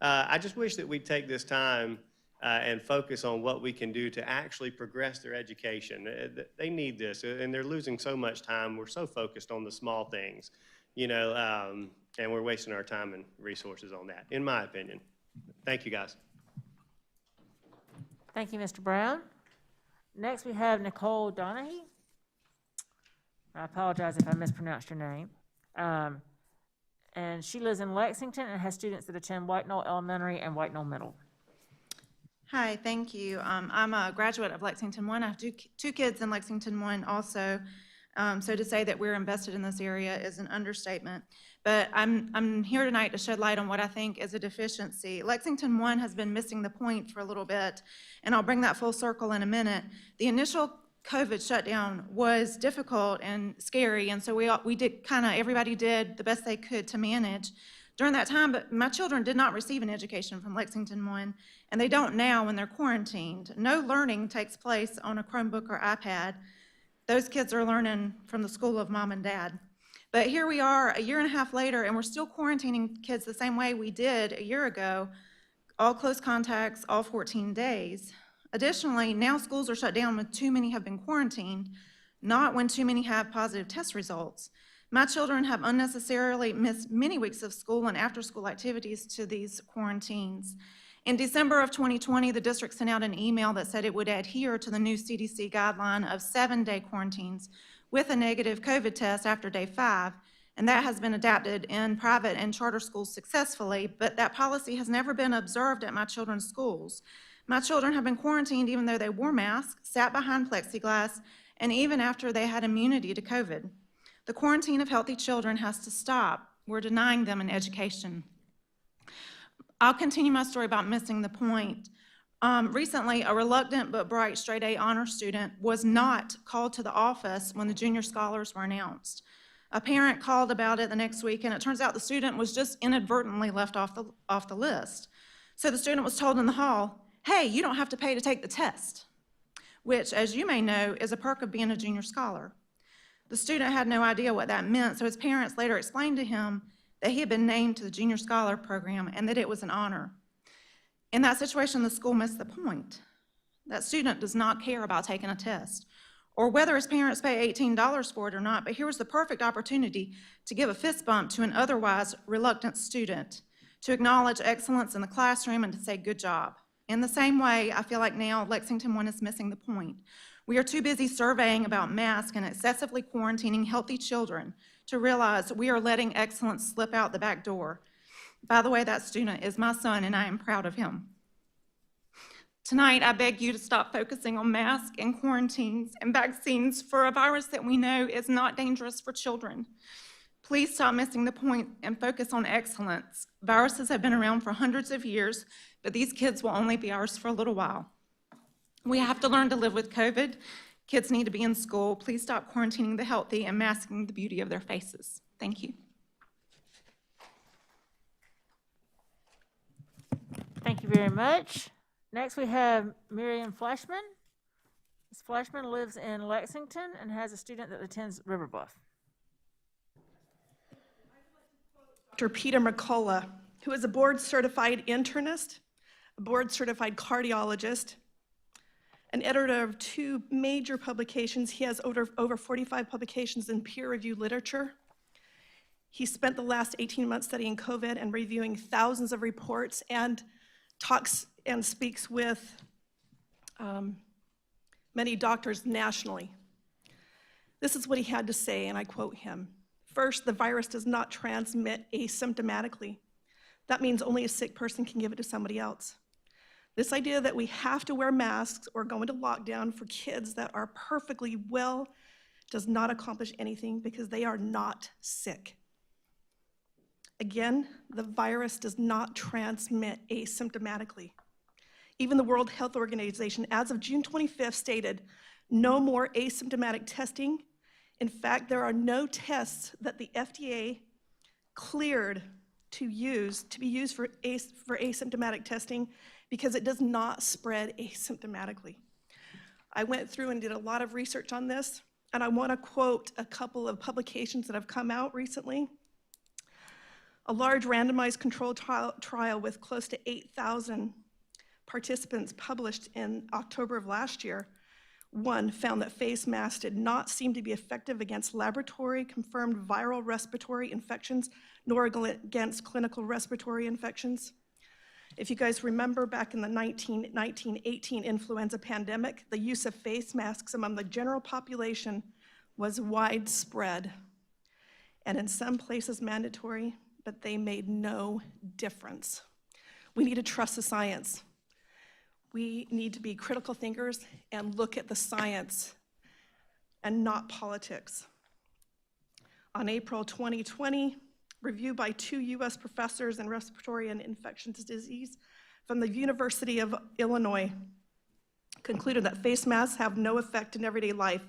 I just wish that we'd take this time and focus on what we can do to actually progress their education. They need this, and they're losing so much time. We're so focused on the small things, and we're wasting our time and resources on that, in my opinion. Thank you, guys. Thank you, Mr. Brown. Next, we have Nicole Donahue. I apologize if I mispronounced your name. And she lives in Lexington and has students that attend White Knoll Elementary and White Knoll Middle. Hi, thank you. I'm a graduate of Lexington One. I have two kids in Lexington One also. So to say that we're invested in this area is an understatement. But I'm here tonight to shed light on what I think is a deficiency. Lexington One has been missing the point for a little bit, and I'll bring that full circle in a minute. The initial COVID shutdown was difficult and scary, and so we did everybody did the best they could to manage during that time, but my children did not receive an education from Lexington One, and they don't now when they're quarantined. No learning takes place on a Chromebook or iPad. Those kids are learning from the school of mom and dad. But here we are a year and a half later, and we're still quarantining kids the same way we did a year ago, all close contacts, all 14 days. Additionally, now schools are shut down when too many have been quarantined, not when too many have positive test results. My children have unnecessarily missed many weeks of school and after-school activities to these quarantines. In December of 2020, the district sent out an email that said it would adhere to the new CDC guideline of 7-day quarantines with a negative COVID test after day 5, and that has been adapted in private and charter schools successfully, but that policy has never been observed at my children's schools. My children have been quarantined even though they wore masks, sat behind plexiglass, and even after they had immunity to COVID. The quarantine of healthy children has to stop. We're denying them an education. I'll continue my story about missing the point. Recently, a reluctant but bright straight A honor student was not called to the office when the junior scholars were announced. A parent called about it the next week, and it turns out the student was just inadvertently left off the list. So the student was told in the hall, "Hey, you don't have to pay to take the test," which, as you may know, is a perk of being a junior scholar. The student had no idea what that meant, so his parents later explained to him that he had been named to the Junior Scholar Program and that it was an honor. In that situation, the school missed the point. That student does not care about taking a test or whether his parents pay $18 for it or not, but here was the perfect opportunity to give a fist bump to an otherwise reluctant student, to acknowledge excellence in the classroom and to say good job. In the same way, I feel like now Lexington One is missing the point. We are too busy surveying about masks and excessively quarantining healthy children to realize we are letting excellence slip out the back door. By the way, that student is my son, and I am proud of him. Tonight, I beg you to stop focusing on masks and quarantines and vaccines for a virus that we know is not dangerous for children. Please stop missing the point and focus on excellence. Viruses have been around for hundreds of years, but these kids will only be ours for a little while. We have to learn to live with COVID. Kids need to be in school. Please stop quarantining the healthy and masking the beauty of their faces. Thank you. Thank you very much. Next, we have Miriam Fleshman. Ms. Fleshman lives in Lexington and has a student that attends River Bluff. Dr. Peter McCullough, who is a board-certified internist, a board-certified cardiologist, an editor of 2 major publications. He has over 45 publications in peer-reviewed literature. He spent the last 18 months studying COVID and reviewing thousands of reports, and talks and speaks with many doctors nationally. This is what he had to say, and I quote him. First, the virus does not transmit asymptomatically. That means only a sick person can give it to somebody else. This idea that we have to wear masks or go into lockdown for kids that are perfectly well does not accomplish anything because they are not sick. Again, the virus does not transmit asymptomatically. Even the World Health Organization, as of June 25th, stated no more asymptomatic testing. In fact, there are no tests that the FDA cleared to be used for asymptomatic testing because it does not spread asymptomatically. I went through and did a lot of research on this, and I want to quote a couple of publications that have come out recently. A large randomized controlled trial with close to 8,000 participants published in October of last year, one found that face masks did not seem to be effective against laboratory-confirmed viral respiratory infections, nor against clinical respiratory infections. If you guys remember back in the 1918 influenza pandemic, the use of face masks among the general population was widespread, and in some places mandatory, but they made no difference. We need to trust the science. We need to be critical thinkers and look at the science and not politics. On April 2020, review by 2 US professors in respiratory and infectious disease from the University of Illinois concluded that face masks have no effect in everyday life,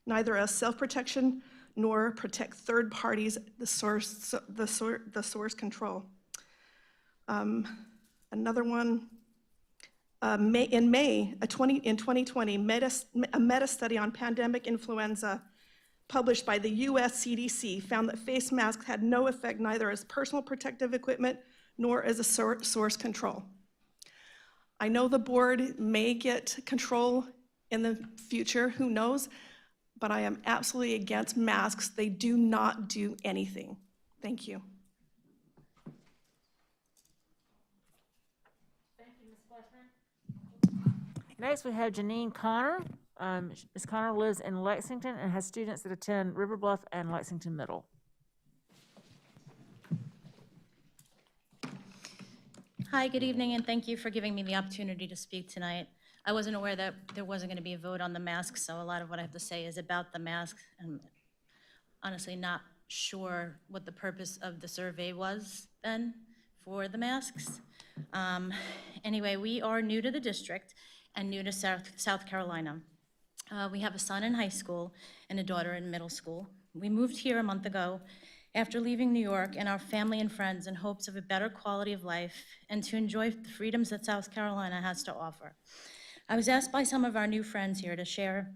neither as self-protection nor protect third parties, the source control. Another one, in May 2020, a meta-study on pandemic influenza published by the US CDC found that face masks had no effect neither as personal protective equipment nor as a source control. I know the board may get control in the future, who knows, but I am absolutely against masks. They do not do anything. Thank you. Next, we have Janine Connor. Ms. Connor lives in Lexington and has students that attend River Bluff and Lexington Middle. Hi, good evening, and thank you for giving me the opportunity to speak tonight. I wasn't aware that there wasn't going to be a vote on the masks, so a lot of what I have to say is about the masks. I'm honestly not sure what the purpose of the survey was then for the masks. Anyway, we are new to the district and new to South Carolina. We have a son in high school and a daughter in middle school. We moved here a month ago after leaving New York and our family and friends in hopes of a better quality of life and to enjoy the freedoms that South Carolina has to offer. I was asked by some of our new friends here to share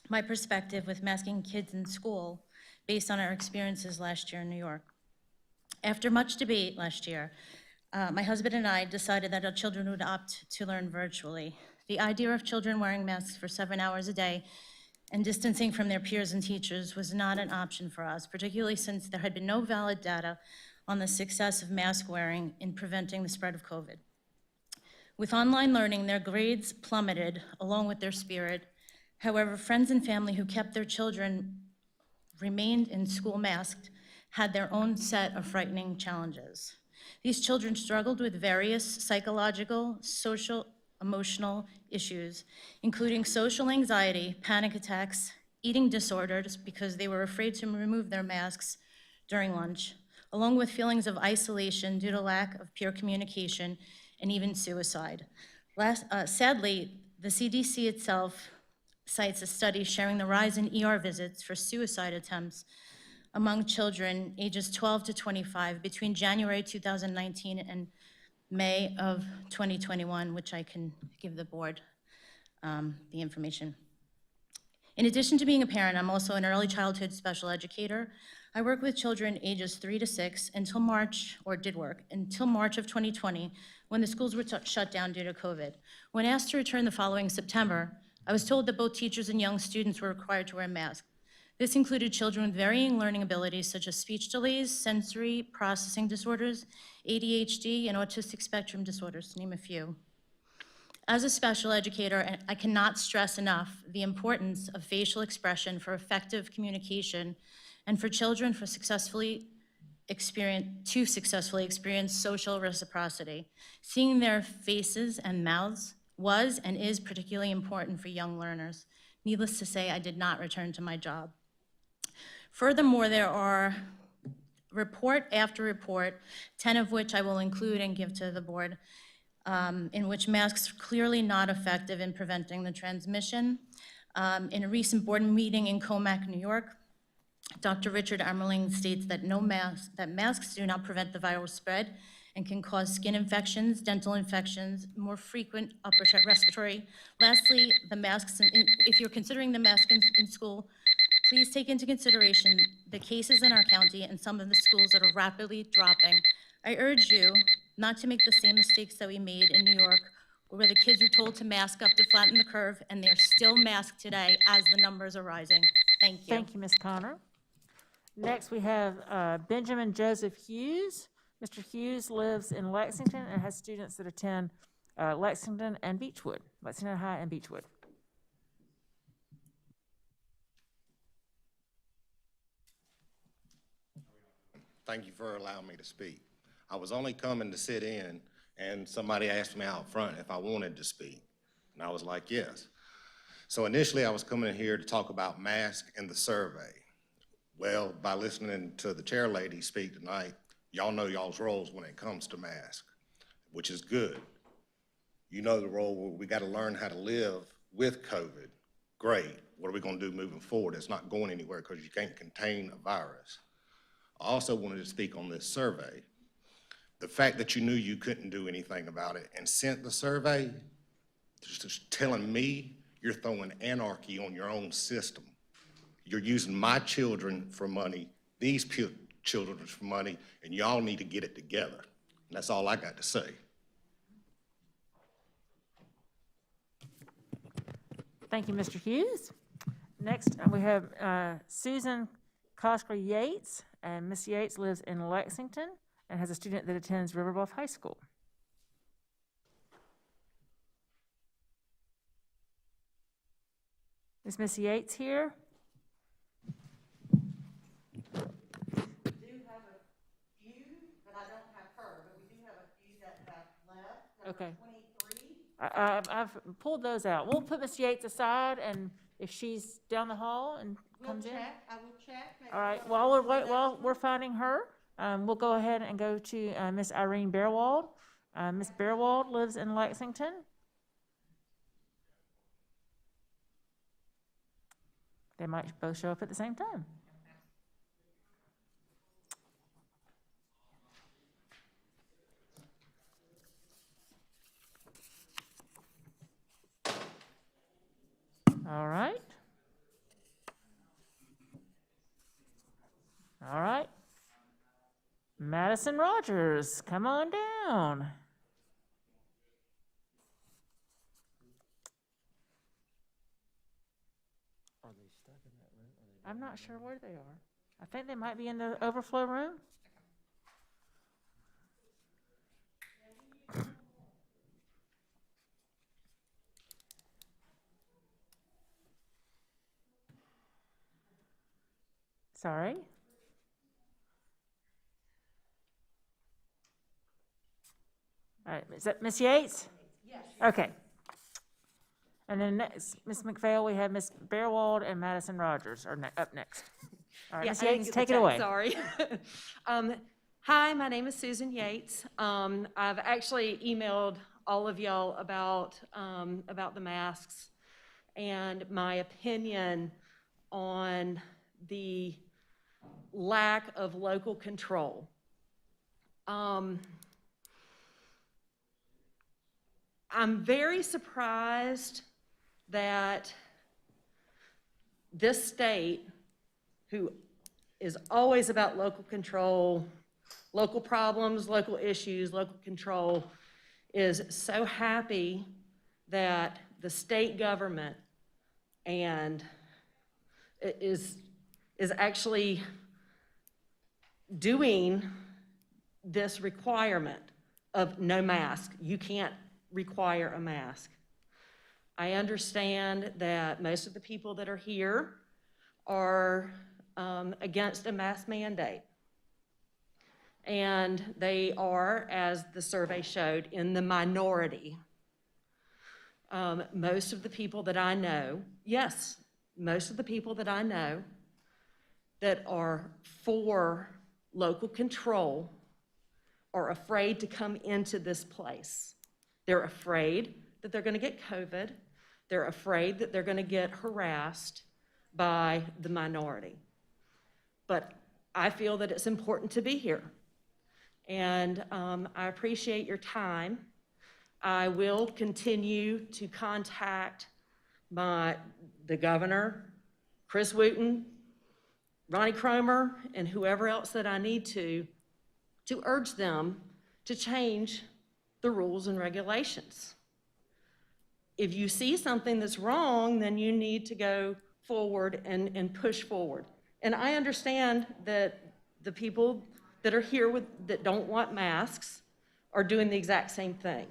my perspective with masking kids in school based on our experiences last year in New York. After much debate last year, my husband and I decided that our children would opt to learn virtually. The idea of children wearing masks for 7 hours a day and distancing from their peers and teachers was not an option for us, particularly since there had been no valid data on the success of mask wearing in preventing the spread of COVID. With online learning, their grades plummeted along with their spirit. However, friends and family who kept their children remained in school masked had their own set of frightening challenges. These children struggled with various psychological, social, emotional issues, including social anxiety, panic attacks, eating disorders because they were afraid to remove their masks during lunch, along with feelings of isolation due to lack of peer communication and even suicide. Sadly, the CDC itself cites a study showing the rise in ER visits for suicide attempts among children ages 12 to 25 between January 2019 and May of 2021, which I can give the board the information. In addition to being a parent, I'm also an early childhood special educator. I work with children ages 3 to 6 until March, or did work, until March of 2020, when the schools were shut down due to COVID. When asked to return the following September, I was told that both teachers and young students were required to wear masks. This included children with varying learning abilities such as speech delays, sensory processing disorders, ADHD, and autistic spectrum disorders, to name a few. As a special educator, I cannot stress enough the importance of facial expression for effective communication and for children to successfully experience social reciprocity. Seeing their faces and mouths was and is particularly important for young learners. Needless to say, I did not return to my job. Furthermore, there are report after report, 10 of which I will include and give to the board, in which masks are clearly not effective in preventing the transmission. In a recent board meeting in Comac, New York, Dr. Richard Amerling states that masks do not prevent the viral spread and can cause skin infections, dental infections, more frequent upper respiratory. Lastly, the masks, if you're considering the mask in school, please take into consideration the cases in our county and some of the schools that are rapidly dropping. I urge you not to make the same mistakes that we made in New York, where the kids were told to mask up to flatten the curve, and they're still masked today as the numbers are rising. Thank you. Thank you, Ms. Connor. Next, we have Benjamin Joseph Hughes. Mr. Hughes lives in Lexington and has students that attend Lexington and Beechwood, Lexington High and Beechwood. Thank you for allowing me to speak. I was only coming to sit in, and somebody asked me out front if I wanted to speak, and I was like, yes. So initially, I was coming in here to talk about masks and the survey. Well, by listening to the chair lady speak tonight, y'all know y'all's roles when it comes to masks, which is good. You know the role where we got to learn how to live with COVID. Great. What are we going to do moving forward? It's not going anywhere because you can't contain a virus. I also wanted to speak on this survey. The fact that you knew you couldn't do anything about it and sent the survey, just telling me you're throwing anarchy on your own system. You're using my children for money, these children for money, and y'all need to get it together. And that's all I got to say. Thank you, Mr. Hughes. Next, we have Susan Kosker Yates, and Ms. Yates lives in Lexington and has a student that attends Riverbluff High School. Is Ms. Yates here? Okay. I've pulled those out. We'll put Ms. Yates aside, and if she's down the hall and comes in. I will check. All right, while we're finding her, we'll go ahead and go to Miss Irene Bearwald. Miss Bearwald lives in Lexington. They might both show up at the same time. All right. All right. Madison Rogers, come on down. Are they stuck in that room? I'm not sure where they are. I think they might be in the overflow room. Sorry. All right, is that Miss Yates? Yes. Okay. And then next, Ms. McPhail, we have Ms. Bearwald and Madison Rogers are up next. All right, Yeah, Ms. I didn't Yates, get the take it text, away. Sorry. Hi, my name is Susan Yates. I've actually emailed all of y'all about the masks and my opinion on the lack of local control. I'm very surprised that this state, who is always about local control, local problems, local issues, local control, is so happy that the state government and is actually doing this requirement of no mask. You can't require a mask. I understand that most of the people that are here are against a mask mandate. And they are, as the survey showed, in the minority. Most of the people that I know, yes, most of the people that I know that are for local control are afraid to come into this place. They're afraid that they're going to get COVID. They're afraid that they're going to get harassed by the minority. But I feel that it's important to be here. And I appreciate your time. I will continue to contact the governor, Chris Wooten, Ronnie Cromer, and whoever else that I need to urge them to change the rules and regulations. If you see something that's wrong, then you need to go forward and push forward. And I understand that the people that are here that don't want masks are doing the exact same thing.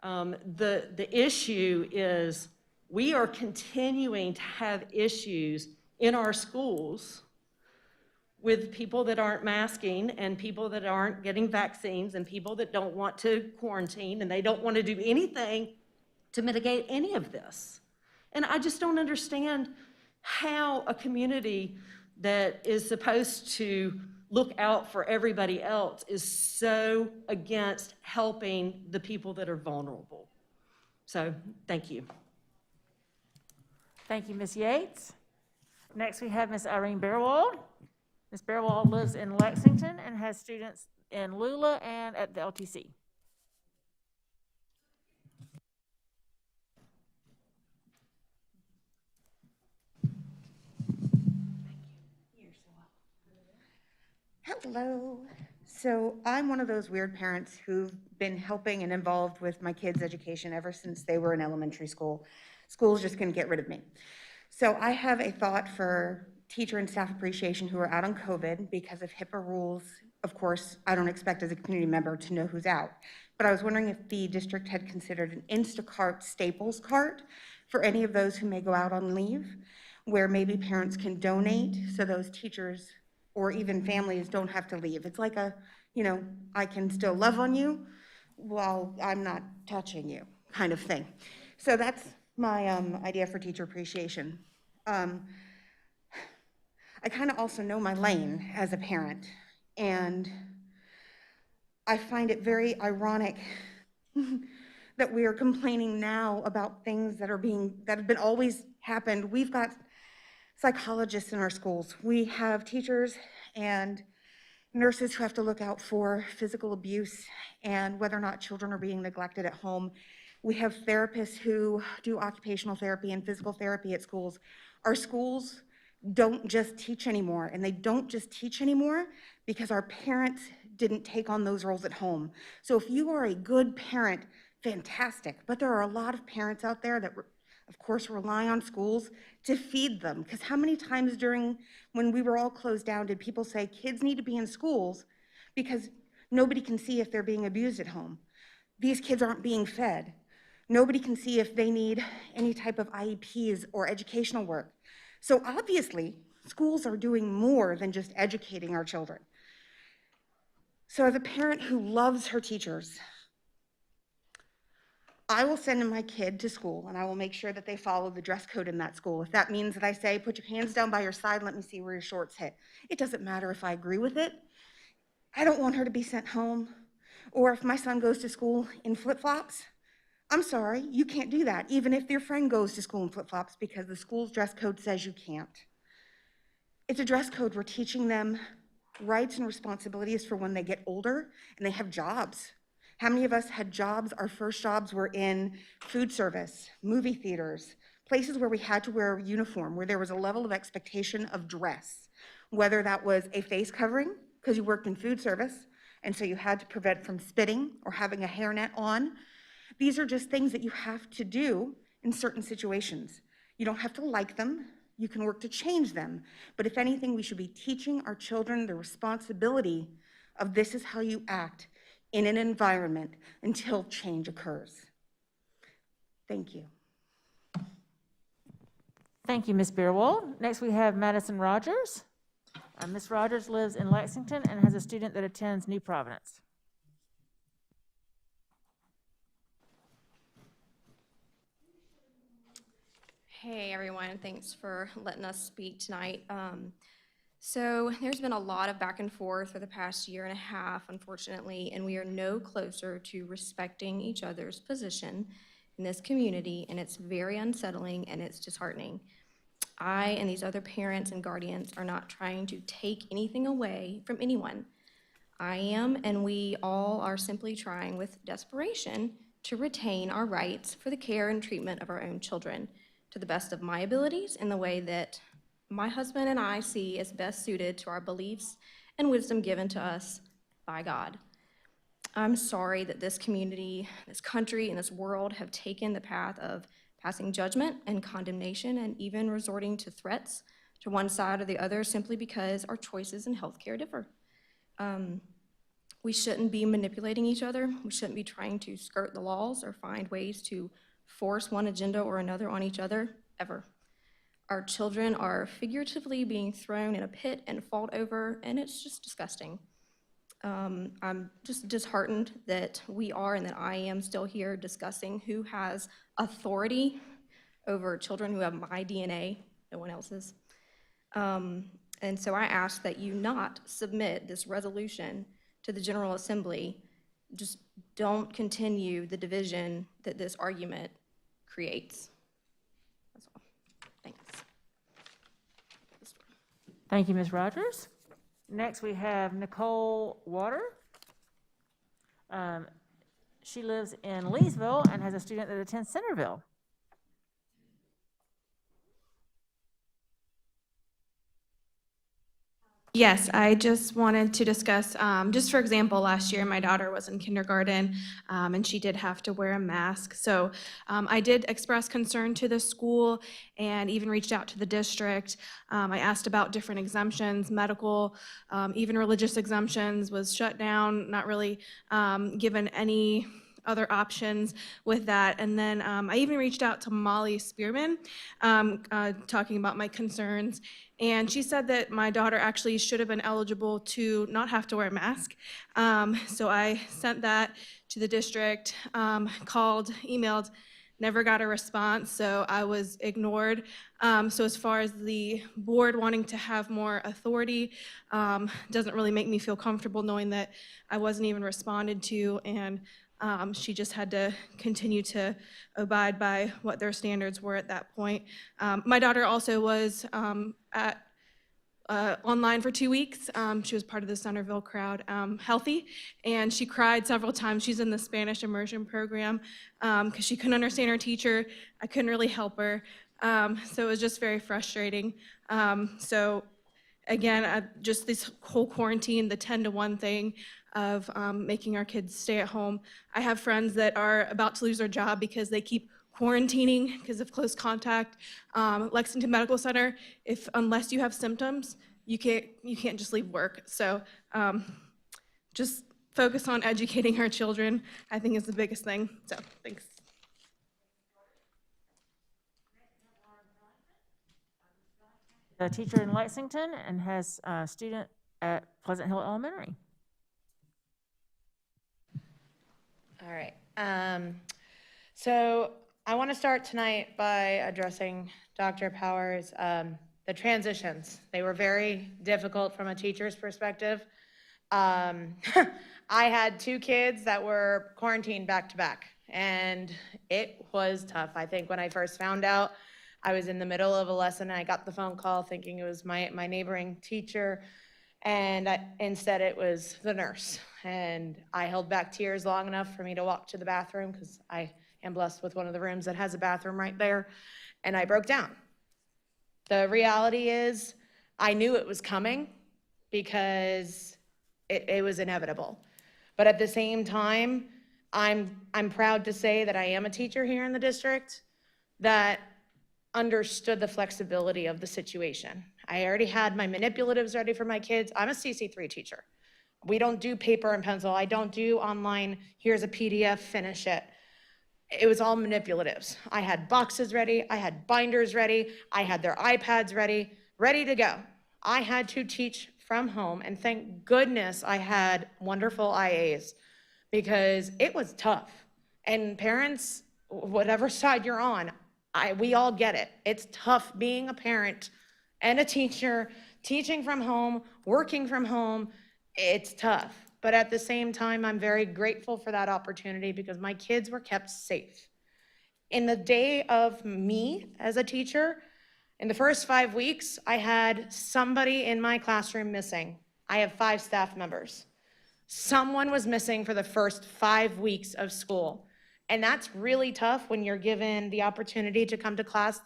The issue is we are continuing to have issues in our schools with people that aren't masking and people that aren't getting vaccines and people that don't want to quarantine and they don't want to do anything to mitigate any of this. And I just don't understand how a community that is supposed to look out for everybody else is so against helping the people that are vulnerable. So, thank you. Thank you, Ms. Yates. Next, we have Ms. Irene Bearwald. Ms. Bearwald lives in Lexington and has students in Lula and at the LTC. Hello. So I'm one of those weird parents who've been helping and involved with my kids' education ever since they were in elementary school. Schools just couldn't get rid of me. So I have a thought for teacher and staff appreciation who are out on COVID because of HIPAA rules. Of course, I don't expect as a community member to know who's out. But I was wondering if the district had considered an Instacart Staples cart for any of those who may go out on leave, where maybe parents can donate so those teachers or even families don't have to leave. It's like a, I can still love on you while I'm not touching you kind of thing. So that's my idea for teacher appreciation. I kind of also know my lane as a parent, and I find it very ironic that we are complaining now about things that have been always happened. We've got psychologists in our schools. We have teachers and nurses who have to look out for physical abuse and whether or not children are being neglected at home. We have therapists who do occupational therapy and physical therapy at schools. Our schools don't just teach anymore, and they don't just teach anymore because our parents didn't take on those roles at home. So if you are a good parent, fantastic, but there are a lot of parents out there that of course, rely on schools to feed them. Because how many times when we were all closed down, did people say kids need to be in schools because nobody can see if they're being abused at home? These kids aren't being fed. Nobody can see if they need any type of IEPs or educational work. So obviously, schools are doing more than just educating our children. So as a parent who loves her teachers, I will send my kid to school and I will make sure that they follow the dress code in that school. If that means that I say, put your hands down by your side, let me see where your shorts hit. It doesn't matter if I agree with it. I don't want her to be sent home. Or if my son goes to school in flip-flops, I'm sorry, you can't do that, even if your friend goes to school in flip-flops because the school's dress code says you can't. It's a dress code. We're teaching them rights and responsibilities for when they get older and they have jobs. How many of us had jobs? Our first jobs were in food service, movie theaters, places where we had to wear a uniform, where there was a level of expectation of dress, whether that was a face covering, because you worked in food service, and so you had to prevent from spitting or having a hairnet on. These are just things that you have to do in certain situations. You don't have to like them. You can work to change them. But if anything, we should be teaching our children the responsibility of this is how you act in an environment until change occurs. Thank you. Thank you, Ms. Beerwald. Next, we have Madison Rogers. Ms. Rogers lives in Lexington and has a student that attends New Providence. Hey, everyone. Thanks for letting us speak tonight. So there's been a lot of back and forth for the past year and a half, unfortunately, and we are no closer to respecting each other's position in this community, and it's very unsettling and it's disheartening. I and these other parents and guardians are not trying to take anything away from anyone. I am, and we all are simply trying with desperation to retain our rights for the care and treatment of our own children to the best of my abilities in the way that my husband and I see as best suited to our beliefs and wisdom given to us by God. I'm sorry that this community, this country, and this world have taken the path of passing judgment and condemnation and even resorting to threats to one side or the other simply because our choices in healthcare differ. We shouldn't be manipulating each other. We shouldn't be trying to skirt the laws or find ways to force one agenda or another on each other, ever. Our children are figuratively being thrown in a pit and fought over, and it's just disgusting. I'm just disheartened that we are and that I am still here discussing who has authority over children who have my DNA, no one else's. And so I ask that you not submit this resolution to the General Assembly. Just don't continue the division that this argument creates. That's all. Thanks. Thank you, Ms. Rogers. Next, we have Nicole Water. She lives in Leesville and has a student that attends Centerville. Yes, I just wanted to discuss, just for example, last year my daughter was in kindergarten and she did have to wear a mask. So I did express concern to the school and even reached out to the district. I asked about different exemptions, medical, even religious exemptions was shut down, not really given any other options with that. And then I even reached out to Molly Spearman, talking about my concerns. And she said that my daughter actually should have been eligible to not have to wear a mask. So I sent that to the district, called, emailed, never got a response, so I was ignored. So as far as the board wanting to have more authority, doesn't really make me feel comfortable knowing that I wasn't even responded to, and she just had to continue to abide by what their standards were at that point. My daughter also was online for 2 weeks. She was part of the Centerville crowd, healthy, and she cried several times. She's in the Spanish immersion program because she couldn't understand her teacher. I couldn't really help her. So it was just very frustrating. So again, just this whole quarantine, the 10-to-1 thing of making our kids stay at home. I have friends that are about to lose their job because they keep quarantining because of close contact. Lexington Medical Center, unless you have symptoms, you can't just leave work. So just focus on educating our children, I think is the biggest thing. So thanks. A teacher in Lexington and has a student at Pleasant Hill Elementary. All right. So I want to start tonight by addressing Dr. Powers. The transitions, they were very difficult from a teacher's perspective. I had 2 kids that were quarantined back to back, and it was tough. I think when I first found out, I was in the middle of a lesson and I got the phone call thinking it was my neighboring teacher, and instead it was the nurse. And I held back tears long enough for me to walk to the bathroom because I am blessed with one of the rooms that has a bathroom right there, and I broke down. The reality is I knew it was coming because it was inevitable. But at the same time, I'm proud to say that I am a teacher here in the district, that understood the flexibility of the situation. I already had my manipulatives ready for my kids. I'm a CC3 teacher. We don't do paper and pencil. I don't do online, here's a PDF, finish it. It was all manipulatives. I had boxes ready, I had binders ready, I had their iPads ready to go. I had to teach from home, and thank goodness I had wonderful IAs, because it was tough. And parents, whatever side you're on, we all get it. It's tough being a parent and a teacher, teaching from home, working from home. It's tough. But at the same time, I'm very grateful for that opportunity because my kids were kept safe. In the day of me as a teacher, in the first 5 weeks, I had somebody in my classroom missing. I have 5 staff members. Someone was missing for the first 5 weeks of school. And that's really tough when you're given the opportunity to come to class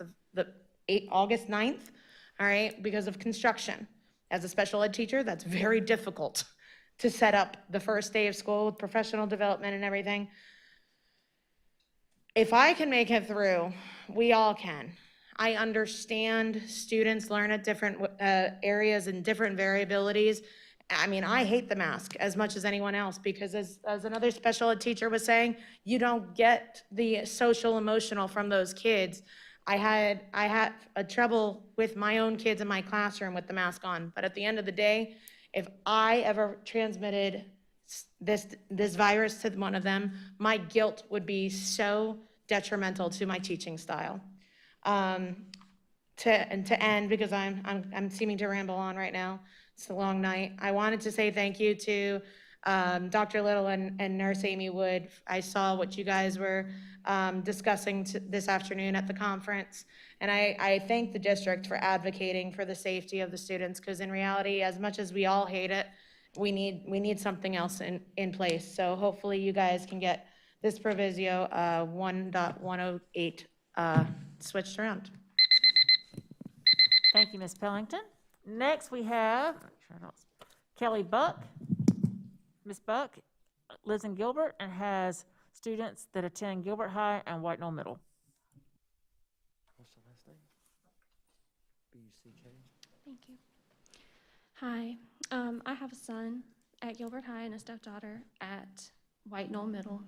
August 9th, all right, because of construction. As a special ed teacher, that's very difficult to set up the first day of school with professional development and everything. If I can make it through, we all can. I understand students learn at different areas and different variabilities. I mean, I hate the mask as much as anyone else because as another special ed teacher was saying, you don't get the social emotional from those kids. I had a trouble with my own kids in my classroom with the mask on, but at the end of the day, if I ever transmitted this virus to one of them, my guilt would be so detrimental to my teaching style. To end, because I'm seeming to ramble on right now, it's a long night. I wanted to say thank you to Dr. Little and Nurse Amy Wood. I saw what you guys were discussing this afternoon at the conference, and I thank the district for advocating for the safety of the students, because in reality, as much as we all hate it, we need something else in place. So hopefully you guys can get this Provisio 1.108 switched around. Thank you, Ms. Pellington. Next, we have Kelly Buck. Ms. Buck lives in Gilbert and has students that attend Gilbert High and White Knoll Middle. What's the last name? B-U-C-K? Thank you. Hi, I have a son at Gilbert High and a stepdaughter at White Knoll Middle.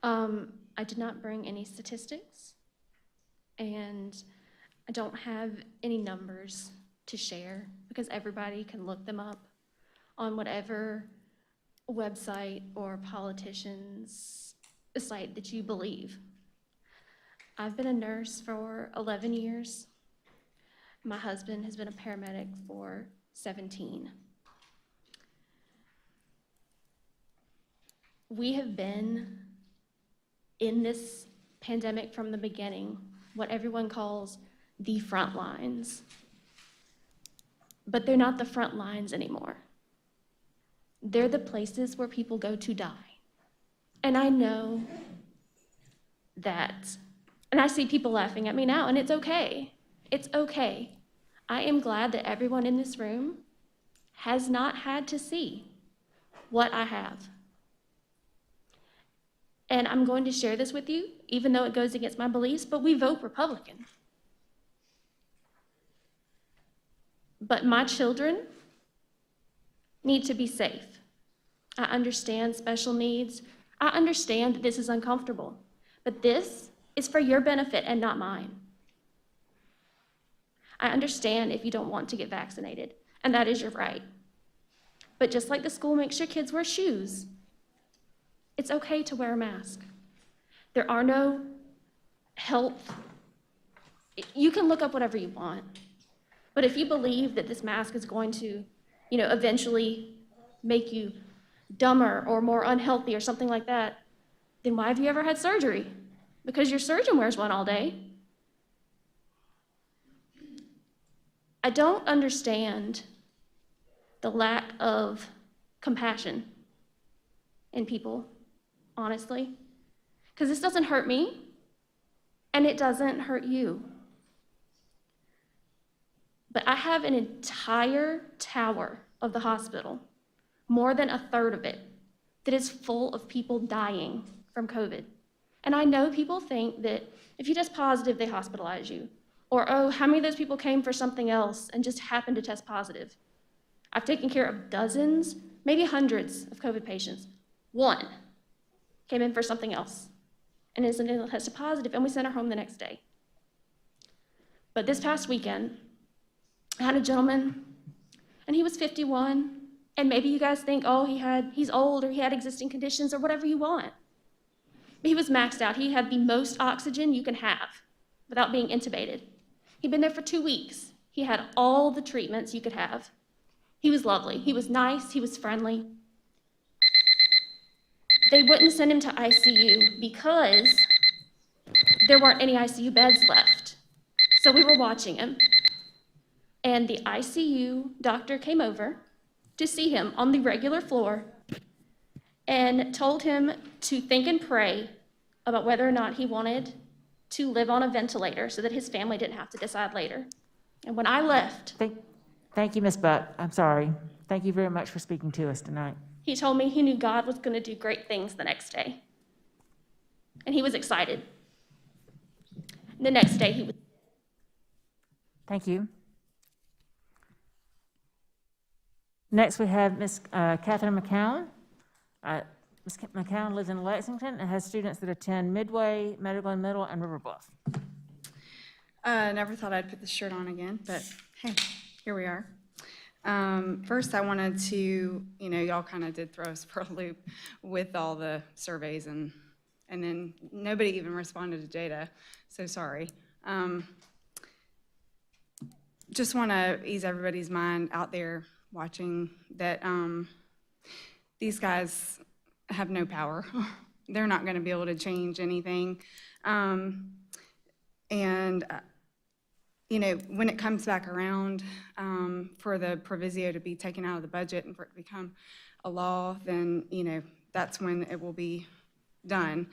I did not bring any statistics, and I don't have any numbers to share because everybody can look them up on whatever website or politician's site that you believe. I've been a nurse for 11 years. My husband has been a paramedic for 17. We have been in this pandemic from the beginning, what everyone calls the front lines. But they're not the front lines anymore. They're the places where people go to die. And I know that, and I see people laughing at me now, and it's okay. It's okay. I am glad that everyone in this room has not had to see what I have. And I'm going to share this with you, even though it goes against my beliefs, but we vote Republican. But my children need to be safe. I understand special needs. I understand that this is uncomfortable, but this is for your benefit and not mine. I understand if you don't want to get vaccinated, and that is your right. But just like the school makes your kids wear shoes, it's okay to wear a mask. There are no health, you can look up whatever you want. But if you believe that this mask is going to, eventually make you dumber or more unhealthy or something like that, then why have you ever had surgery? Because your surgeon wears one all day. I don't understand the lack of compassion in people, honestly, because this doesn't hurt me and it doesn't hurt you. But I have an entire tower of the hospital, more than a third of it, that is full of people dying from COVID. And I know people think that if you test positive, they hospitalize you. Or, oh, how many of those people came for something else and just happened to test positive? I've taken care of dozens, maybe hundreds of COVID patients. One came in for something else and incidentally tested positive, and we sent her home the next day. But this past weekend, I had a gentleman, and he was 51, and maybe you guys think, oh, he's old, or he had existing conditions, or whatever you want. But he was maxed out. He had the most oxygen you can have without being intubated. He'd been there for 2 weeks. He had all the treatments you could have. He was lovely. He was nice. He was friendly. They wouldn't send him to ICU because there weren't any ICU beds left. So we were watching him. And the ICU doctor came over to see him on the regular floor and told him to think and pray about whether or not he wanted to live on a ventilator so that his family didn't have to decide later. And when I left, Thank you, Ms. Buck. I'm sorry. Thank you very much for speaking to us tonight. he told me he knew God was going to do great things the next day. And he was excited. The next day, he was. Thank you. Next, we have Ms. Catherine McCown. Ms. McCown lives in Lexington and has students that attend Midway, Meadowglen Middle, and River Bluff. Never thought I'd put this shirt on again, but hey, here we are. First, I wanted to, y'all kind of did throw us for a loop with all the surveys, and then nobody even responded to Jada, so sorry. Just want to ease everybody's mind out there watching that these guys have no power. They're not going to be able to change anything. When it comes back around for the proviso to be taken out of the budget and for it to become a law, then, that's when it will be done.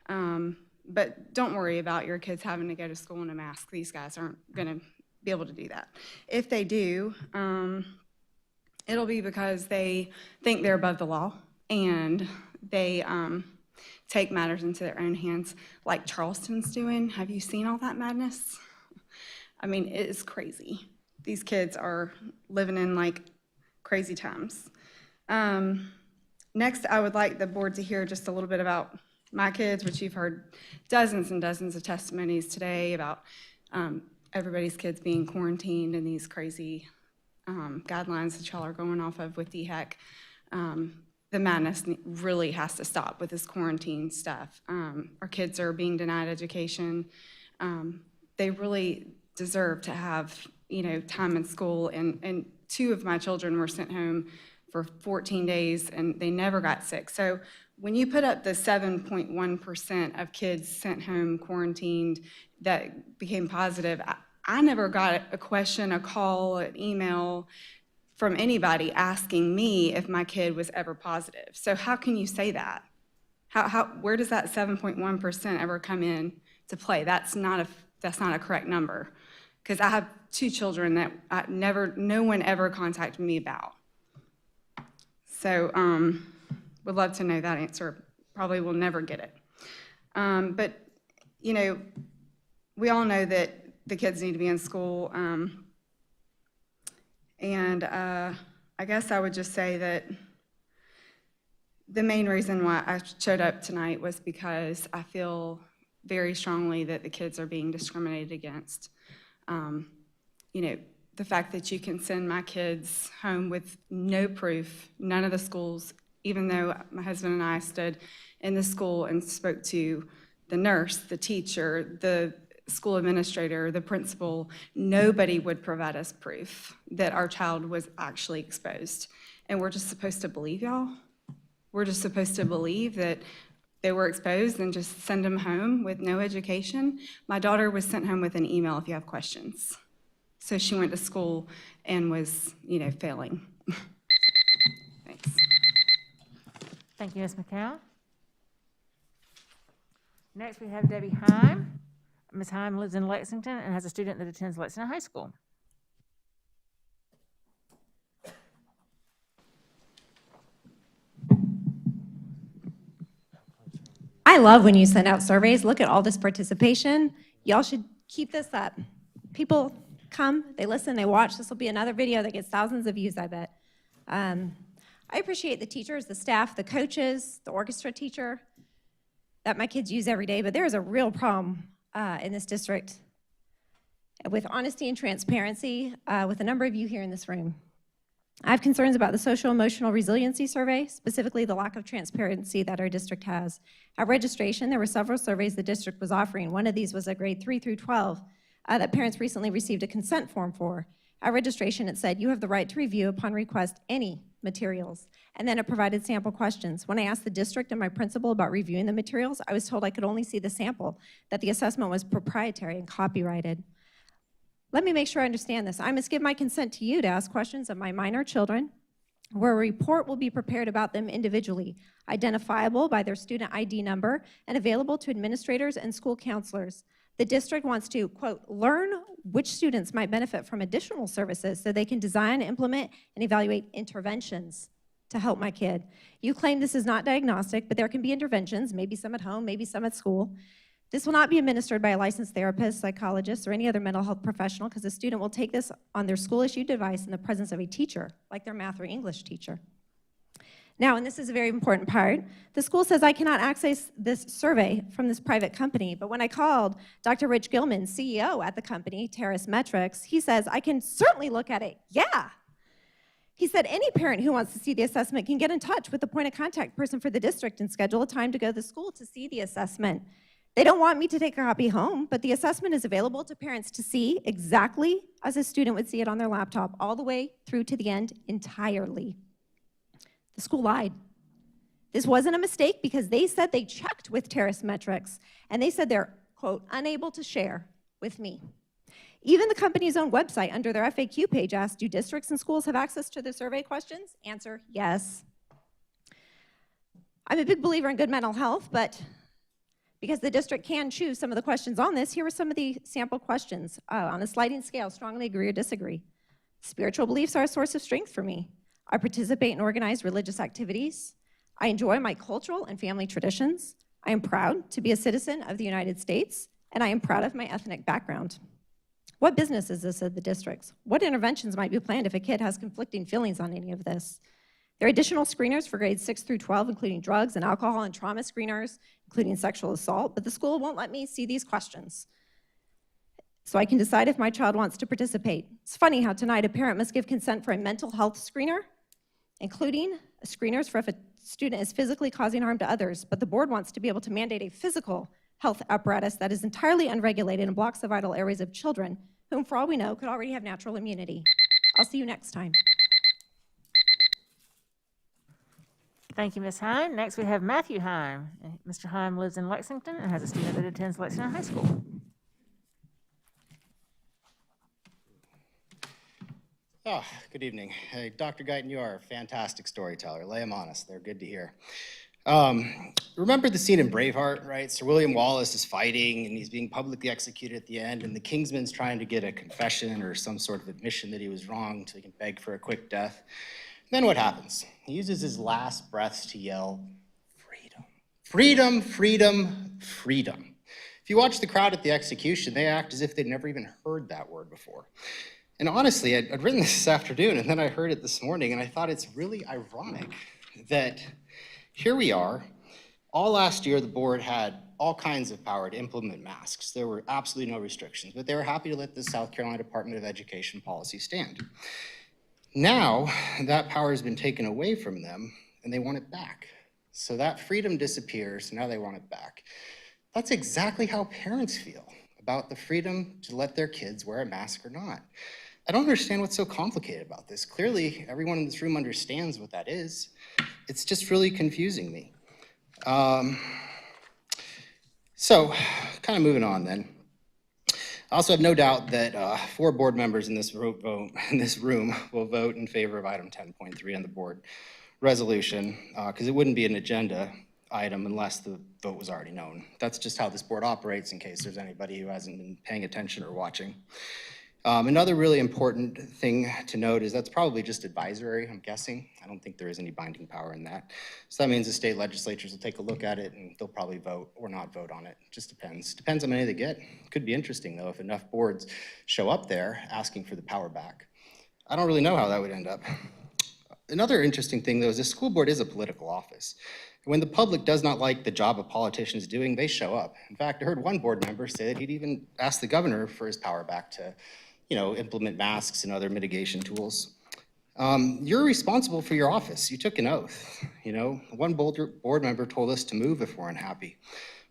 But don't worry about your kids having to go to school in a mask. These guys aren't going to be able to do that. If they do, it'll be because they think they're above the law and they take matters into their own hands like Charleston's doing. Have you seen all that madness? I mean, it is crazy. These kids are living in like crazy times. Next, I would like the board to hear just a little bit about my kids, which you've heard dozens and dozens of testimonies today about everybody's kids being quarantined and these crazy guidelines that y'all are going off of with DHEC. The madness really has to stop with this quarantine stuff. Our kids are being denied education. They really deserve to have, time in school. And 2 of my children were sent home for 14 days and they never got sick. So when you put up the 7.1% of kids sent home quarantined that became positive, I never got a question, a call, an email from anybody asking me if my kid was ever positive. So how can you say that? Where does that 7.1% ever come in to play? That's not a correct number, because I have 2 children that no one ever contacted me about. So would love to know that answer. Probably will never get it. But we all know that the kids need to be in school. I guess I would just say that the main reason why I showed up tonight was because I feel very strongly that the kids are being discriminated against. The fact that you can send my kids home with no proof, none of the schools, even though my husband and I stood in the school and spoke to the nurse, the teacher, the school administrator, the principal, nobody would provide us proof that our child was actually exposed. And we're just supposed to believe y'all? We're just supposed to believe that they were exposed and just send them home with no education? My daughter was sent home with an email if you have questions. So she went to school and was, failing. Thanks. Thank you, Ms. McCown. Next, we have Debbie Heim. Ms. Heim lives in Lexington and has a student that attends Lexington High School. I love when you send out surveys. Look at all this participation. Y'all should keep this up. people come, they listen, they watch. This will be another video that gets thousands of views, I bet. I appreciate the teachers, the staff, the coaches, the orchestra teacher that my kids use every day, but there is a real problem in this district with honesty and transparency with a number of you here in this room. I have concerns about the social emotional resiliency survey, specifically the lack of transparency that our district has. At registration, there were several surveys the district was offering. One of these was a grade 3 through 12 that parents recently received a consent form for. At registration, it said, you have the right to review upon request any materials. And then it provided sample questions. When I asked the district and my principal about reviewing the materials, I was told I could only see the sample, that the assessment was proprietary and copyrighted. Let me make sure I understand this. I must give my consent to you to ask questions of my minor children, where a report will be prepared about them individually, identifiable by their student ID number, and available to administrators and school counselors. The district wants to, quote, learn which students might benefit from additional services so they can design, implement, and evaluate interventions to help my kid. You claim this is not diagnostic, but there can be interventions, maybe some at home, maybe some at school. This will not be administered by a licensed therapist, psychologist, or any other mental health professional because the student will take this on their school-issued device in the presence of a teacher, like their math or English teacher. Now, and this is a very important part, the school says I cannot access this survey from this private company, but when I called Dr. Rich Gilman, CEO at the company, Terrace Metrics, he says, I can certainly look at it. Yeah. He said any parent who wants to see the assessment can get in touch with the point of contact person for the district and schedule a time to go to the school to see the assessment. They don't want me to take a copy home, but the assessment is available to parents to see exactly as a student would see it on their laptop, all the way through to the end entirely. The school lied. This wasn't a mistake because they said they checked with Terrace Metrics, and they said they're, quote, unable to share with me. Even the company's own website under their FAQ page asked, do districts and schools have access to the survey questions? Answer, yes. I'm a big believer in good mental health, but because the district can choose some of the questions on this, here are some of the sample questions. On a sliding scale, strongly agree or disagree. Spiritual beliefs are a source of strength for me. I participate in organized religious activities. I enjoy my cultural and family traditions. I am proud to be a citizen of the United States, and I am proud of my ethnic background. What business is this of the district's? What interventions might be planned if a kid has conflicting feelings on any of this? There are additional screeners for grades 6 through 12, including drugs and alcohol and trauma screeners, including sexual assault, but the school won't let me see these questions. So I can decide if my child wants to participate. It's funny how tonight a parent must give consent for a mental health screener, including screeners for if a student is physically causing harm to others, but the board wants to be able to mandate a physical health apparatus that is entirely unregulated and blocks the vital areas of children, whom, for all we know, could already have natural immunity. I'll see you next time. Thank you, Ms. Hine. Next, we have Matthew Hine. Mr. Hine lives in Lexington and has a student that attends Lexington High School. Oh, good evening. Hey, Dr. Guyton, you are a fantastic storyteller. Lay them on us. They're good to hear. Remember the scene in Braveheart, right? Sir William Wallace is fighting and he's being publicly executed at the end, and the Kingsman's trying to get a confession or some sort of admission that he was wrong so he can beg for a quick death. Then what happens? He uses his last breaths to yell, freedom. Freedom, freedom, freedom. If you watch the crowd at the execution, they act as if they'd never even heard that word before. And honestly, I'd written this afternoon, and then I heard it this morning, and I thought it's really ironic that here we are. All last year, the board had all kinds of power to implement masks. There were absolutely no restrictions, but they were happy to let the South Carolina Department of Education policy stand. Now, that power has been taken away from them, and they want it back. So that freedom disappears, now they want it back. That's exactly how parents feel about the freedom to let their kids wear a mask or not. I don't understand what's so complicated about this. Clearly, everyone in this room understands what that is. It's just really confusing me. So, kind of moving on then. I also have no doubt that 4 board members in this room will vote in favor of item 10.3 on the board resolution, because it wouldn't be an agenda item unless the vote was already known. That's just how this board operates, in case there's anybody who hasn't been paying attention or watching. Another really important thing to note is that's probably just advisory, I'm guessing. I don't think there is any binding power in that. So that means the state legislatures will take a look at it and they'll probably vote or not vote on it. Just depends. Depends how many they get. Could be interesting though if enough boards show up there asking for the power back. I don't really know how that would end up. Another interesting thing though is the school board is a political office. When the public does not like the job a politician is doing, they show up. In fact, I heard one board member say that he'd even ask the governor for his power back to implement masks and other mitigation tools. You're responsible for your office. You took an oath. One board member told us to move if we're unhappy.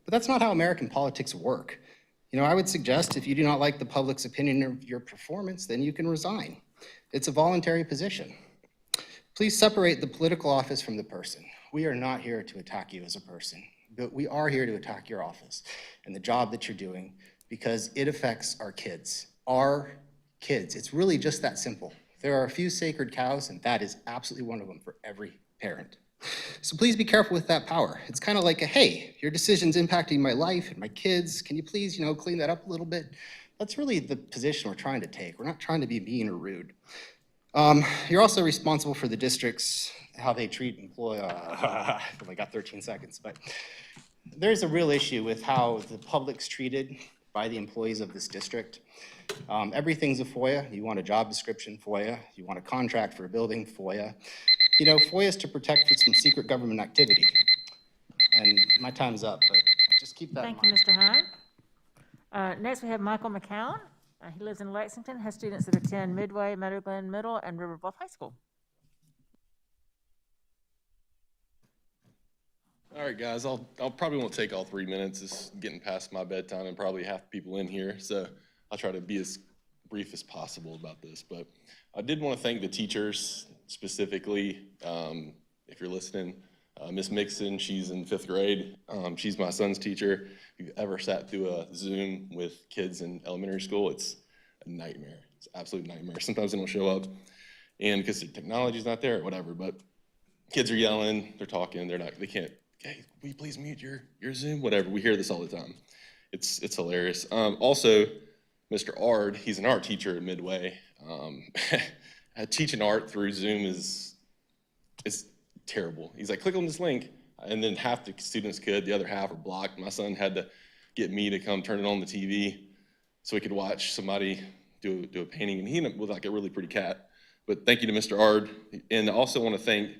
But that's not how American politics work. I would suggest if you do not like the public's opinion of your performance, then you can resign. It's a voluntary position. Please separate the political office from the person. We are not here to attack you as a person, but we are here to attack your office and the job that you're doing because it affects our kids. Our kids. It's really just that simple. There are a few sacred cows, and that is absolutely one of them for every parent. So please be careful with that power. It's kind of like hey, your decision's impacting my life and my kids. Can you please, clean that up a little bit? That's really the position we're trying to take. We're not trying to be mean or rude. You're also responsible for the districts, how they treat employees. I only got 13 seconds, but there's a real issue with how the public's treated by the employees of this district. Everything's a FOIA. You want a job description, FOIA. You want a contract for a building, FOIA. FOIA is to protect us from secret government activity. And my time's up, but just keep that in mind. Thank you, Mr. Hine. Next, we have Michael McCown. He lives in Lexington, has students that attend Midway, Meadow Glen Middle, and River Bluff High School. All right, guys, I'll probably won't take all 3 minutes. It's getting past my bedtime and probably half the people in here, so I'll try to be as brief as possible about this. But I did want to thank the teachers specifically. If you're listening, Miss Mixon, she's in 5th grade. She's my son's teacher. If you've ever sat through a Zoom with kids in elementary school, it's a nightmare. It's an absolute nightmare. Sometimes they don't show up, and because the technology's not there or whatever, but kids are yelling, they're talking, they can't. Hey, will you please mute your Zoom? Whatever, we hear this all the time. It's hilarious. Also, Mr. Ard, he's an art teacher at Midway. Teaching art through Zoom is terrible. He's like, click on this link, and then half the students could, the other half are blocked. My son had to get me to come turn it on the TV so he could watch somebody do a painting, and he was like a really pretty cat. But thank you to Mr. Ard, and I also want to thank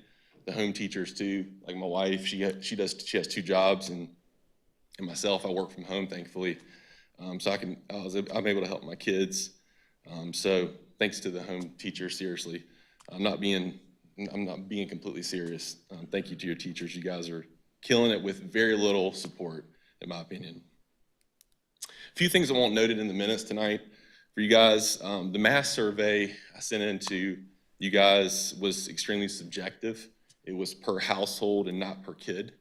the home teachers too. Like my wife, she has 2 jobs, and myself, I work from home, thankfully, so I'm able to help my kids. So thanks to the home teachers, seriously. I'm not being completely serious. Thank you to your teachers. You guys are killing it with very little support, in my opinion. A few things I want noted in the minutes tonight for you guys. The mass survey I sent in to you guys was extremely subjective. It was per household and not per kid.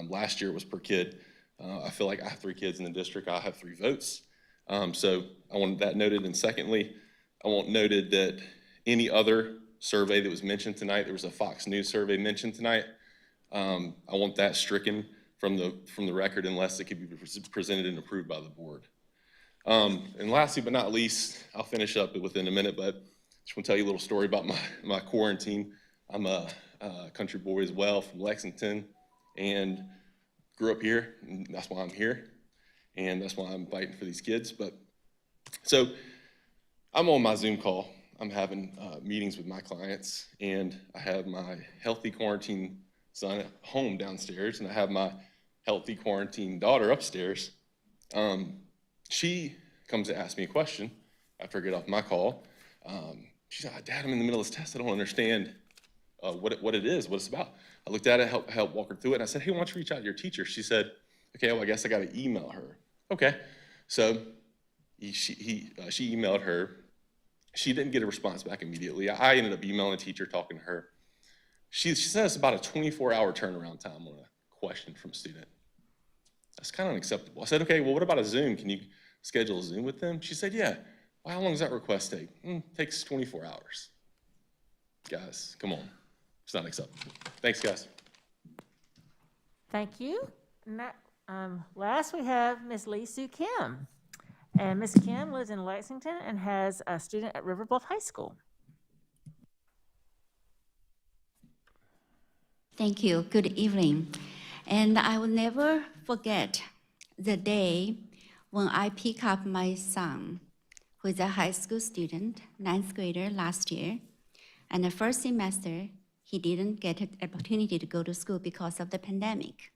Last year it was per kid. I feel like I have 3 kids in the district. I'll have 3 votes. So I wanted that noted. And secondly, I want noted that any other survey that was mentioned tonight, there was a Fox News survey mentioned tonight. I want that stricken from the record unless it could be presented and approved by the board. And lastly but not least, I'll finish up within a minute, but just want to tell you a little story about my quarantine. I'm a country boy as well from Lexington and grew up here, and that's why I'm here, and that's why I'm fighting for these kids. But so I'm on my Zoom call. I'm having meetings with my clients, and I have my healthy quarantine son at home downstairs, and I have my healthy quarantine daughter upstairs. She comes to ask me a question after I get off my call. She's like, Dad, I'm in the middle of this test. I don't understand what it is, what it's about. I looked at it, helped walk her through it, and I said, hey, why don't you reach out to your teacher? She said, okay, well, I guess I got to email her. Okay, so she emailed her. She didn't get a response back immediately. I ended up emailing the teacher, talking to her. She said it's about a 24-hour turnaround time on a question from a student. That's kind of unacceptable. I said, okay, well, what about a Zoom? Can you schedule a Zoom with them? She said, yeah. Well, how long does that request take? Takes 24 hours. Guys, come on. It's not acceptable. Thanks, guys. Thank you. Last, we have Ms. Lee Sue Kim. And Ms. Kim lives in Lexington and has a student at Riverbolt High School. Thank you. Good evening. And I will never forget the day when I pick up my son, who is a high school student, 9th grader last year. And the first semester, he didn't get an opportunity to go to school because of the pandemic.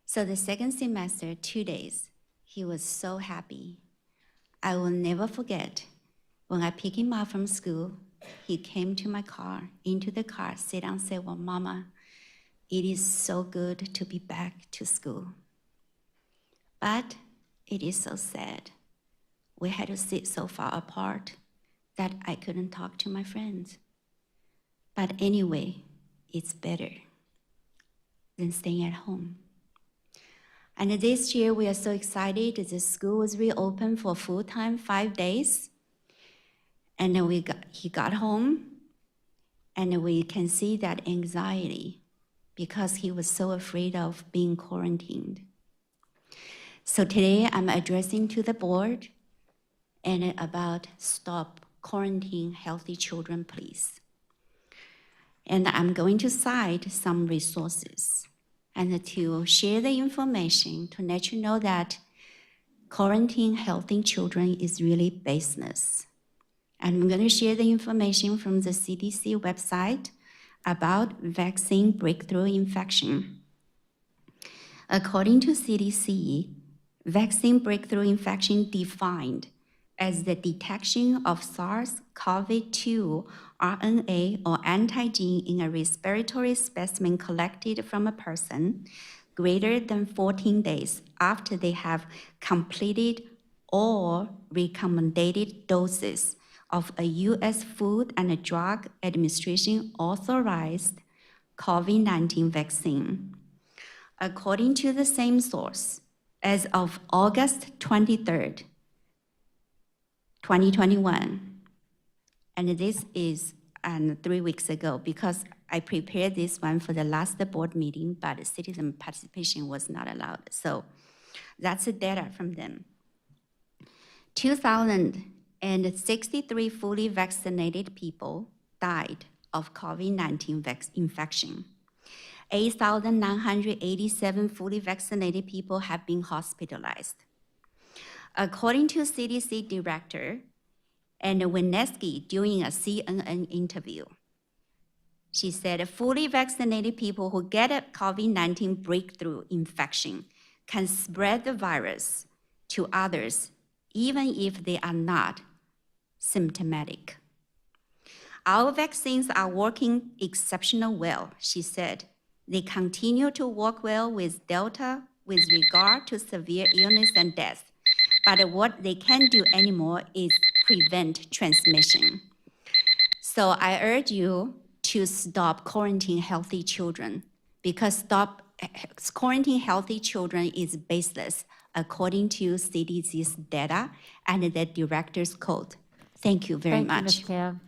So the second semester, 2 days, he was so happy. I will never forget when I picked him up from school, he came to my car, into the car, sit down and said, well, Mama, it is so good to be back to school. But it is so sad. We had to sit so far apart that I couldn't talk to my friends. But anyway, it's better than staying at home. And this year, we are so excited that the school was reopened for full-time 5 days. And then he got home, and we can see that anxiety because he was so afraid of being quarantined. So today, I'm addressing to the board and about stop quarantining healthy children, please. And I'm going to cite some resources and to share the information to let you know that quarantining healthy children is really business. And I'm going to share the information from the CDC website about vaccine breakthrough infection. According to CDC, vaccine breakthrough infection defined as the detection of SARS-CoV-2 RNA or antigen in a respiratory specimen collected from a person greater than 14 days after they have completed or recommended doses of a U.S. Food and Drug Administration authorized COVID-19 vaccine. According to the same source, as of August 23rd, 2021, and this is 3 weeks ago because I prepared this one for the last board meeting, but citizen participation was not allowed. So that's the data from them. 2,063 fully vaccinated people died of COVID-19 infection. 8,987 fully vaccinated people have been hospitalized. According to CDC Director and Wineski during a CNN interview, she said fully vaccinated people who get a COVID-19 breakthrough infection can spread the virus to others even if they are not symptomatic. Our vaccines are working exceptionally well, she said. They continue to work well with Delta with regard to severe illness and death. But what they can't do anymore is prevent transmission. So I urge you to stop quarantining healthy children because quarantining healthy children is baseless according to CDC's data and the director's code. Thank you very much. Thank you, Ms. Kim.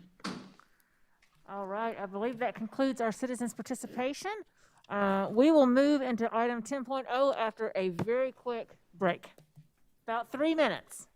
All right, I believe that concludes our citizens' participation. We will move into item 10.0 after a very quick break. About 3 minutes.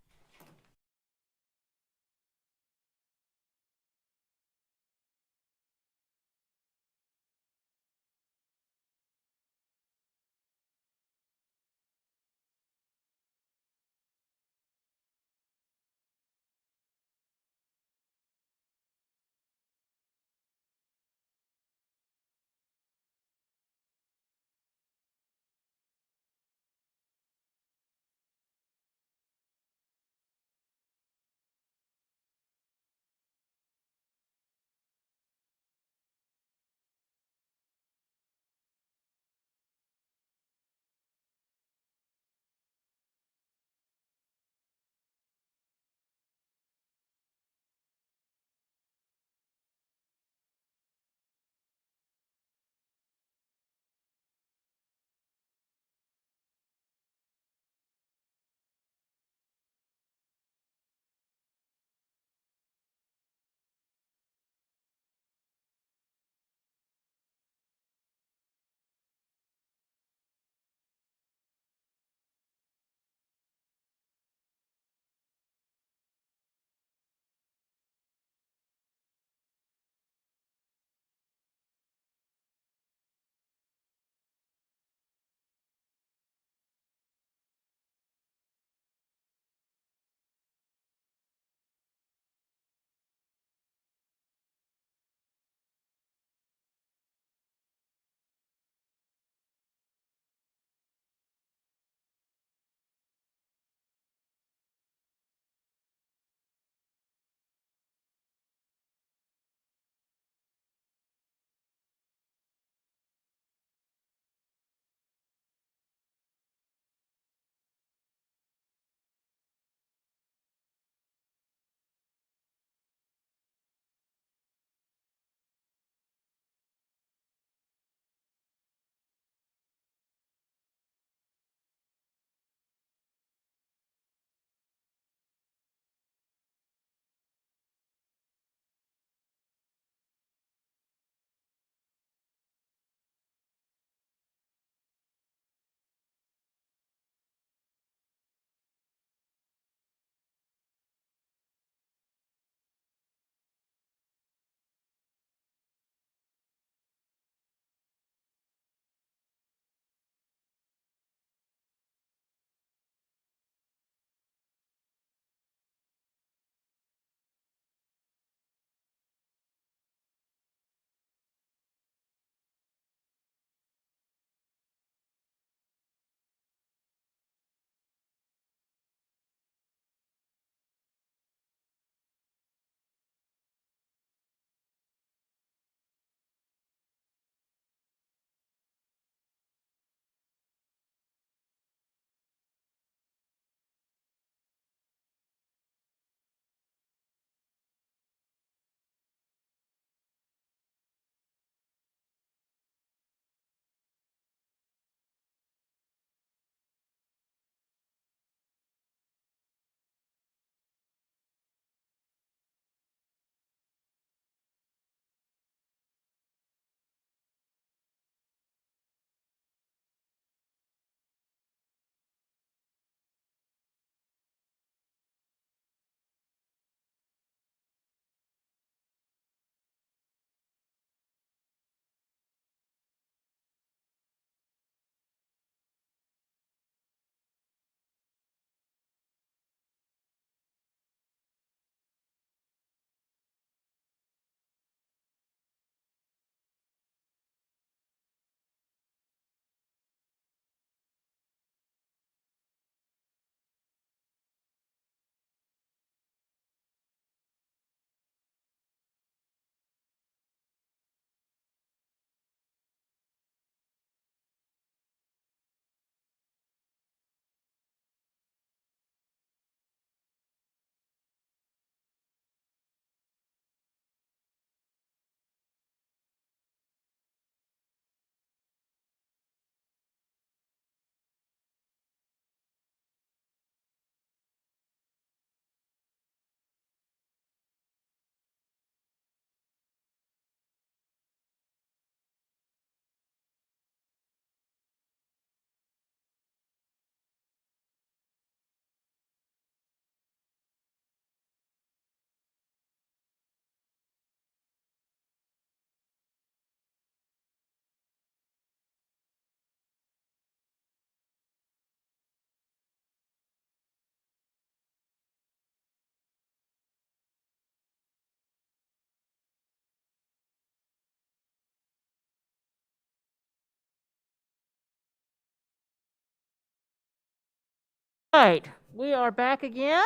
Right, we are back again.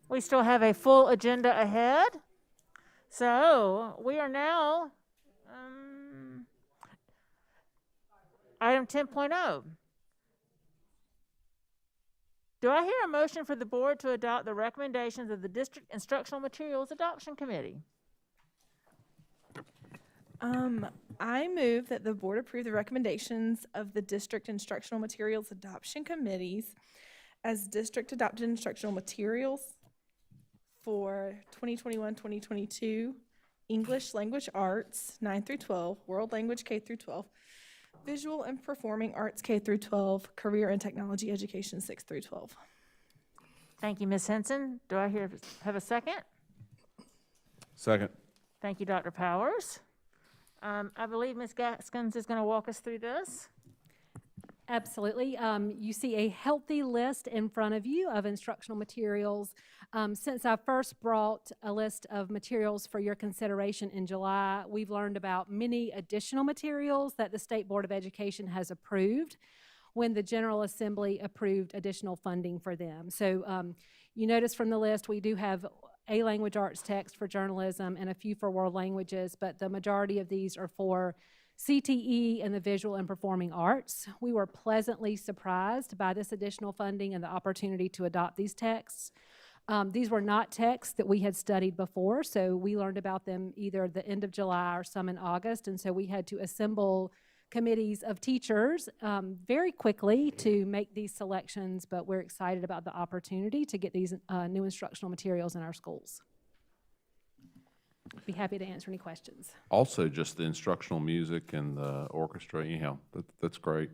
We still have a full agenda ahead. So we are now, item 10.0. Do I hear a motion for the board to adopt the recommendations of the District Instructional Materials Adoption Committee? I move that the board approve the recommendations of the District Instructional Materials Adoption Committees as district adopted instructional materials for 2021-2022 English Language Arts 9 through 12, World Language K through 12, Visual and Performing Arts K through 12, Career and Technology Education 6 through 12. Thank you, Ms. Henson. Do I have a second? Second. Thank you, Dr. Powers. I believe Ms. Gaskins is going to walk us through this. Absolutely. You see a healthy list in front of you of instructional materials. Since I first brought a list of materials for your consideration in July, we've learned about many additional materials that the State Board of Education has approved when the General Assembly approved additional funding for them. So you notice from the list, we do have a language arts text for journalism and a few for world languages, but the majority of these are for CTE and the visual and performing arts. We were pleasantly surprised by this additional funding and the opportunity to adopt these texts. These were not texts that we had studied before, so we learned about them either at the end of July or some in August, and so we had to assemble committees of teachers very quickly to make these selections, but we're excited about the opportunity to get these new instructional materials in our schools. Be happy to answer any questions. Also, just the instructional music and the orchestra, anyhow, that's great.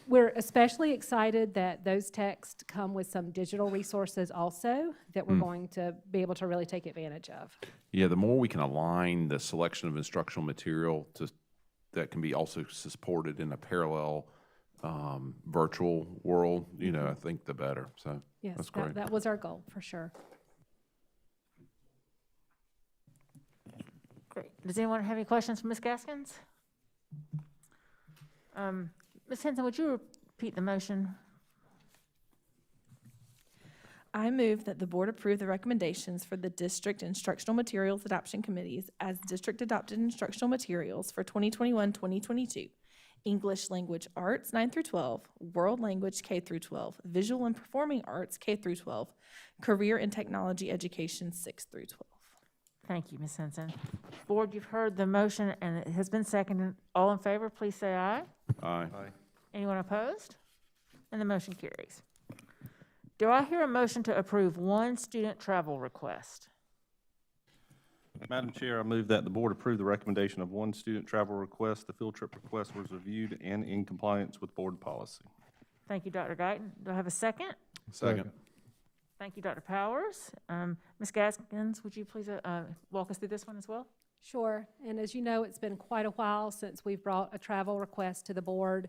We're especially excited that those texts come with some digital resources also that we're going to be able to really take advantage of. Yeah, the more we can align the selection of instructional material that can be also supported in a parallel virtual world, I think the better. So Yes, that's great. that was our goal, for sure. Great. Does anyone have any questions for Ms. Gaskins? Ms. Henson, would you repeat the motion? I move that the board approve the recommendations for the District Instructional Materials Adoption Committees as district adopted instructional materials for 2021-2022. English Language Arts 9 through 12, World Language K through 12, Visual and Performing Arts K through 12, Career and Technology Education 6 through 12. Thank you, Ms. Henson. Board, you've heard the motion and it has been seconded. All in favor, please say aye. Aye. Anyone opposed? And the motion carries. Do I hear a motion to approve one student travel request? Madam Chair, I move that the board approve the recommendation of one student travel request. The field trip request was reviewed and in compliance with board policy. Thank you, Dr. Guyton. Do I have a second? Second. Thank you, Dr. Powers. Ms. Gaskins, would you please walk us through this one as well? Sure, and as you know, it's been quite a while since we've brought a travel request to the board.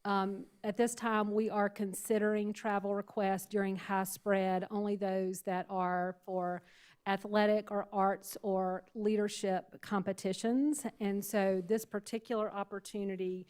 At this time, we are considering travel requests during high spread, only those that are for athletic or arts or leadership competitions. And so this particular opportunity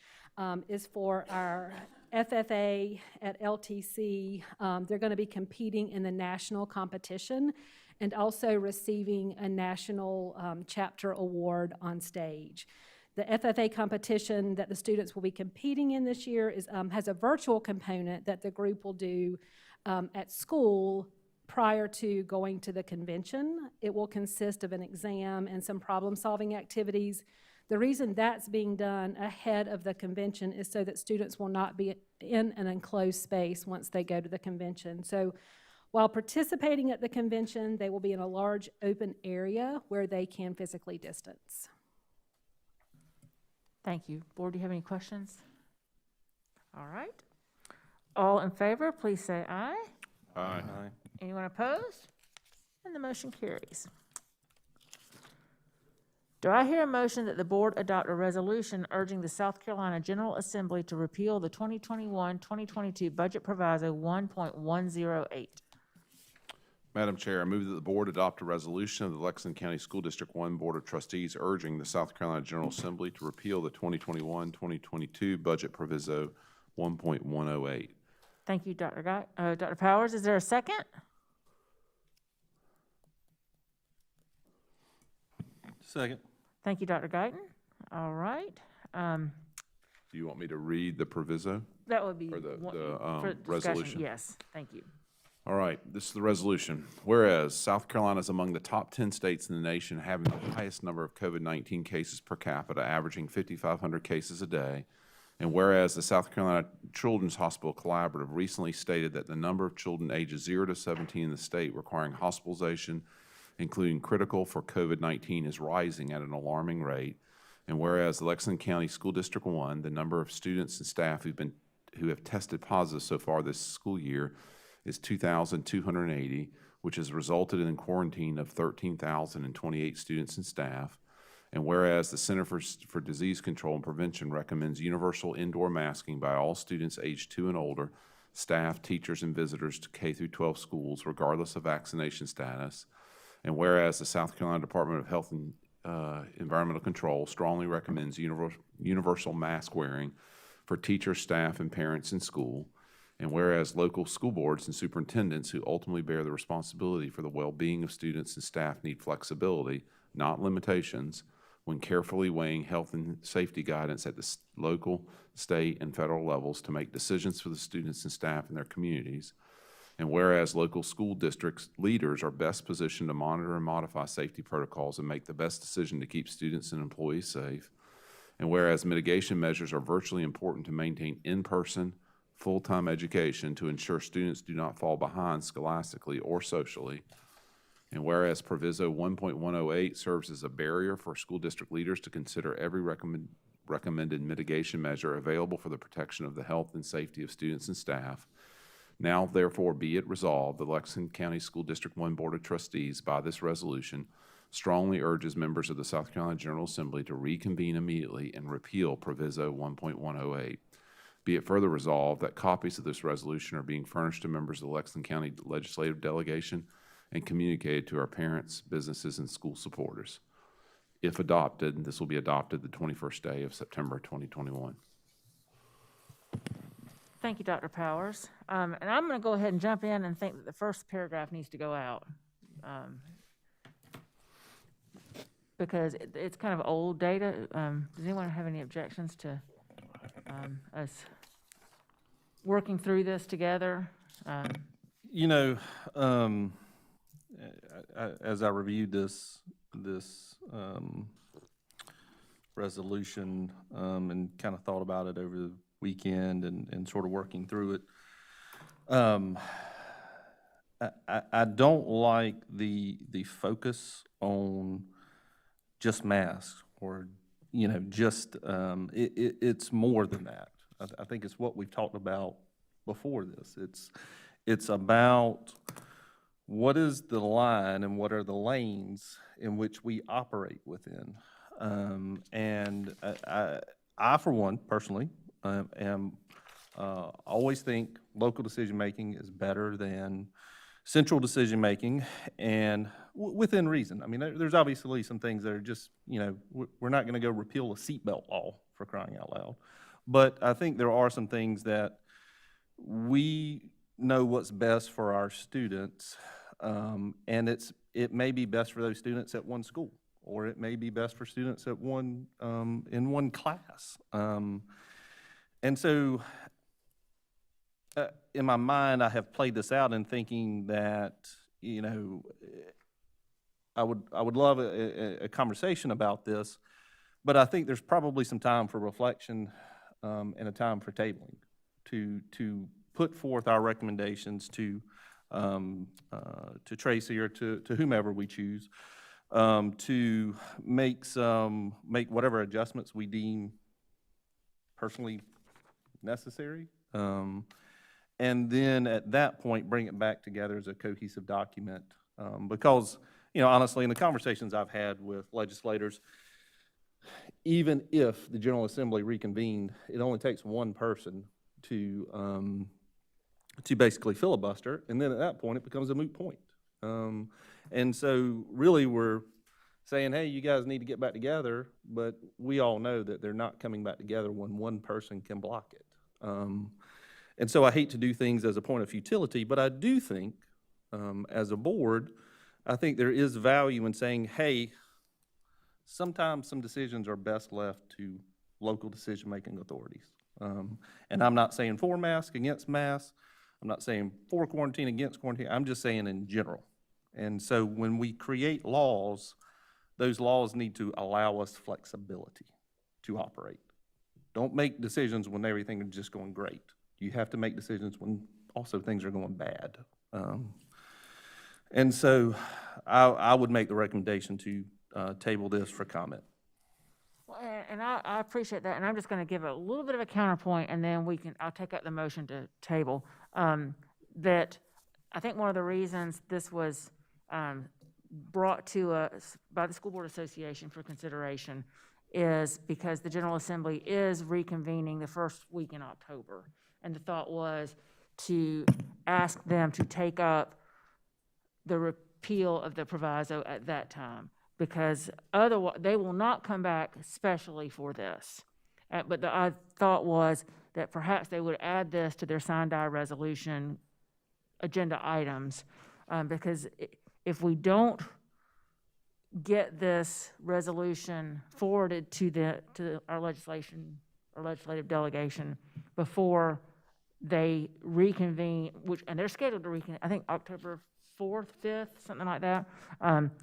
is for our FFA at LTC. They're going to be competing in the national competition and also receiving a national chapter award on stage. The FFA competition that the students will be competing in this year has a virtual component that the group will do at school prior to going to the convention. It will consist of an exam and some problem-solving activities. The reason that's being done ahead of the convention is so that students will not be in an enclosed space once they go to the convention. So while participating at the convention, they will be in a large open area where they can physically distance. Thank you. Board, do you have any questions? All right. All in favor, please say aye. Aye. Anyone opposed? And the motion carries. Do I hear a motion that the board adopt a resolution urging the South Carolina General Assembly to repeal the 2021-2022 Budget Proviso 1.108? Madam Chair, I move that the board adopt a resolution of the Lexington County School District 1 Board of Trustees urging the South Carolina General Assembly to repeal the 2021-2022 Budget Proviso 1.108. Thank you, Dr. Powers. Is there a second? Second. Thank you, Dr. Guyton. All right. Do you want me to read the proviso? That would be Or the- one- the, for discussion. resolution. Yes, thank you. All right, this is the resolution. Whereas South Carolina is among the top 10 states in the nation having the highest number of COVID-19 cases per capita, averaging 5,500 cases a day. And whereas the South Carolina Children's Hospital Collaborative recently stated that the number of children ages 0 to 17 in the state requiring hospitalization, including critical for COVID-19, is rising at an alarming rate. And whereas the Lexington County School District 1, the number of students and staff who have tested positive so far this school year is 2,280, which has resulted in a quarantine of 13,028 students and staff. And whereas the Center for Disease Control and Prevention recommends universal indoor masking by all students aged 2 and older, staff, teachers, and visitors to K through 12 schools, regardless of vaccination status. And whereas the South Carolina Department of Health and Environmental Control strongly recommends universal mask wearing for teachers, staff, and parents in school. And whereas local school boards and superintendents who ultimately bear the responsibility for the well-being of students and staff need flexibility, not limitations, when carefully weighing health and safety guidance at the local, state, and federal levels to make decisions for the students and staff in their communities. And whereas local school districts leaders are best positioned to monitor and modify safety protocols and make the best decision to keep students and employees safe. And whereas mitigation measures are virtually important to maintain in-person, full-time education to ensure students do not fall behind scholastically or socially. And whereas Proviso 1.108 serves as a barrier for school district leaders to consider every recommended mitigation measure available for the protection of the health and safety of students and staff. Now, therefore, be it resolved, the Lexington County School District 1 Board of Trustees, by this resolution, strongly urges members of the South Carolina General Assembly to reconvene immediately and repeal Proviso 1.108. Be it further resolved that copies of this resolution are being furnished to members of the Lexington County Legislative Delegation and communicated to our parents, businesses, and school supporters. If adopted, this will be adopted the 21st day of September 2021. Thank you, Dr. Powers. And I'm going to go ahead and jump in and think that the first paragraph needs to go out. Because it's kind of old data. Does anyone have any objections to us working through this together? You know, as I reviewed this resolution and kind of thought about it over the weekend and sort of working through it, I don't like the focus on just masks or, you know, just, it's more than that. I think it's what we've talked about before this. It's about what is the line and what are the lanes in which we operate within. And I, for one, personally, always think local decision-making is better than central decision-making, and within reason. I mean, there's obviously some things that are just, you know, we're not going to go repeal a seatbelt law, for crying out loud. But I think there are some things that we know what's best for our students, and it may be best for those students at one school, or it may be best for students at one in one class. And so in my mind, I have played this out in thinking that, you know, I would love a conversation about this, but I think there's probably some time for reflection and a time for tabling to put forth our recommendations to Tracy or to whomever we choose, to make whatever adjustments we deem personally necessary. And then at that point, bring it back together as a cohesive document. Because, you know, honestly, in the conversations I've had with legislators, even if the General Assembly reconvened, it only takes one person to basically filibuster, and then at that point, it becomes a moot point. And so really we're saying, hey, you guys need to get back together, but we all know that they're not coming back together when one person can block it. And so I hate to do things as a point of futility, but I do think, as a board, I think there is value in saying, hey, sometimes some decisions are best left to local decision-making authorities. And I'm not saying for mask, against mask. I'm not saying for quarantine, against quarantine. I'm just saying in general. And so when we create laws, those laws need to allow us flexibility to operate. Don't make decisions when everything is just going great. You have to make decisions when also things are going bad. And so I would make the recommendation to table this for comment. Well, and I appreciate that, and I'm just going to give a little bit of a counterpoint, and then I'll take up the motion to table. That I think one of the reasons this was brought to us by the School Board Association for consideration is because the General Assembly is reconvening the first week in October. And the thought was to ask them to take up the repeal of the proviso at that time, because otherwise they will not come back specially for this. But the thought was that perhaps they would add this to their sign-die resolution agenda items, because if we don't get this resolution forwarded to our legislative delegation before they reconvene, and they're scheduled to reconvene, I think October 4th, 5th, something like that,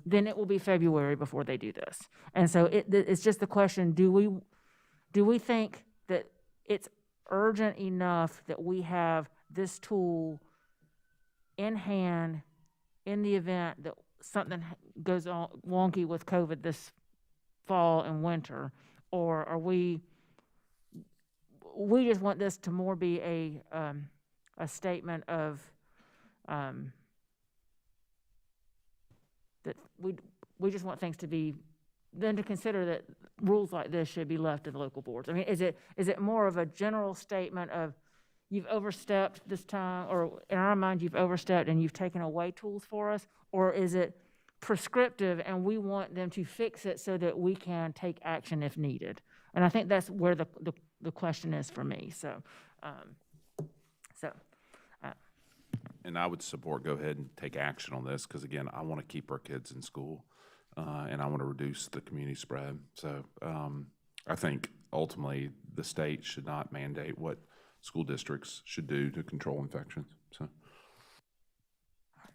then it will be February before they do this. And so it's just the question, do we think that it's urgent enough that we have this tool in hand in the event that something goes on wonky with COVID this fall and winter? Or are we just want this to more be a statement of that we just want things to be, then to consider that rules like this should be left to the local boards? I mean, is it more of a general statement of you've overstepped this time, or in our mind you've overstepped and you've taken away tools for us? Or is it prescriptive and we want them to fix it so that we can take action if needed? And I think that's where the question is for me. And I would support, go ahead and take action on this, because again, I want to keep our kids in school, and I want to reduce the community spread. So I think ultimately the state should not mandate what school districts should do to control infections.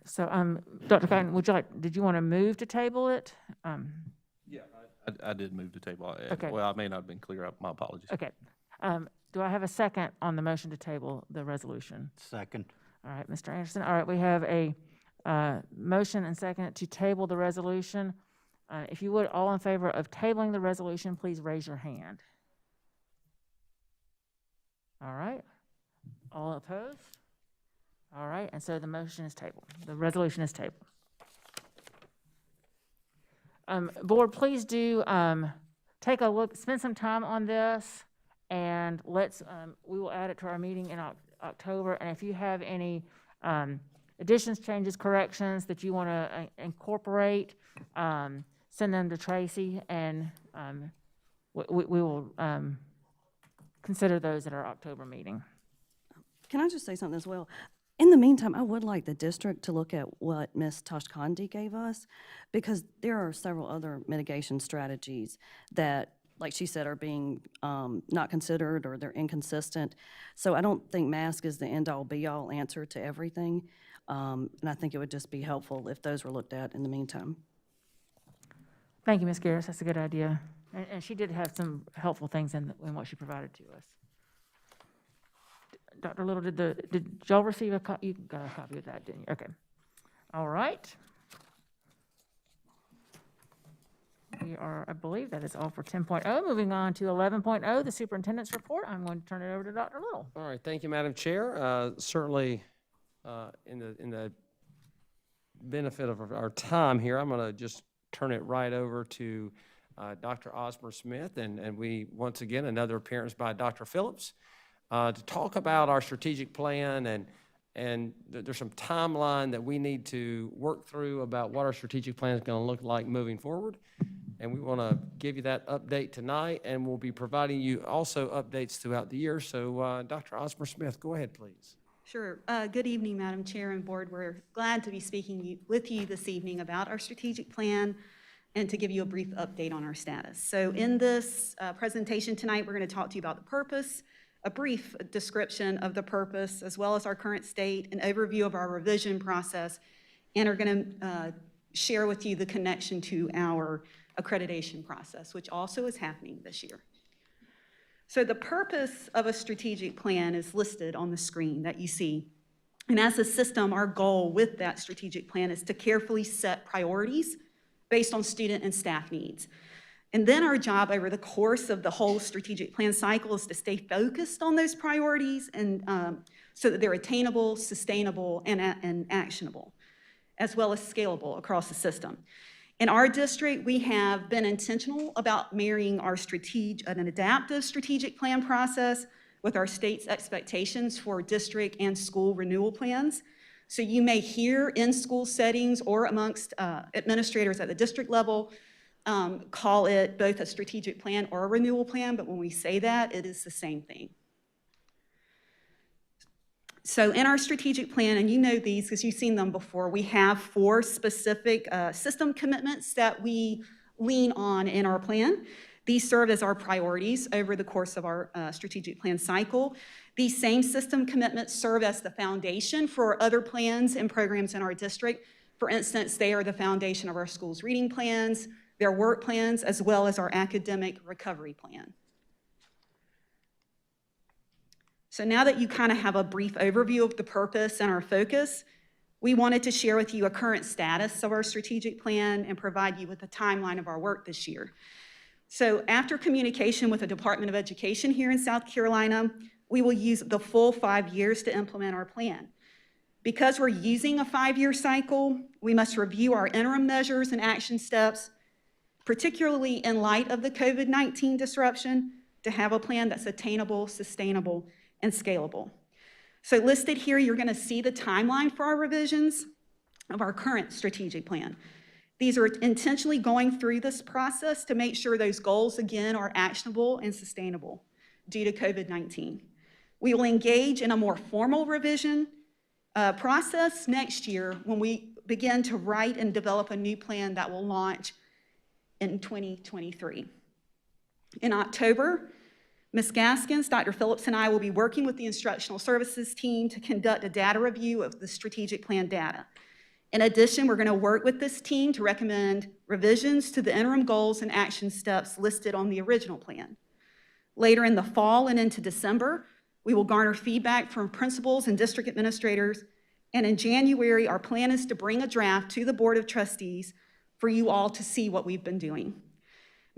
So Dr. Cotton, did you want to move to table it? Yeah, I did move to table. Okay. Well, I may not have been clear. My apologies. Okay. Do I have a second on the motion to table the resolution? Second. All right, Mr. Anderson. All right, we have a motion and second to table the resolution. If you would, all in favor of tabling the resolution, please raise your hand. All right. All opposed? All right, and so the motion is tabled. The resolution is tabled. Board, please do take a look, spend some time on this, and we will add it to our meeting in October. And if you have any additions, changes, corrections that you want to incorporate, send them to Tracy, and we will consider those at our October meeting. Can I just say something as well? In the meantime, I would like the district to look at what Ms. Tashkandi gave us, because there are several other mitigation strategies that, like she said, are being not considered, or they're inconsistent. So I don't think mask is the end-all be-all answer to everything. And I think it would just be helpful if those were looked at in the meantime. Thank you, Ms. Garris. That's a good idea. And she did have some helpful things in what she provided to us. Dr. Little, did y'all receive a copy? You got a copy of that, didn't you? Okay. All right. We are, I believe that is all for 10.0. Moving on to 11.0, the superintendent's report. I'm going to turn it over to Dr. Little. All right, thank you, Madam Chair. Certainly, in the benefit of our time here, I'm going to just turn it right over to Dr. Osmer Smith, and we, once again, another appearance by Dr. Phillips, to talk about our strategic plan, and there's some timeline that we need to work through about what our strategic plan is going to look like moving forward. And we want to give you that update tonight, and we'll be providing you also updates throughout the year. So Dr. Osmer-Smith, go ahead, please. Sure. Good evening, Madam Chair and Board. We're glad to be speaking with you this evening about our strategic plan and to give you a brief update on our status. So in this presentation tonight, we're going to talk to you about the purpose, a brief description of the purpose, as well as our current state, an overview of our revision process, and are going to share with you the connection to our accreditation process, which also is happening this year. So the purpose of a strategic plan is listed on the screen that you see. And as a system, our goal with that strategic plan is to carefully set priorities based on student and staff needs. And then our job over the course of the whole strategic plan cycle is to stay focused on those priorities and so that they're attainable, sustainable, and actionable, as well as scalable across the system. In our district, we have been intentional about marrying our an adaptive strategic plan process with our state's expectations for district and school renewal plans. So you may hear in school settings or amongst administrators at the district level call it both a strategic plan or a renewal plan, but when we say that, it is the same thing. So in our strategic plan, and you know these because you've seen them before, we have 4 specific system commitments that we lean on in our plan. These serve as our priorities over the course of our strategic plan cycle. These same system commitments serve as the foundation for other plans and programs in our district. For instance, they are the foundation of our schools' reading plans, their work plans, as well as our academic recovery plan. So now that you kind of have a brief overview of the purpose and our focus, we wanted to share with you a current status of our strategic plan and provide you with a timeline of our work this year. So after communication with the Department of Education here in South Carolina, we will use the full 5 years to implement our plan. Because we're using a 5-year cycle, we must review our interim measures and action steps, particularly in light of the COVID-19 disruption, to have a plan that's attainable, sustainable, and scalable. So listed here, you're going to see the timeline for our revisions of our current strategic plan. These are intentionally going through this process to make sure those goals, again, are actionable and sustainable due to COVID-19. We will engage in a more formal revision process next year when we begin to write and develop a new plan that will launch in 2023. In October, Ms. Gaskins, Dr. Phillips, and I will be working with the instructional services team to conduct a data review of the strategic plan data. In addition, we're going to work with this team to recommend revisions to the interim goals and action steps listed on the original plan. Later in the fall and into December, we will garner feedback from principals and district administrators, and in January, our plan is to bring a draft to the Board of Trustees for you all to see what we've been doing.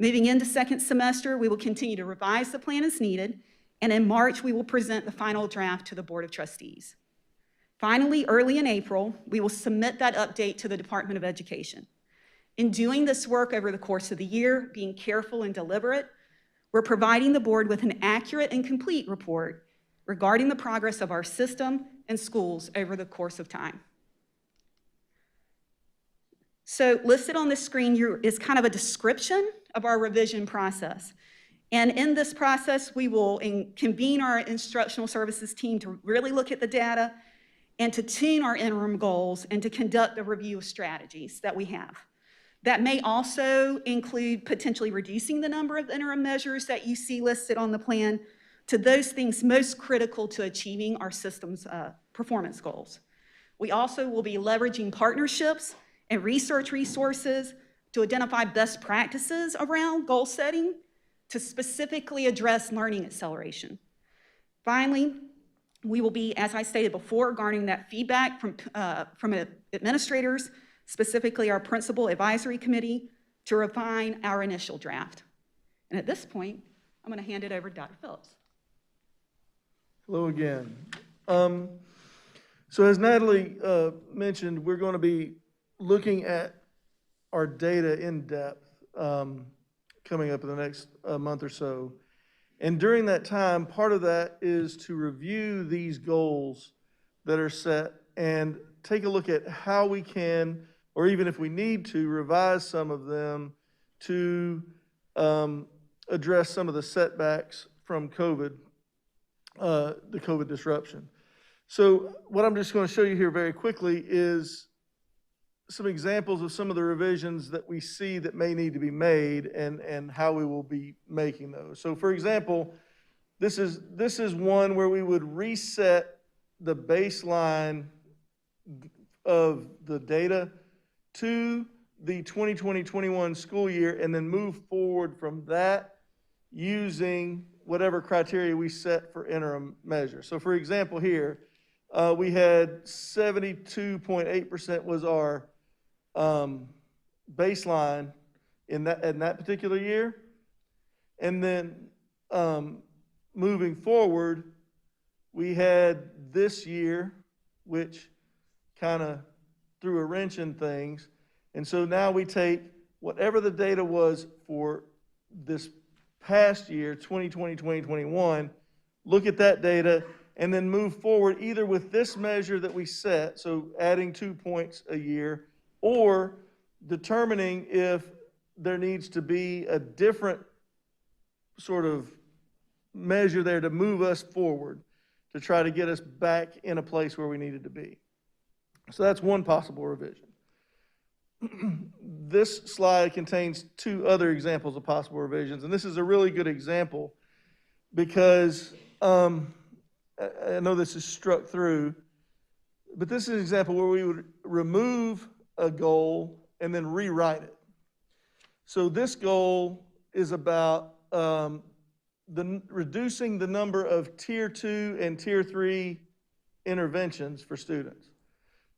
Moving into second semester, we will continue to revise the plan as needed, and in March, we will present the final draft to the Board of Trustees. Finally, early in April, we will submit that update to the Department of Education. In doing this work over the course of the year, being careful and deliberate, we're providing the board with an accurate and complete report regarding the progress of our system and schools over the course of time. So listed on the screen is kind of a description of our revision process. And in this process, we will convene our instructional services team to really look at the data and to tune our interim goals and to conduct a review of strategies that we have. That may also include potentially reducing the number of interim measures that you see listed on the plan to those things most critical to achieving our system's performance goals. We also will be leveraging partnerships and research resources to identify best practices around goal setting to specifically address learning acceleration. Finally, we will be, as I stated before, garnering that feedback from administrators, specifically our Principal Advisory Committee, to refine our initial draft. And at this point, I'm going to hand it over to Dr. Phillips. Hello again. So as Natalie mentioned, we're going to be looking at our data in depth coming up in the next month or so. And during that time, part of that is to review these goals that are set and take a look at how we can, or even if we need to, revise some of them to address some of the setbacks from COVID, the COVID disruption. So what I'm just going to show you here very quickly is some examples of some of the revisions that we see that may need to be made and how we will be making those. So for example, this is one where we would reset the baseline of the data to the 2020-21 school year and then move forward from that using whatever criteria we set for interim measures. So for example here, we had 72.8% was our baseline in that particular year. And then moving forward, we had this year, which kind of threw a wrench in things. And so now we take whatever the data was for this past year, 2020, 2021, look at that data, and then move forward either with this measure that we set, so adding 2 points a year, or determining if there needs to be a different sort of measure there to move us forward, to try to get us back in a place where we needed to be. So that's one possible revision. This slide contains two other examples of possible revisions, and this is a really good example because I know this is struck through, but this is an example where we would remove a goal and then rewrite it. So this goal is about reducing the number of Tier 2 and Tier 3 interventions for students.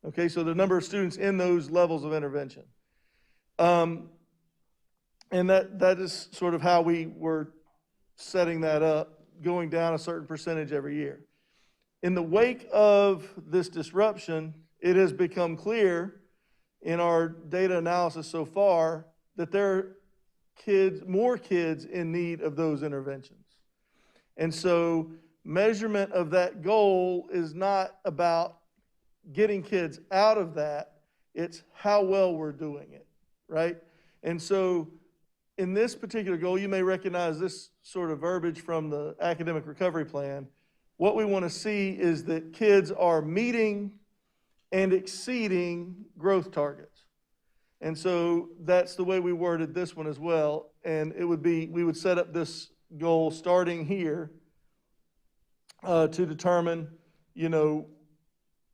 Okay, so the number of students in those levels of intervention. And that is sort of how we were setting that up, going down a certain percentage every year. In the wake of this disruption, it has become clear in our data analysis so far that there are more kids in need of those interventions. And so measurement of that goal is not about getting kids out of that, it's how well we're doing it, right? And so in this particular goal, you may recognize this sort of verbiage from the academic recovery plan. What we want to see is that kids are meeting and exceeding growth targets. And so that's the way we worded this one as well. And it would be, we would set up this goal starting here to determine, you know,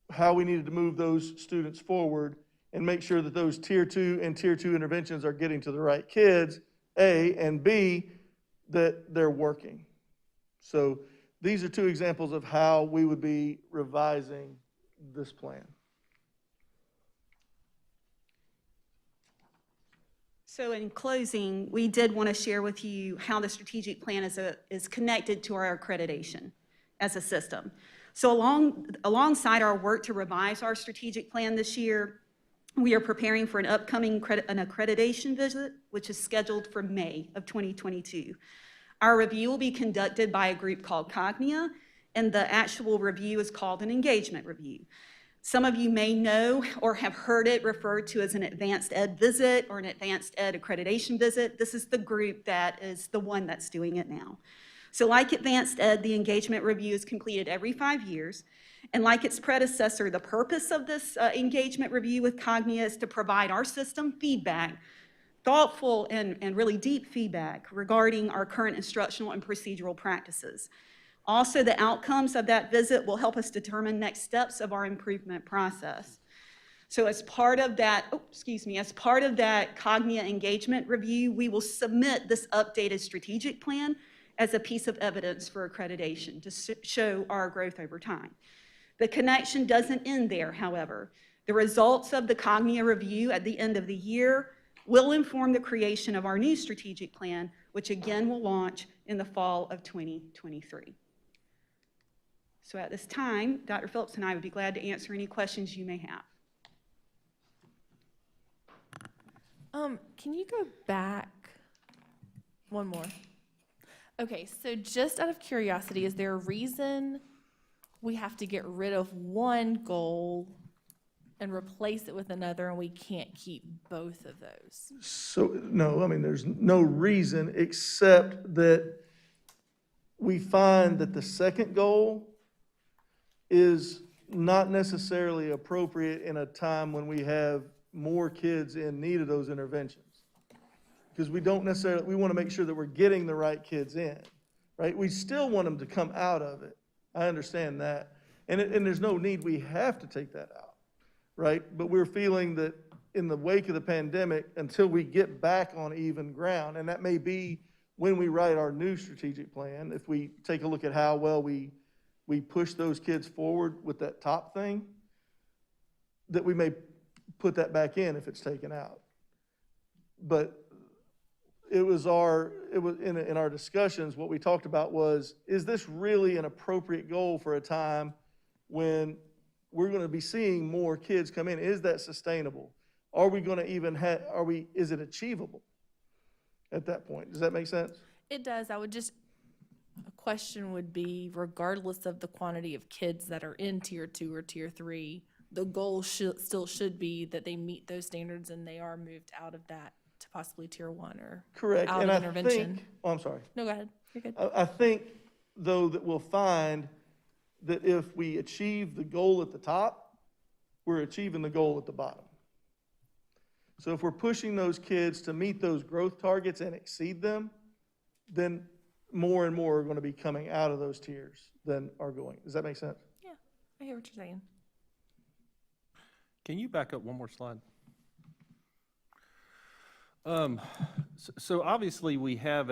how we needed to move those students forward and make sure that those Tier 2 and Tier 2 interventions are getting to the right kids, A, and B, that they're working. So these are two examples of how we would be revising this plan. So in closing, we did want to share with you how the strategic plan is connected to our accreditation as a system. So alongside our work to revise our strategic plan this year, we are preparing for an upcoming an accreditation visit, which is scheduled for May of 2022. Our review will be conducted by a group called Cognia, and the actual review is called an engagement review. Some of you may know or have heard it referred to as an advanced ed visit or an advanced ed accreditation visit. This is the group that is the one that's doing it now. So like advanced ed, the engagement review is completed every 5 years. And like its predecessor, the purpose of this engagement review with Cognia is to provide our system feedback, thoughtful and really deep feedback regarding our current instructional and procedural practices. Also, the outcomes of that visit will help us determine next steps of our improvement process. So as part of that, as part of that Cognia engagement review, we will submit this updated strategic plan as a piece of evidence for accreditation to show our growth over time. The connection doesn't end there, however. The results of the Cognia review at the end of the year will inform the creation of our new strategic plan, which again will launch in the fall of 2023. So at this time, Dr. Phillips and I would be glad to answer any questions you may have. Can you go back one more? Okay, so just out of curiosity, is there a reason we have to get rid of one goal and replace it with another, and we can't keep both of those. So, no, I mean, there's no reason except that we find that the second goal is not necessarily appropriate in a time when we have more kids in need of those interventions. Because we don't necessarily, we want to make sure that we're getting the right kids in, right? We still want them to come out of it. I understand that. And there's no need, we have to take that out, right? But we're feeling that in the wake of the pandemic, until we get back on even ground, and that may be when we write our new strategic plan, if we take a look at how well we push those kids forward with that top thing, that we may put that back in if it's taken out. But it was in our discussions, what we talked about was, is this really an appropriate goal for a time when we're going to be seeing more kids come in? Is that sustainable? Are we going to even is it achievable at that point? Does that make sense? It does. A question would be, regardless of the quantity of kids that are in Tier 2 or Tier 3, the goal still should be that they meet those standards and they are moved out of that to possibly Tier 1 or Correct. out And of I intervention. think, oh, I'm sorry. No, go ahead. You're good. I think, though, that we'll find that if we achieve the goal at the top, we're achieving the goal at the bottom. So if we're pushing those kids to meet those growth targets and exceed them, then more and more are going to be coming out of those tiers than are going. Does that make sense? Yeah, I hear what you're saying. Can you back up one more slide? So obviously we have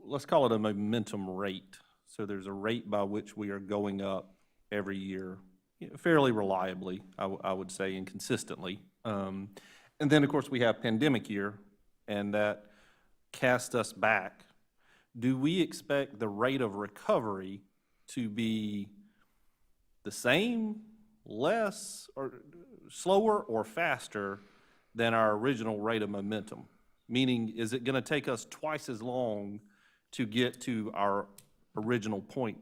let's call it a momentum rate. So there's a rate by which we are going up every year, fairly reliably, I would say, and consistently. And then, of course, we have pandemic year, and that cast us back. Do we expect the rate of recovery to be the same, less, or slower, or faster than our original rate of momentum? Meaning, is it going to take us twice as long to get to our original point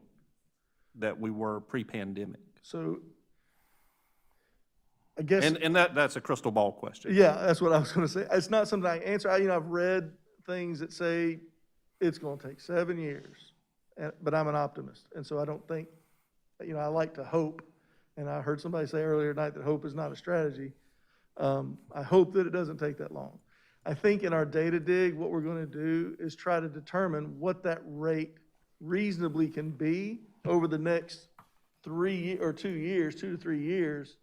that we were pre-pandemic? So I guess. And that's a crystal ball question. Yeah, that's what I was going to say. It's not something I can answer. I've read things that say it's going to take 7 years, but I'm an optimist. And so I don't think, I like to hope. And I heard somebody say earlier tonight that hope is not a strategy. I hope that it doesn't take that long. I think in our data dig, what we're going to do is try to determine what that rate reasonably can be over the next 2 to 3 years,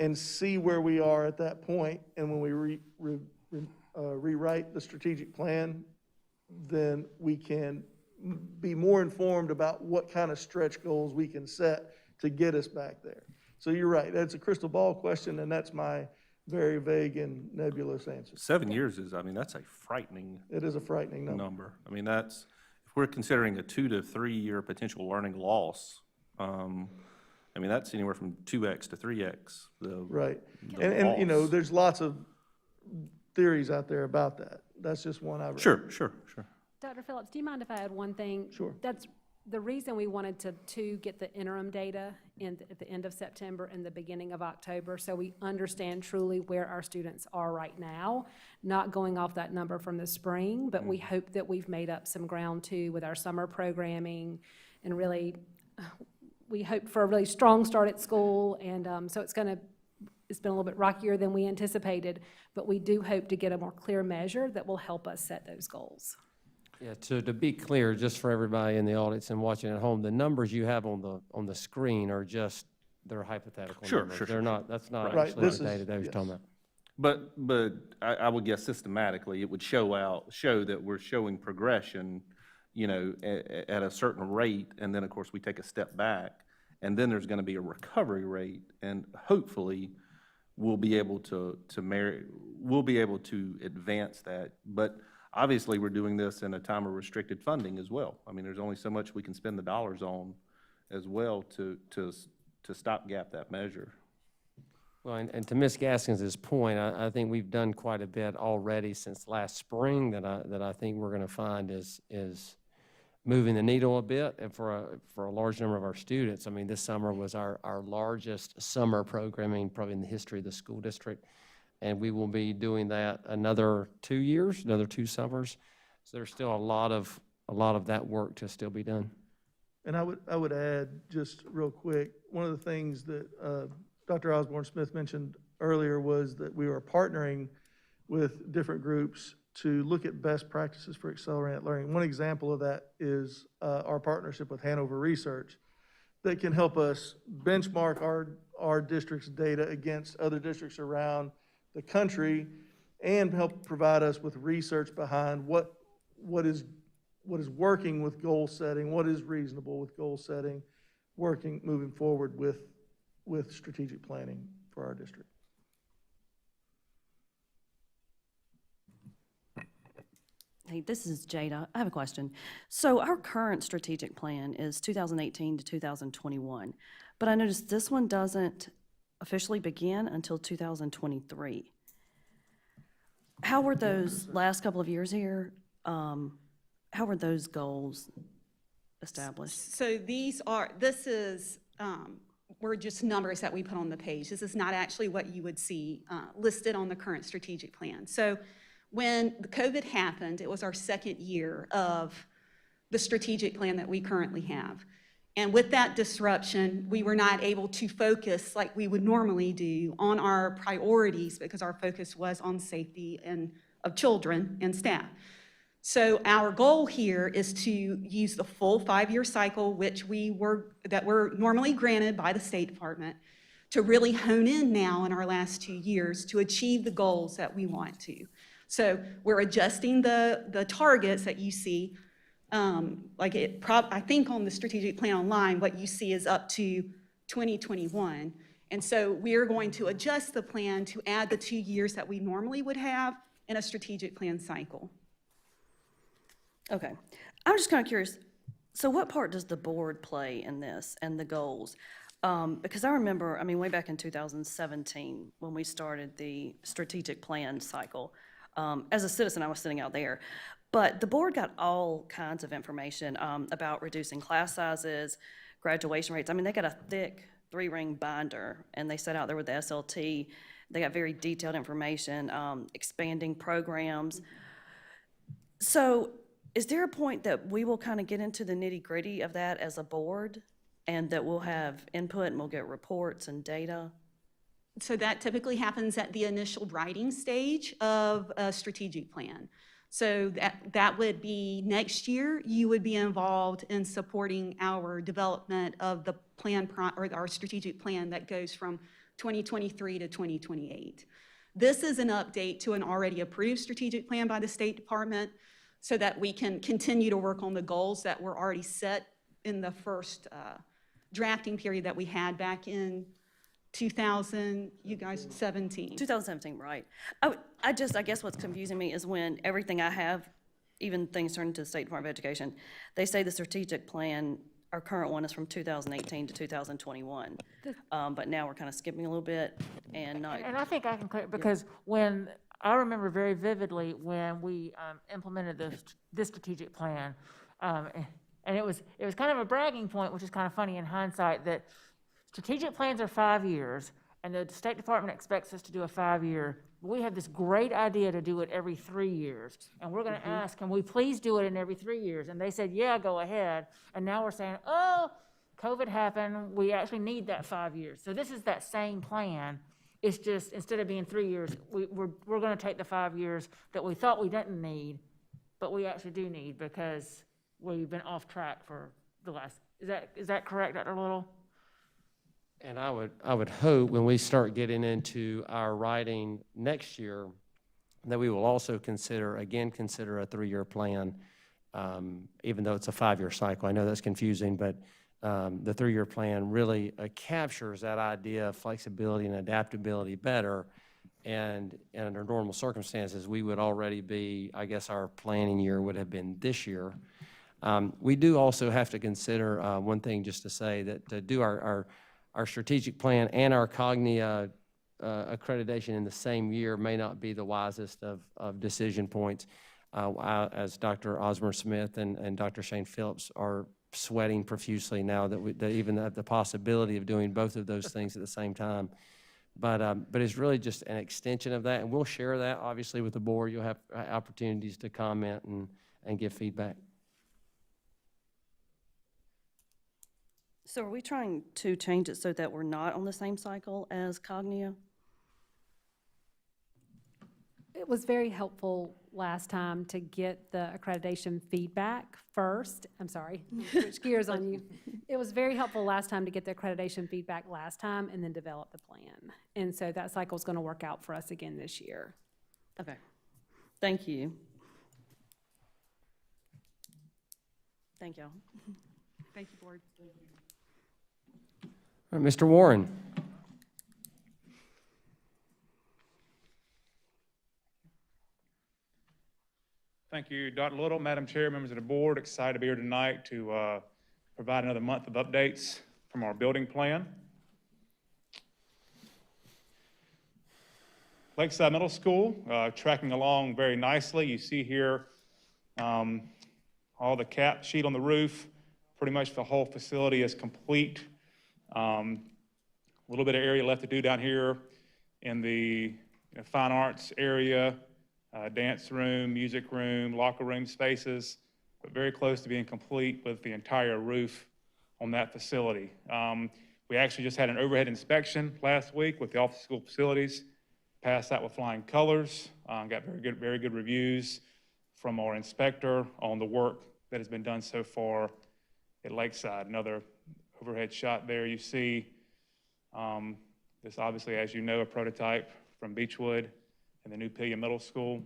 and see where we are at that point. And when we rewrite the strategic plan, then we can be more informed about what kind of stretch goals we can set to get us back there. So you're right, that's a crystal ball question, and that's my very vague and nebulous answer. 7 years that's a frightening. It is a frightening number. If we're considering a 2 to 3 year potential learning loss, that's anywhere from 2x to 3x. Right. The And loss. there's lots of theories out there about that. That's just one I've read. Sure. Dr. Phillips, do you mind if I add one thing? Sure. That's the reason we wanted to get the interim data at the end of September and the beginning of October, so we understand truly where our students are right now, not going off that number from the spring, but we hope that we've made up some ground too with our summer programming, and really, we hope for a really strong start at school, and so it's been a little bit rockier than we anticipated, but we do hope to get a more clear measure that will help us set those goals. Yeah, so to be clear, just for everybody in the audience and watching at home, the numbers you have on the screen are just, they're hypothetical numbers. They're not, that's not Right. actually This the is- data that you're talking yes. about. But I would guess systematically, it would show that we're showing progression, at a certain rate, and then, of course, we take a step back, and then there's going to be a recovery rate, and hopefully, we'll be able to advance that. But obviously, we're doing this in a time of restricted funding as well. There's only so much we can spend the dollars on as well to stopgap that measure. Well, and to Ms. Gaskins' point, I think we've done quite a bit already since last spring that I think we're going to find is moving the needle a bit, and for a large number of our students. I mean, this summer was our largest summer programming probably in the history of the school district, and we will be doing that another 2 years, another 2 summers. So there's still a lot of that work to still be done. And I would add, just real quick, one of the things that Dr. Osborne Smith mentioned earlier was that we are partnering with different groups to look at best practices for accelerated learning. One example of that is our partnership with Hanover Research that can help us benchmark our district's data against other districts around the country and help provide us with research behind what is working with goal setting, what is reasonable with goal setting, moving forward with strategic planning for our district. Hey, this is Jada. I have a question. So our current strategic plan is 2018 to 2021, but I noticed this one doesn't officially begin until 2023. How were those last couple of years here? How were those goals established? So were just numbers that we put on the page. This is not actually what you would see listed on the current strategic plan. So when the COVID happened, it was our second year of the strategic plan that we currently have. And with that disruption, we were not able to focus like we would normally do on our priorities because our focus was on safety of children and staff. So our goal here is to use the full 5-year cycle, that we're normally granted by the State Department, to really hone in now in our last 2 years to achieve the goals that we want to. So we're adjusting the targets that you see. I think on the strategic plan online, what you see is up to 2021. And so we're going to adjust the plan to add the 2 years that we normally would have in a strategic plan cycle. Okay. I'm just kind of curious. So what part does the board play in this and the goals? Because I remember, way back in 2017, when we started the strategic plan cycle, as a citizen, I was sitting out there. But the board got all kinds of information about reducing class sizes, graduation rates. They got a thick 3-ring binder, and they set out there with the SLT. They got very detailed information, expanding programs. So is there a point that we will kind of get into the nitty-gritty of that as a board, and that we'll have input and we'll get reports and data? So that typically happens at the initial writing stage of a strategic plan. So that would be next year, you would be involved in supporting our development of the plan or our strategic plan that goes from 2023 to 2028. This is an update to an already approved strategic plan by the State Department so that we can continue to work on the goals that were already set in the first drafting period that we had back in 2017. 2017, right. I guess what's confusing me is when everything I have, even things turned to the State Department of Education, they say the strategic plan, our current one is from 2018 to 2021. But now we're kind of skipping a little bit and not. And I think I can clear, because when, I remember very vividly when we implemented this strategic plan, and it was kind of a bragging point, which is kind of funny in hindsight, that strategic plans are 5 years, and the State Department expects us to do a 5-year. We have this great idea to do it every 3 years, and we're going to ask, can we please do it in every 3 years? And they said, yeah, go ahead. And now we're saying, oh, COVID happened. We actually need that 5 years. So this is that same plan. It's just, instead of being 3 years, we're going to take the 5 years that we thought we didn't need, but we actually do need because we've been off track for the last. Is that correct, Dr. Little? And I would hope when we start getting into our writing next year that we will also consider a 3-year plan, even though it's a 5-year cycle. I know that's confusing, but the 3-year plan really captures that idea of flexibility and adaptability better. And under normal circumstances, we would already be, I guess our planning year would have been this year. We do also have to consider one thing, just to say that to do our strategic plan and our Cognia accreditation in the same year may not be the wisest of decision points. as Dr. Osmer Smith and Dr. Shane Phillips are sweating profusely now that even the possibility of doing both of those things at the same time. But it's really just an extension of that, and we'll share that, obviously, with the board. You'll have opportunities to comment and give feedback. So are we trying to change it so that we're not on the same cycle as Cognia? It was very helpful last time to get the accreditation feedback first. I'm sorry, switch gears on you. It was very helpful last time to get the accreditation feedback last time and then develop the plan. And so that cycle is going to work out for us again this year. Okay, thank you. Thank y'all. Thank you, board. All right, Mr. Warren. Thank you, Dr. Little, Madam Chair, members of the board. Excited to be here tonight to provide another month of updates from our building plan. Lakeside Middle School, tracking along very nicely. You see here all the cap sheet on the roof. Pretty much the whole facility is complete. A little bit of area left to do down here in the fine arts area. Dance room, music room, locker room spaces, but very close to being complete with the entire roof on that facility. We actually just had an overhead inspection last week with the Office of School Facilities, passed that with flying colors, got very good reviews from our inspector on the work that has been done so far at Lakeside. Another overhead shot there you see. This obviously, as you know, a prototype from Beechwood and the new Pillion Middle School.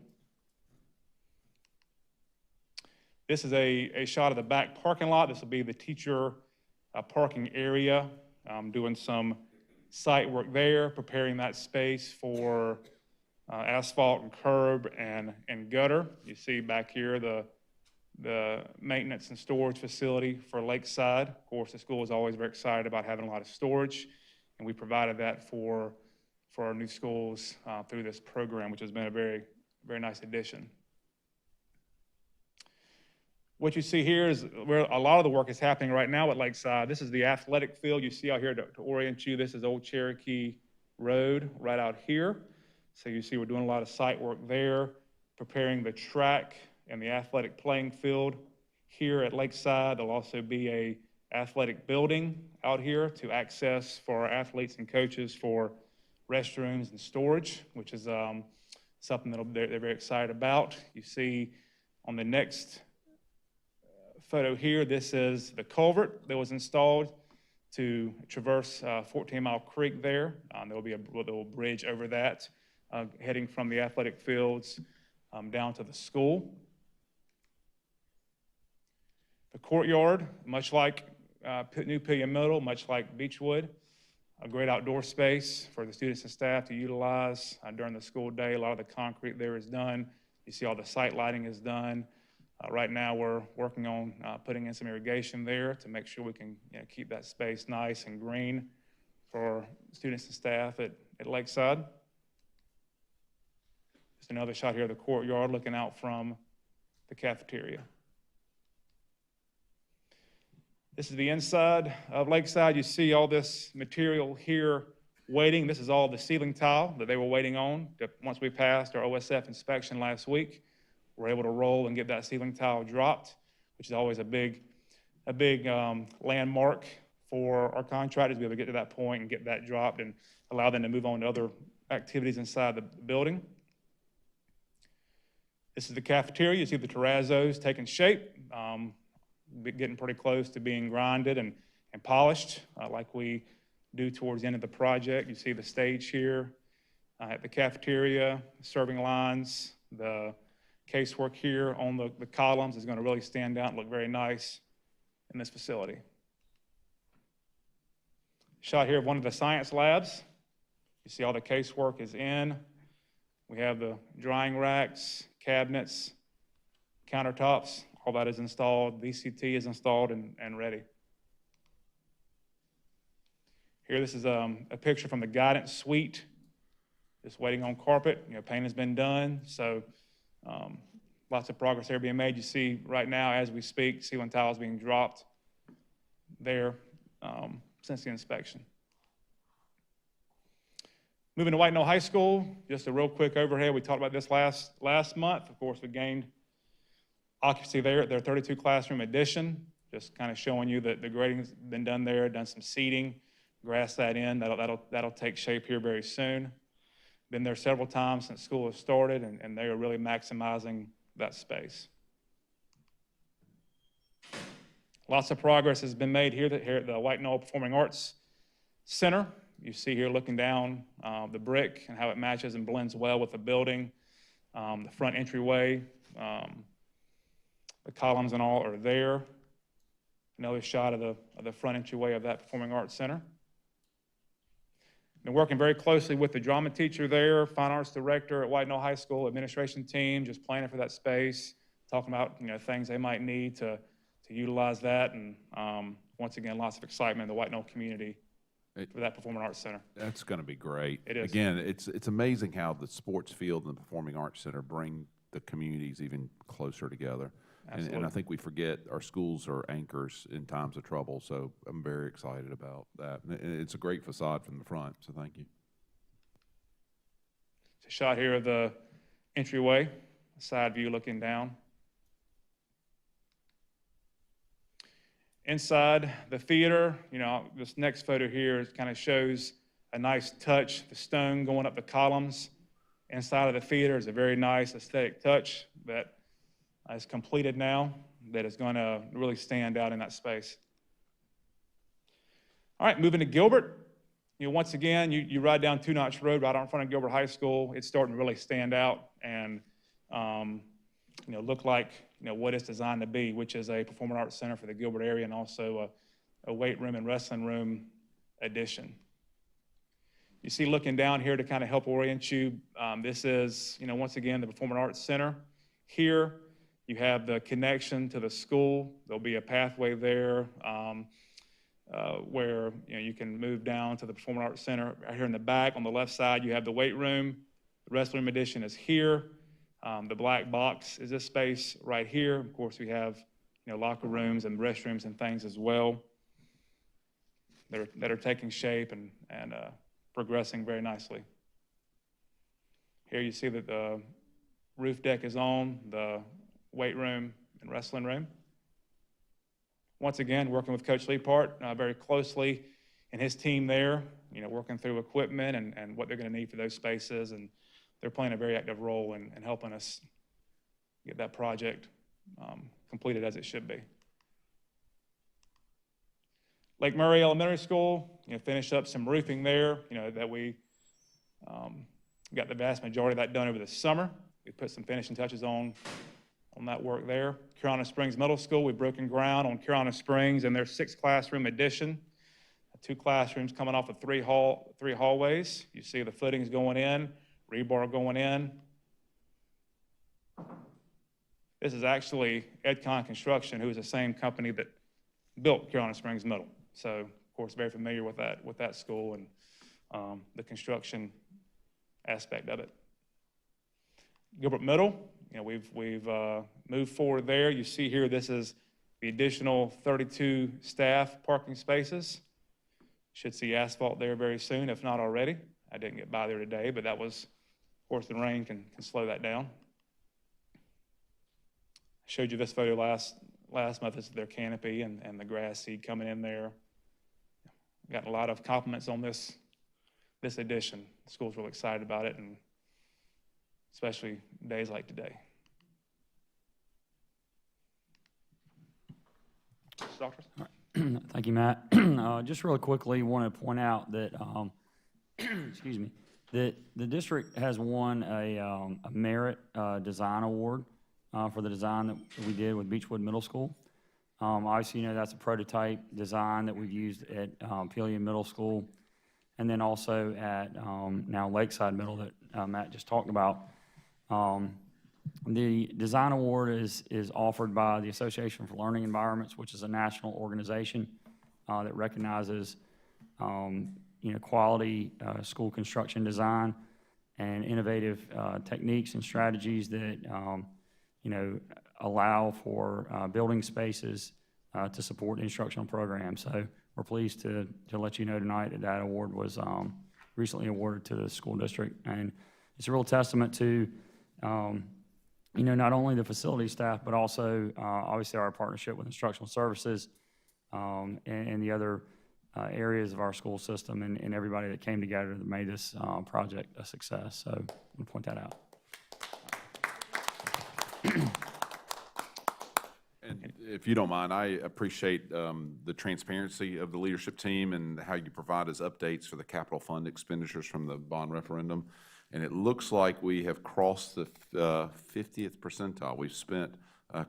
This is a shot of the back parking lot. This will be the teacher parking area. Doing some site work there, preparing that space for asphalt and curb and gutter. You see back here the maintenance and storage facility for Lakeside. Of course, the school is always very excited about having a lot of storage, and we provided that for our new schools through this program, which has been a very nice addition. What you see here is where a lot of the work is happening right now at Lakeside. This is the athletic field you see out here to orient you. This is Old Cherokee Road right out here. So you see we're doing a lot of site work there, preparing the track and the athletic playing field here at Lakeside. There'll also be a athletic building out here to access for our athletes and coaches for restrooms and storage, which is something that they're very excited about. You see on the next photo here, this is the culvert that was installed to traverse 14 Mile Creek there. There will be a little bridge over that heading from the athletic fields down to the school. The courtyard, much like New Pillion Middle, much like Beechwood, a great outdoor space for the students and staff to utilize during the school day. A lot of the concrete there is done. You see all the site lighting is done. Right now we're working on putting in some irrigation there to make sure we can keep that space nice and green for students and staff at Lakeside. Just another shot here of the courtyard looking out from the cafeteria. This is the inside of Lakeside. You see all this material here waiting. This is all the ceiling tile that they were waiting on. Once we passed our OSF inspection last week, we're able to roll and get that ceiling tile dropped, which is always a big landmark for our contractors to be able to get to that point and get that dropped and allow them to move on to other activities inside the building. This is the cafeteria. You see the terrazzos taking shape. Getting pretty close to being grinded and polished like we do towards the end of the project. You see the stage here at the cafeteria, serving lines, the casework here on the columns is going to really stand out and look very nice in this facility. Shot here of one of the science labs. You see all the casework is in. We have the drying racks, cabinets, countertops. All that is installed. VCT is installed and ready. Here, this is a picture from the guidance suite. Just waiting on carpet. Paint has been done, so lots of progress there being made. You see right now, as we speak, ceiling tiles being dropped there since the inspection. Moving to White Knoll High School, just a real quick overhead. We talked about this last month. Of course, we gained occupancy there at their 32 classroom addition, just kind of showing you that the grading's been done there, done some seeding, grass that in. That'll take shape here very soon. Been there several times since school has started, and they are really maximizing that space. Lots of progress has been made here at the White Knoll Performing Arts Center. You see here looking down the brick and how it matches and blends well with the building. The front entryway, the columns and all are there. Another shot of the front entryway of that Performing Arts Center. Been working very closely with the drama teacher there, fine arts director at White Knoll High School, administration team, just planning for that space, talking about things they might need to utilize that, and once again, lots of excitement in the White Knoll community for that Performing Arts Center. That's going to be great. It is. Again, it's amazing how the sports field and the Performing Arts Center bring the communities even closer together. And I think we forget our schools are anchors in times of trouble, so I'm very excited about that. And it's a great facade from the front, so thank you. It's a shot here of the entryway, side view looking down. Inside the theater, this next photo here kind of shows a nice touch, the stone going up the columns. Inside of the theater is a very nice aesthetic touch that is completed now, that is going to really stand out in that space. All right, moving to Gilbert. Once again, you ride down Two Notch Road right out in front of Gilbert High School. It's starting to really stand out and look like what it's designed to be, which is a performing arts center for the Gilbert area and also a weight room and wrestling room addition. You see looking down here to kind of help orient you, this is, once again, the Performing Arts Center. Here, you have the connection to the school. There'll be a pathway there where you can move down to the Performing Arts Center. Right here in the back, on the left side, you have the weight room. The wrestling room addition is here. The black box is this space right here. Of course, we have locker rooms and restrooms and things as well that are taking shape and progressing very nicely. Here you see that the roof deck is on, the weight room and wrestling room. Once again, working with Coach Leapart very closely and his team there, working through equipment and what they're going to need for those spaces, and they're playing a very active role in helping us get that project completed as it should be. Lake Murray Elementary School, finished up some roofing there, that we got the vast majority of that done over the summer. We put some finishing touches on that work there. Carolina Springs Middle School, we've broken ground on Carolina Springs and their 6 classroom addition. 2 classrooms coming off of 3 hallways. You see the footings going in, rebar going in. This is actually Edcon Construction, who is the same company that built Carolina Springs Middle. So, of course, very familiar with that school and the construction aspect of it. Gilbert Middle, we've moved forward there. You see here, this is the additional 32 staff parking spaces. Should see asphalt there very soon, if not already. I didn't get by there today, but that was, of course, the rain can slow that down. I showed you this photo last month. This is their canopy and the grass seed coming in there. Gotten a lot of compliments on this addition. The school's really excited about it, and especially days like today. Doctors? Thank you, Matt. Just really quickly, want to point out that, excuse me, that the district has won a merit design award for the design that we did with Beechwood Middle School. Obviously, that's a prototype design that we've used at Pelion Middle School, and then also at now Lakeside Middle that Matt just talked about. The design award is offered by the Association for Learning Environments, which is a national organization that recognizes quality school construction design and innovative techniques and strategies that allow for building spaces to support instructional programs. So we're pleased to let you know tonight that that award was recently awarded to the school district. And it's a real testament to, not only the facility staff, but also obviously our partnership with instructional services and the other areas of our school system and everybody that came together that made this project a success. So I'm going to point that out. And if you don't mind, I appreciate the transparency of the leadership team and how you provide us updates for the capital fund expenditures from the bond referendum. And it looks like we have crossed the 50th percentile. We've spent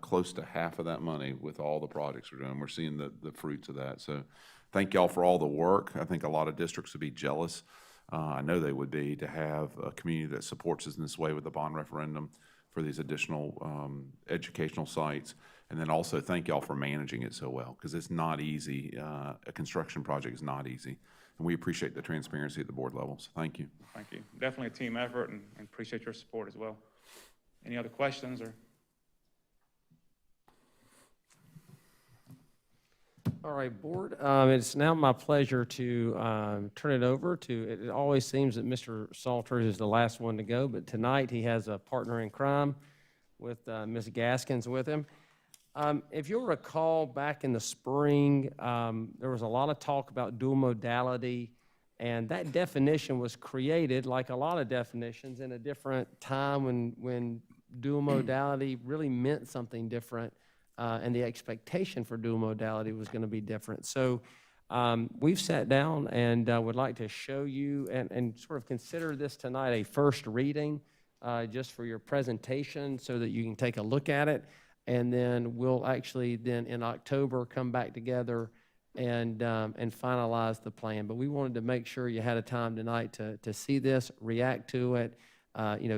close to half of that money with all the projects we're doing. We're seeing the fruits of that. So thank y'all for all the work. I think a lot of districts would be jealous. I know they would be, to have a community that supports us in this way with the bond referendum for these additional educational sites. And then also thank y'all for managing it so well, because it's not easy. A construction project is not easy. And we appreciate the transparency at the board level. So thank you. Thank you. Definitely a team effort, and appreciate your support as well. Any other questions or? All right, board, it's now my pleasure to turn it over to, it always seems that Mr. Salters is the last one to go, but tonight he has a partner in crime with Ms. Gaskins with him. If you'll recall, back in the spring, there was a lot of talk about dual modality, and that definition was created, like a lot of definitions, in a different time when dual modality really meant something different. And the expectation for dual modality was going to be different. So we've sat down and would like to show you and sort of consider this tonight a first reading just for your presentation so that you can take a look at it. And then we'll actually then in October come back together and finalize the plan. But we wanted to make sure you had a time tonight to see this, react to it,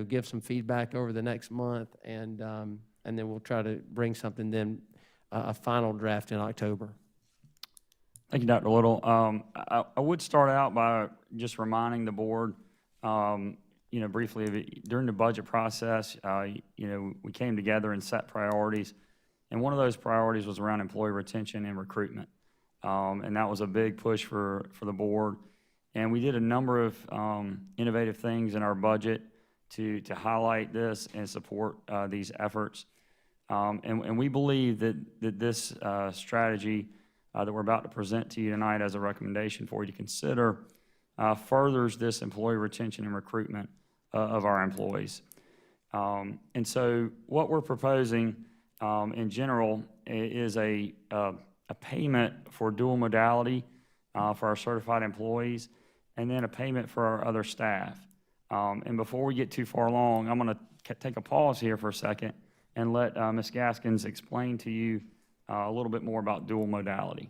give some feedback over the next month, and then we'll try to bring something then, a final draft in October. Thank you, Dr. Little. I would start out by just reminding the board, briefly, during the budget process, we came together and set priorities. And one of those priorities was around employee retention and recruitment. And that was a big push for the board. And we did a number of innovative things in our budget to highlight this and support these efforts. And we believe that this strategy that we're about to present to you tonight as a recommendation for you to consider furthers this employee retention and recruitment of our employees. And so what we're proposing in general is a payment for dual modality for our certified employees, and then a payment for our other staff. And before we get too far along, I'm going to take a pause here for a second and let Ms. Gaskins explain to you a little bit more about dual modality.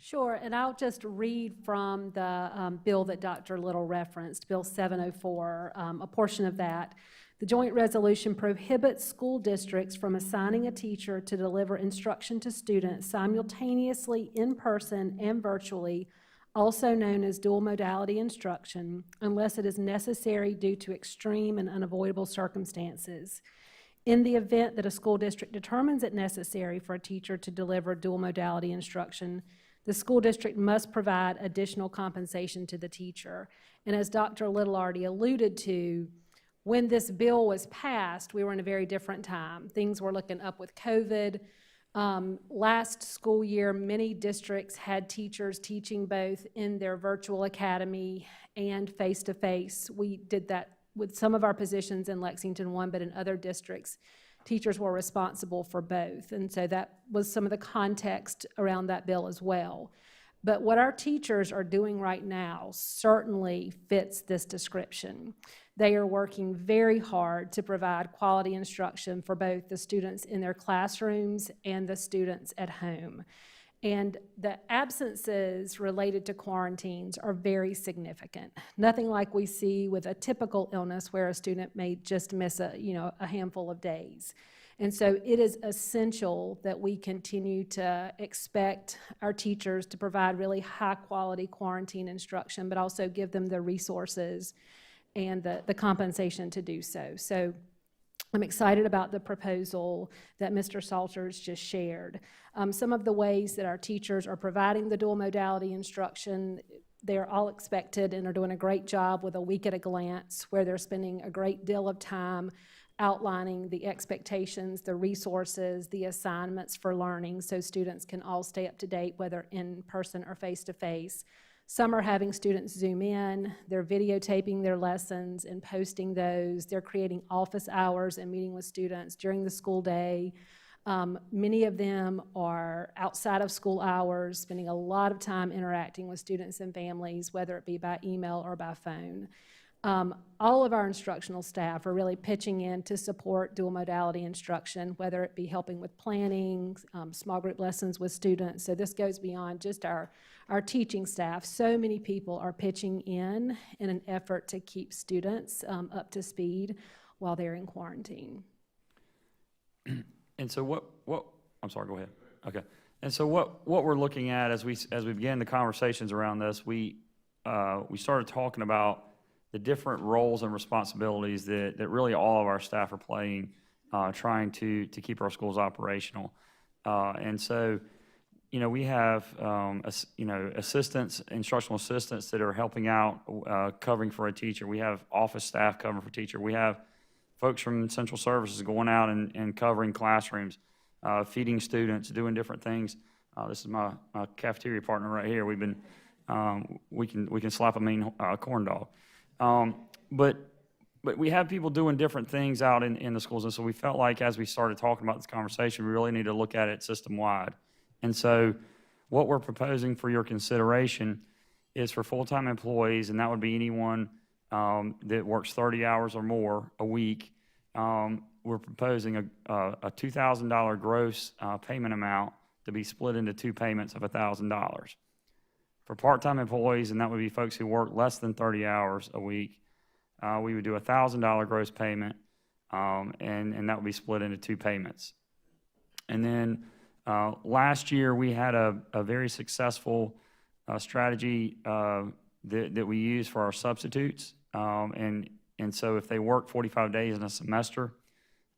Sure, and I'll just read from the bill that Dr. Little referenced, Bill 704, a portion of that. The joint resolution prohibits school districts from assigning a teacher to deliver instruction to students simultaneously in person and virtually, also known as dual modality instruction, unless it is necessary due to extreme and unavoidable circumstances. In the event that a school district determines it necessary for a teacher to deliver dual modality instruction, the school district must provide additional compensation to the teacher. And as Dr. Little already alluded to, when this bill was passed, we were in a very different time. Things were looking up with COVID. Last school year, many districts had teachers teaching both in their virtual academy and face-to-face. We did that with some of our positions in Lexington 1, but in other districts, teachers were responsible for both. And so that was some of the context around that bill as well. But what our teachers are doing right now certainly fits this description. They are working very hard to provide quality instruction for both the students in their classrooms and the students at home. And the absences related to quarantines are very significant. Nothing like we see with a typical illness where a student may just miss a handful of days. And so it is essential that we continue to expect our teachers to provide really high quality quarantine instruction, but also give them the resources and the compensation to do so. So I'm excited about the proposal that Mr. Salters just shared. Some of the ways that our teachers are providing the dual modality instruction, they're all expected and are doing a great job with a week at a glance, where they're spending a great deal of time outlining the expectations, the resources, the assignments for learning, so students can all stay up to date, whether in person or face-to-face. Some are having students Zoom in, they're videotaping their lessons and posting those. They're creating office hours and meeting with students during the school day. Many of them are outside of school hours, spending a lot of time interacting with students and families, whether it be by email or by phone. All of our instructional staff are really pitching in to support dual modality instruction, whether it be helping with planning, small group lessons with students. So this goes beyond just our teaching staff. So many people are pitching in an effort to keep students up to speed while they're in quarantine. And so I'm sorry, go ahead. Okay. And so what we're looking at as we begin the conversations around this, we started talking about the different roles and responsibilities that really all of our staff are playing, trying to keep our schools operational. And so, we have, assistants, instructional assistants that are helping out, covering for a teacher. We have office staff covering for a teacher. We have folks from central services going out and covering classrooms, feeding students, doing different things. This is my cafeteria partner right here. We've been, we can slap a mean corn dog. But we have people doing different things out in the schools. And so we felt like as we started talking about this conversation, we really need to look at it system-wide. And so what we're proposing for your consideration is for full-time employees, and that would be anyone that works 30 hours or more a week. We're proposing a $2,000 gross payment amount to be split into two payments of $1,000. For part-time employees, and that would be folks who work less than 30 hours a week, we would do a $1,000 gross payment, and that would be split into two payments. And then last year, we had a very successful strategy that we use for our substitutes. And so if they work 45 days in a semester,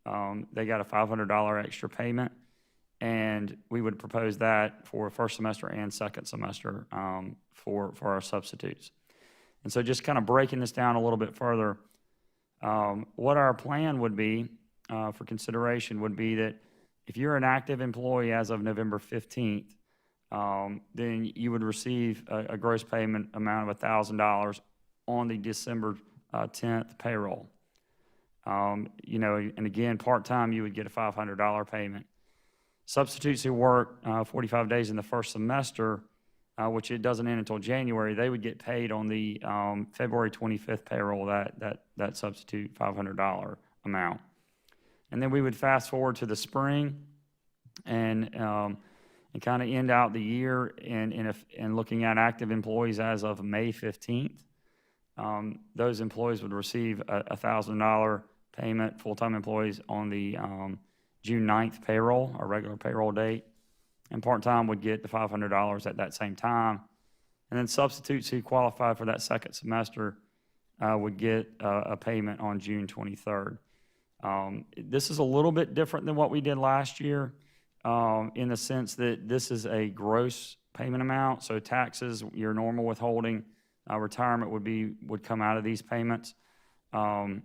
they got a $500 extra payment. And we would propose that for first semester and second semester for our substitutes. And so just kind of breaking this down a little bit further, what our plan would be for consideration would be that if you're an active employee as of November 15th, then you would receive a gross payment amount of $1,000 on the December 10th payroll. And again, part-time, you would get a $500 payment. Substitutes who work 45 days in the first semester, which it doesn't end until January, they would get paid on the February 25th payroll, that substitute $500 amount. And then we would fast forward to the spring and kind of end out the year in looking at active employees as of May 15th. Those employees would receive a $1,000 payment, full-time employees on the June 9th payroll, our regular payroll date, and part-time would get the $500 at that same time. And then substitutes who qualify for that second semester would get a payment on June 23rd. This is a little bit different than what we did last year in the sense that this is a gross payment amount, so taxes, your normal withholding, retirement would come out of these payments. And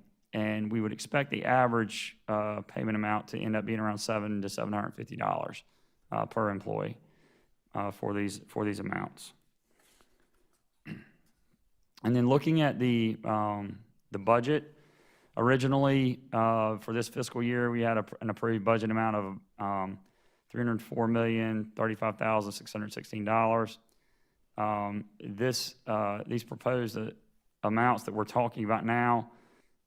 we would expect the average payment amount to end up being around $700 to $750 per employee for these amounts. And then looking at the budget, originally for this fiscal year, we had an approved budget amount of $304,035,616. These proposed amounts that we're talking about now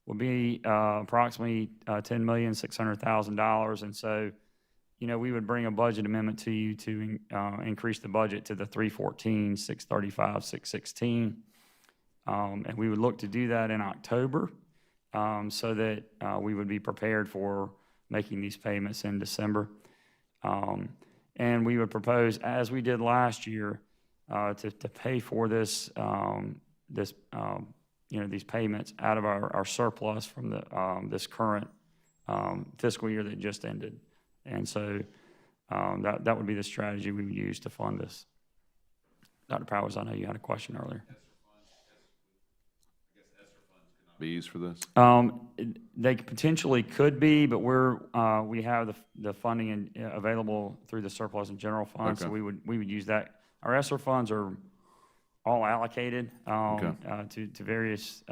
will be approximately $10,600,000. And so, we would bring a budget amendment to you to increase the budget to the $314,635,616. And we would look to do that in October so that we would be prepared for making these payments in December. And we would propose, as we did last year, to pay for this these payments out of our surplus from this current fiscal year that just ended. And so that would be the strategy we would use to fund this. Dr. Powers, I know you had a question earlier. Be used for this? They potentially could be, but we have the funding available through the surplus and general fund, so Okay. we would use that. Our ESSER funds are all allocated to various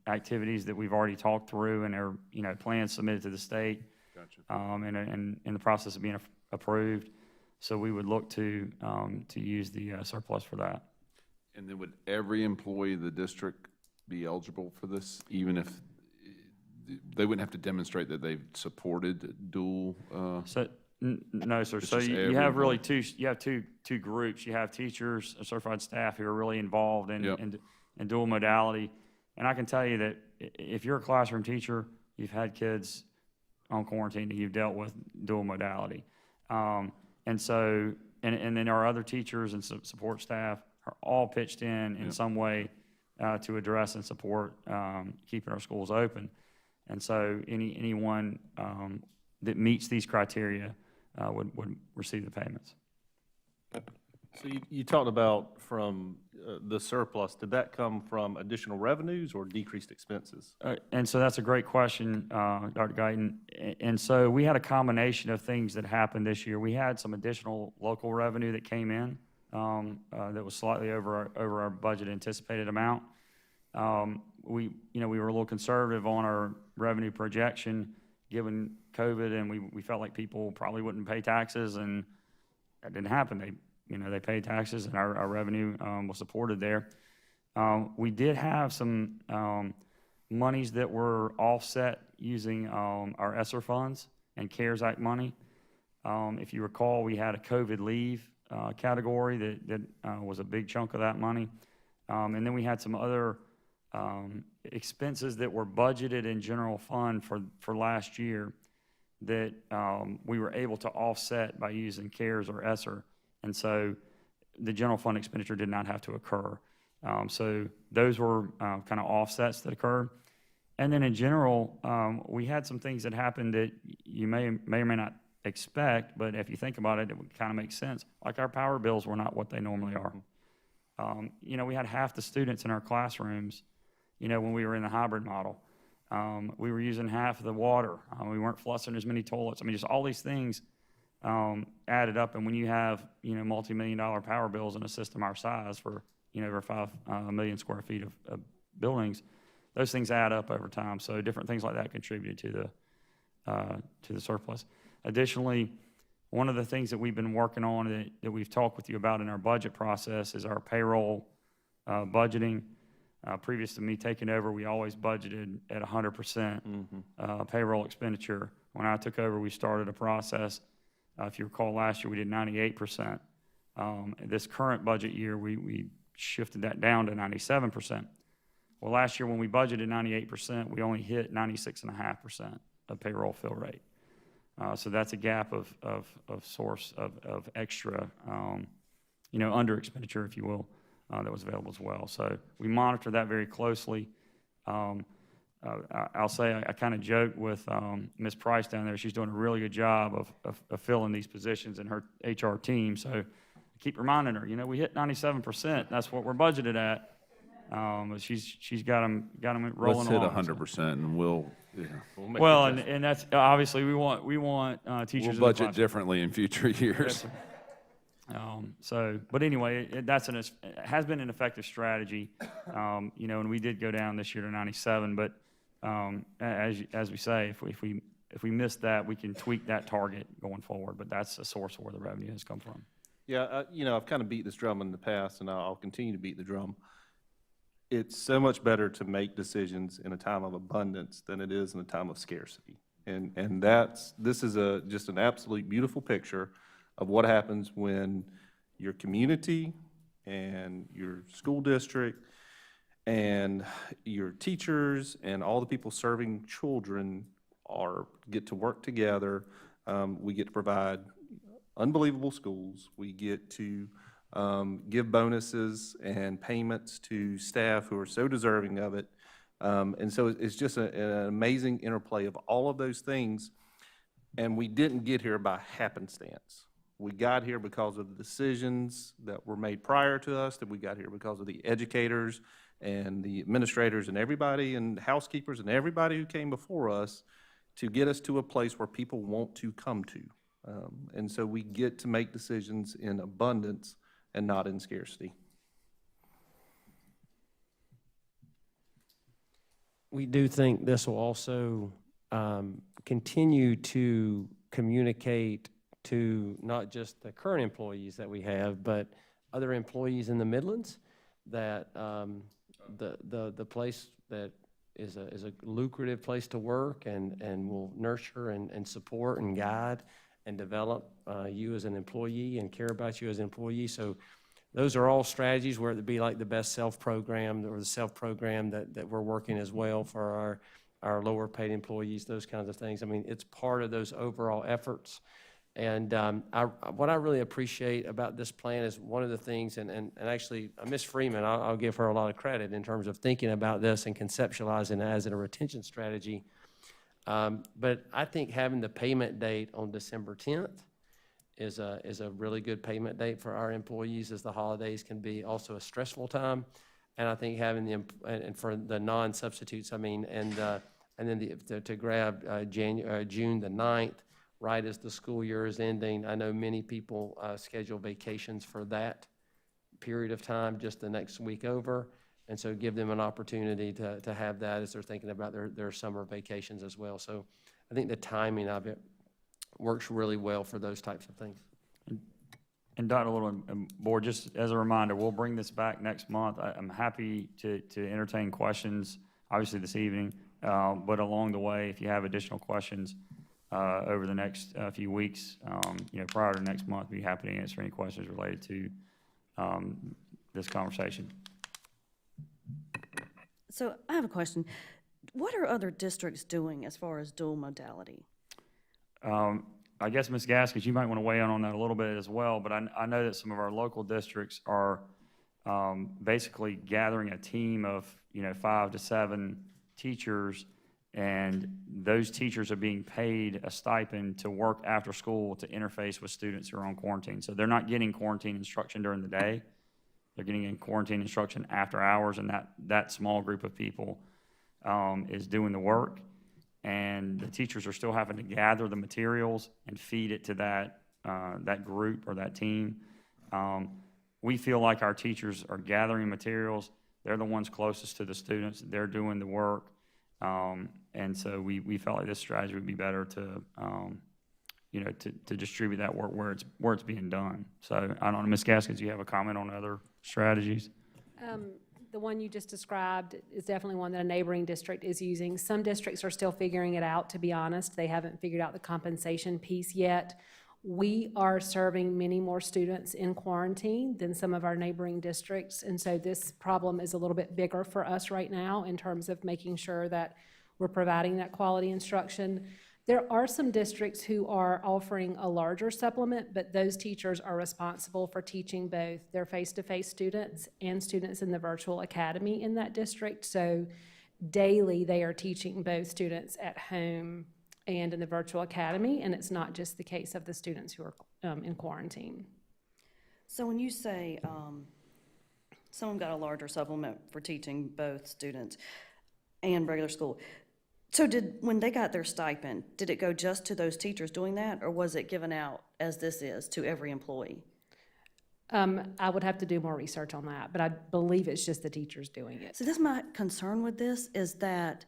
activities that we've already talked through, and are plans submitted to the state. Gotcha. And in the process of being approved. So we would look to use the surplus for that. And then would every employee of the district be eligible for this, even if they wouldn't have to demonstrate that they've supported dual? No, sir. It's So just you have really everyone. two groups. You have teachers, certified staff who are really involved in, Yep. in dual modality. And I can tell you that if you're a classroom teacher, you've had kids on quarantine that you've dealt with dual modality. And so, and then our other teachers and support staff are all pitched in some way to address and support keeping our schools open. And so anyone that meets these criteria would receive the payments. So you talked about from the surplus, did that come from additional revenues or decreased expenses? And so that's a great question, Dr. Guyton. And so we had a combination of things that happened this year. We had some additional local revenue that came in that was slightly over our budget anticipated amount. We were a little conservative on our revenue projection given COVID, and we felt like people probably wouldn't pay taxes, and that didn't happen. They paid taxes, and our revenue was supported there. We did have some monies that were offset using our ESSER funds and CARES Act money. If you recall, we had a COVID leave category that was a big chunk of that money. And then we had some other expenses that were budgeted in general fund for last year that we were able to offset by using CARES or ESSER. And so the general fund expenditure did not have to occur. So those were kind of offsets that occurred. And then in general, we had some things that happened that you may or may not expect, but if you think about it, it would kind of make sense. Like our power bills were not what they normally are. We had half the students in our classrooms, when we were in the hybrid model. We were using half of the water. We weren't flushing as many toilets. I mean, just all these things added up. And when you have, multi-million-dollar power bills in a system our size for, over 5 million square feet of buildings, those things add up over time. So different things like that contributed to the surplus. Additionally, one of the things that we've been working on that we've talked with you about in our budget process is our payroll budgeting. Previous to me taking over, we always budgeted at 100% payroll expenditure. When I took over, we started a process. If you recall, last year we did 98%. This current budget year, we shifted that down to 97%. Well, last year when we budgeted 98%, we only hit 96.5% of payroll fill rate. So that's a gap of source of extra, under expenditure, if you will, that was available as well. So we monitor that very closely. I'll say I kind of joke with Ms. Price down there. She's doing a really good job of filling these positions in her HR team. So I keep reminding her, we hit 97%. That's what we're budgeted at. But she's got them rolling on. Let's hit 100%, and we'll. Well, and that's obviously we want teachers. We'll budget differently in future years. But anyway, it has been an effective strategy, and we did go down this year to 97. But as we say, if we miss that, we can tweak that target going forward. But that's a source of where the revenue has come from. Yeah, I've kind of beat this drum in the past, and I'll continue to beat the drum. It's so much better to make decisions in a time of abundance than it is in a time of scarcity. And this is just an absolute beautiful picture of what happens when your community and your school district and your teachers and all the people serving children get to work together. We get to provide unbelievable schools. We get to give bonuses and payments to staff who are so deserving of it. And so it's just an amazing interplay of all of those things. And we didn't get here by happenstance. We got here because of the decisions that were made prior to us, that we got here because of the educators and the administrators and everybody and housekeepers and everybody who came before us to get us to a place where people want to come to. And so we get to make decisions in abundance and not in scarcity. We do think this will also continue to communicate to not just the current employees that we have, but other employees in the Midlands, that the place that is a lucrative place to work and will nurture and support and guide and develop you as an employee and care about you as an employee. So those are all strategies, where it'd be like the Best Self program or the Self program that we're working as well for our lower paid employees, those kinds of things. I mean, it's part of those overall efforts. And what I really appreciate about this plan is one of the things, and actually Ms. Freeman, I'll give her a lot of credit in terms of thinking about this and conceptualizing it as a retention strategy. But I think having the payment date on December 10th is a really good payment date for our employees, as the holidays can be also a stressful time. And I think having and for the non-substitutes, I mean, and then to grab June the 9th, right as the school year is ending. I know many people schedule vacations for that period of time, just the next week over. And so give them an opportunity to have that as they're thinking about their summer vacations as well. So I think the timing of it works really well for those types of things. And Dr. Little and Board, just as a reminder, we'll bring this back next month. I'm happy to entertain questions, obviously this evening, but along the way, if you have additional questions over the next few weeks, prior to next month, be happy to answer any questions related to this conversation. So I have a question. What are other districts doing as far as dual modality? I guess, Ms. Gaskins, you might want to weigh in on that a little bit as well, but I know that some of our local districts are basically gathering a team of, 5 to 7 teachers, and those teachers are being paid a stipend to work after school to interface with students who are on quarantine. So they're not getting quarantine instruction during the day. They're getting in quarantine instruction after hours, and that small group of people is doing the work. And the teachers are still having to gather the materials and feed it to that group or that team. We feel like our teachers are gathering materials. They're the ones closest to the students. They're doing the work. And so we felt like this strategy would be better to distribute that work where it's being done. So I don't know, Ms. Gaskins, do you have a comment on other strategies? The one you just described is definitely one that a neighboring district is using. Some districts are still figuring it out, to be honest. They haven't figured out the compensation piece yet. We are serving many more students in quarantine than some of our neighboring districts, and so this problem is a little bit bigger for us right now in terms of making sure that we're providing that quality instruction. There are some districts who are offering a larger supplement, but those teachers are responsible for teaching both their face-to-face students and students in the virtual academy in that district. So daily, they are teaching both students at home and in the virtual academy, and it's not just the case of the students who are in quarantine. So when you say someone got a larger supplement for teaching both students and regular school, so when they got their stipend, did it go just to those teachers doing that, or was it given out, as this is, to every employee? I would have to do more research on that, but I believe it's just the teachers doing it. So this is my concern with this, is that,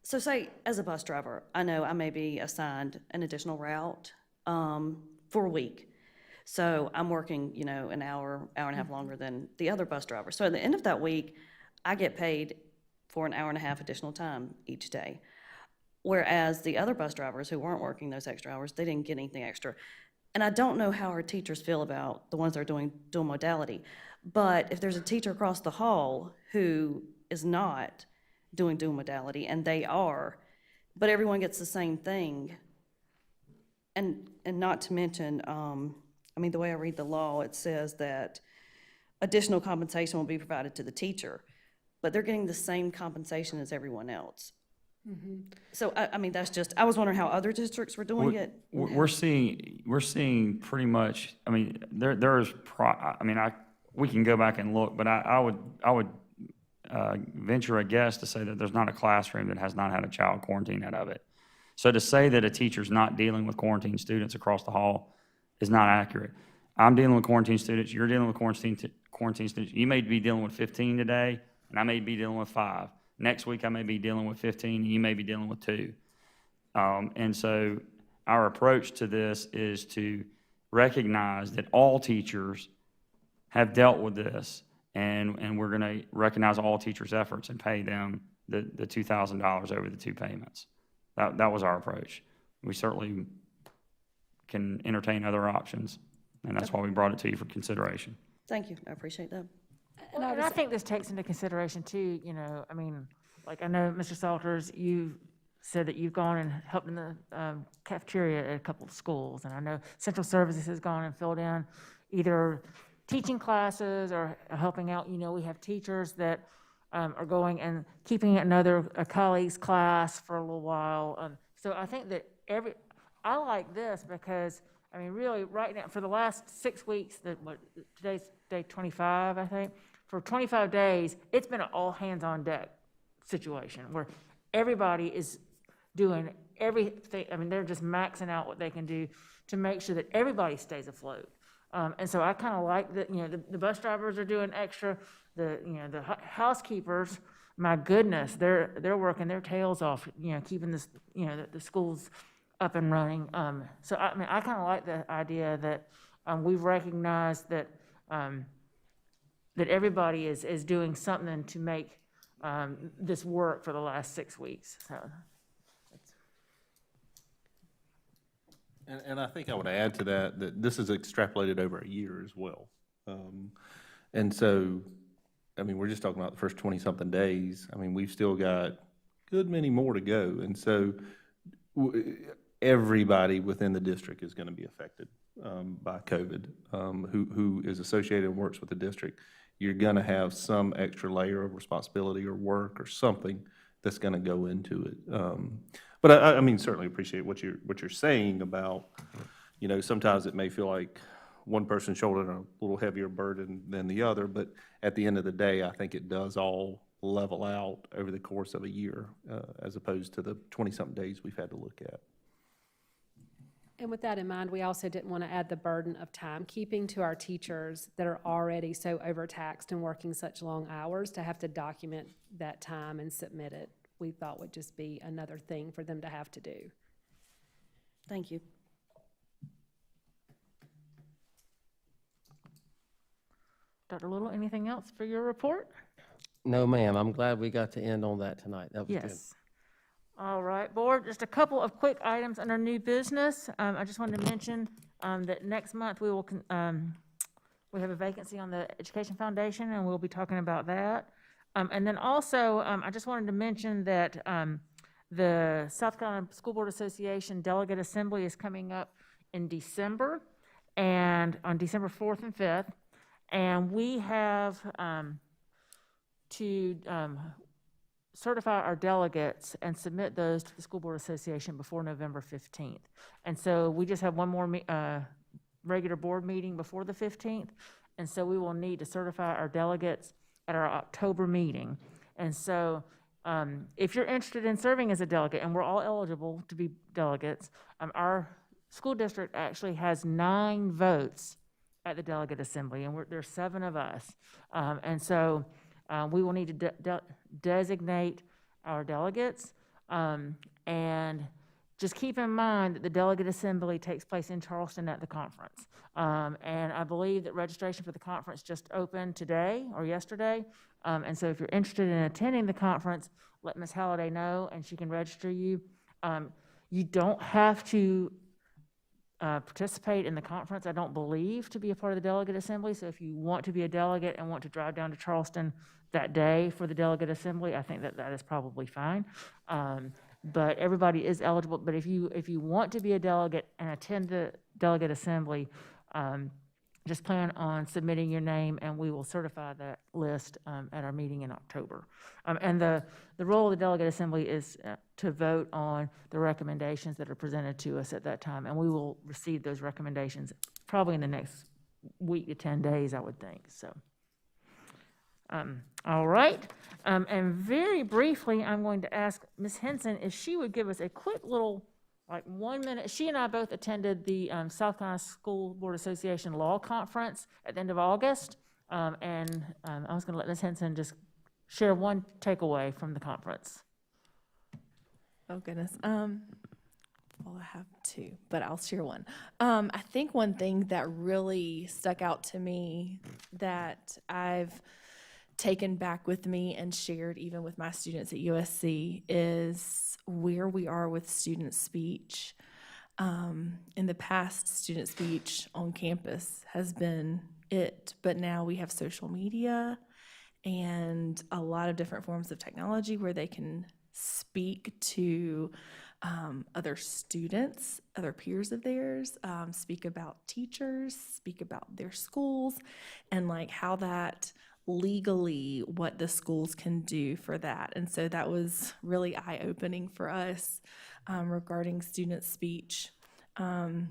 so say, as a bus driver, I know I may be assigned an additional route for a week. So I'm working, an hour and a half longer than the other bus driver. So at the end of that week, I get paid for an hour and a half additional time each day. Whereas the other bus drivers who weren't working those extra hours, they didn't get anything extra. And I don't know how our teachers feel about the ones that are doing dual modality. But if there's a teacher across the hall who is not doing dual modality, and they are, but everyone gets the same thing, and not to mention, the way I read the law, it says that additional compensation will be provided to the teacher. but they're getting the same compensation as everyone else. So, I mean, that's just, I was wondering how other districts were doing it. We're seeing pretty much, I mean, we can go back and look, but I would venture a guess to say that there's not a classroom that has not had a child quarantined out of it. So to say that a teacher's not dealing with quarantined students across the hall is not accurate. I'm dealing with quarantined students, you're dealing with quarantined students. You may be dealing with 15 today, and I may be dealing with 5. Next week, I may be dealing with 15, and you may be dealing with 2. And so our approach to this is to recognize that all teachers have dealt with this, and we're going to recognize all teachers' efforts and pay them the $2,000 over the 2 payments. That was our approach. We certainly can entertain other options, and that's why we brought it to you for consideration. Thank you, I appreciate that. Well, and I think this takes into consideration too, you know, I mean, like I know, Mr. Salters, you said that you've gone and helped in the cafeteria at a couple of schools. And I know Central Services has gone and filled in either teaching classes or helping out. You know, we have teachers that are going and keeping a colleague's class for a little while. So I think that I like this because, I mean, really right now, for the last 6 weeks, today's day 25, I think, for 25 days, it's been an all hands on deck situation where everybody is doing everything. I mean, they're just maxing out what they can do to make sure that everybody stays afloat. And so I kind of like that, you know, the bus drivers are doing extra, the housekeepers, my goodness, they're working their tails off, you know, keeping this, you know, the schools up and running. So I mean, I kind of like the idea that we've recognized that that everybody is doing something to make this work for the last 6 weeks. So. And I think I would add to that this is extrapolated over a year as well. And so, I mean, we're just talking about the first 20-something days. I mean, we've still got a good many more to go. And so everybody within the district is going to be affected by COVID, who is associated and works with the district. You're going to have some extra layer of responsibility or work or something that's going to go into it. But I mean, certainly appreciate what you're saying about, you know, sometimes it may feel like one person shouldering a little heavier burden than the other, but at the end of the day, I think it does all level out over the course of a year, as opposed to the 20-something days we've had to look at. And with that in mind, we also didn't want to add the burden of timekeeping to our teachers that are already so overtaxed and working such long hours to have to document that time and submit it. We thought would just be another thing for them to have to do. Thank you. Dr. Little, anything else for your report? No, ma'am. I'm glad we got to end on that tonight. That was good. Yes. All right, board, just a couple of quick items under new business. I just wanted to mention that next month we will, we have a vacancy on the Education Foundation, and we'll be talking about that. And then also, I just wanted to mention that the South Carolina School Board Association Delegate Assembly is coming up in December, and on December 4th and 5th. And we have to certify our delegates and submit those to the School Board Association before November 15th. And so we just have one more regular board meeting before the 15th. And so we will need to certify our delegates at our October meeting. And so if you're interested in serving as a delegate, and we're all eligible to be delegates, our school district actually has 9 votes at the delegate assembly, and there's 7 of us. And so we will need to designate our delegates. And just keep in mind that the delegate assembly takes place in Charleston at the conference. And I believe that registration for the conference just opened today or yesterday. And so if you're interested in attending the conference, let Ms. Halliday know and she can register you. You don't have to participate in the conference, I don't believe, to be a part of the delegate assembly. So if you want to be a delegate and want to drive down to Charleston that day for the delegate assembly, I think that that is probably fine. But everybody is eligible. But if you want to be a delegate and attend the delegate assembly, just plan on submitting your name, and we will certify that list at our meeting in October. And the role of the delegate assembly is to vote on the recommendations that are presented to us at that time, and we will receive those recommendations probably in the next week to 10 days, I would think, so. All right, and very briefly, I'm going to ask Ms. Henson if she would give us a quick little, like 1 minute. She and I both attended the South Carolina School Board Association Law Conference at the end of August, and I was going to let Ms. Henson just share one takeaway from the conference. Oh, goodness. Well, I have two, but I'll share one. I think one thing that really stuck out to me that I've taken back with me and shared even with my students at USC is where we are with student speech. In the past, student speech on campus has been it, but now we have social media and a lot of different forms of technology where they can speak to other students, other peers of theirs, speak about teachers, speak about their schools, and like how that legally, what the schools can do for that. And so that was really eye-opening for us regarding student speech. And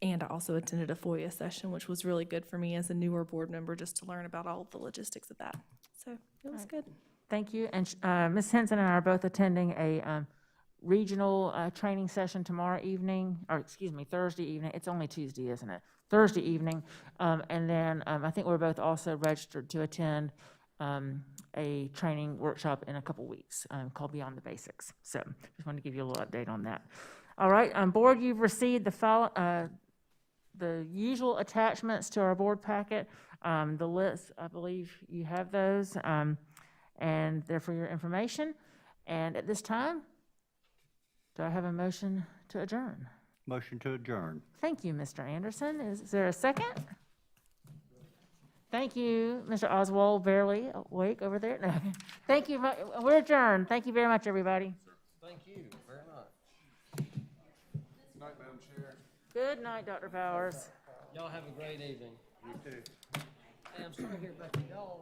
I also attended a FOIA session, which was really good for me as a newer board member, just to learn about all of the logistics of that. So it was good. Thank you. And Ms. Henson and I are both attending a regional training session tomorrow evening, or excuse me, Thursday evening. It's only Tuesday, isn't it? Thursday evening. And then I think we're both also registered to attend a training workshop in a couple weeks called Beyond the Basics. So just wanted to give you a little update on that. All right, board, you've received the usual attachments to our board packet. The list, I believe you have those, and they're for your information. And at this time, do I have a motion to adjourn? Motion to adjourn. Thank you, Mr. Anderson. Is there a second? Thank you, Mr. Oswald, barely awake over there. No. Thank you. We're adjourned. Thank you very much, everybody. Thank you very much. Good night, Madam Chair. Good night, Dr. Powers. Y'all have a great evening. You too. Hey, I'm sorry to hear about your dog.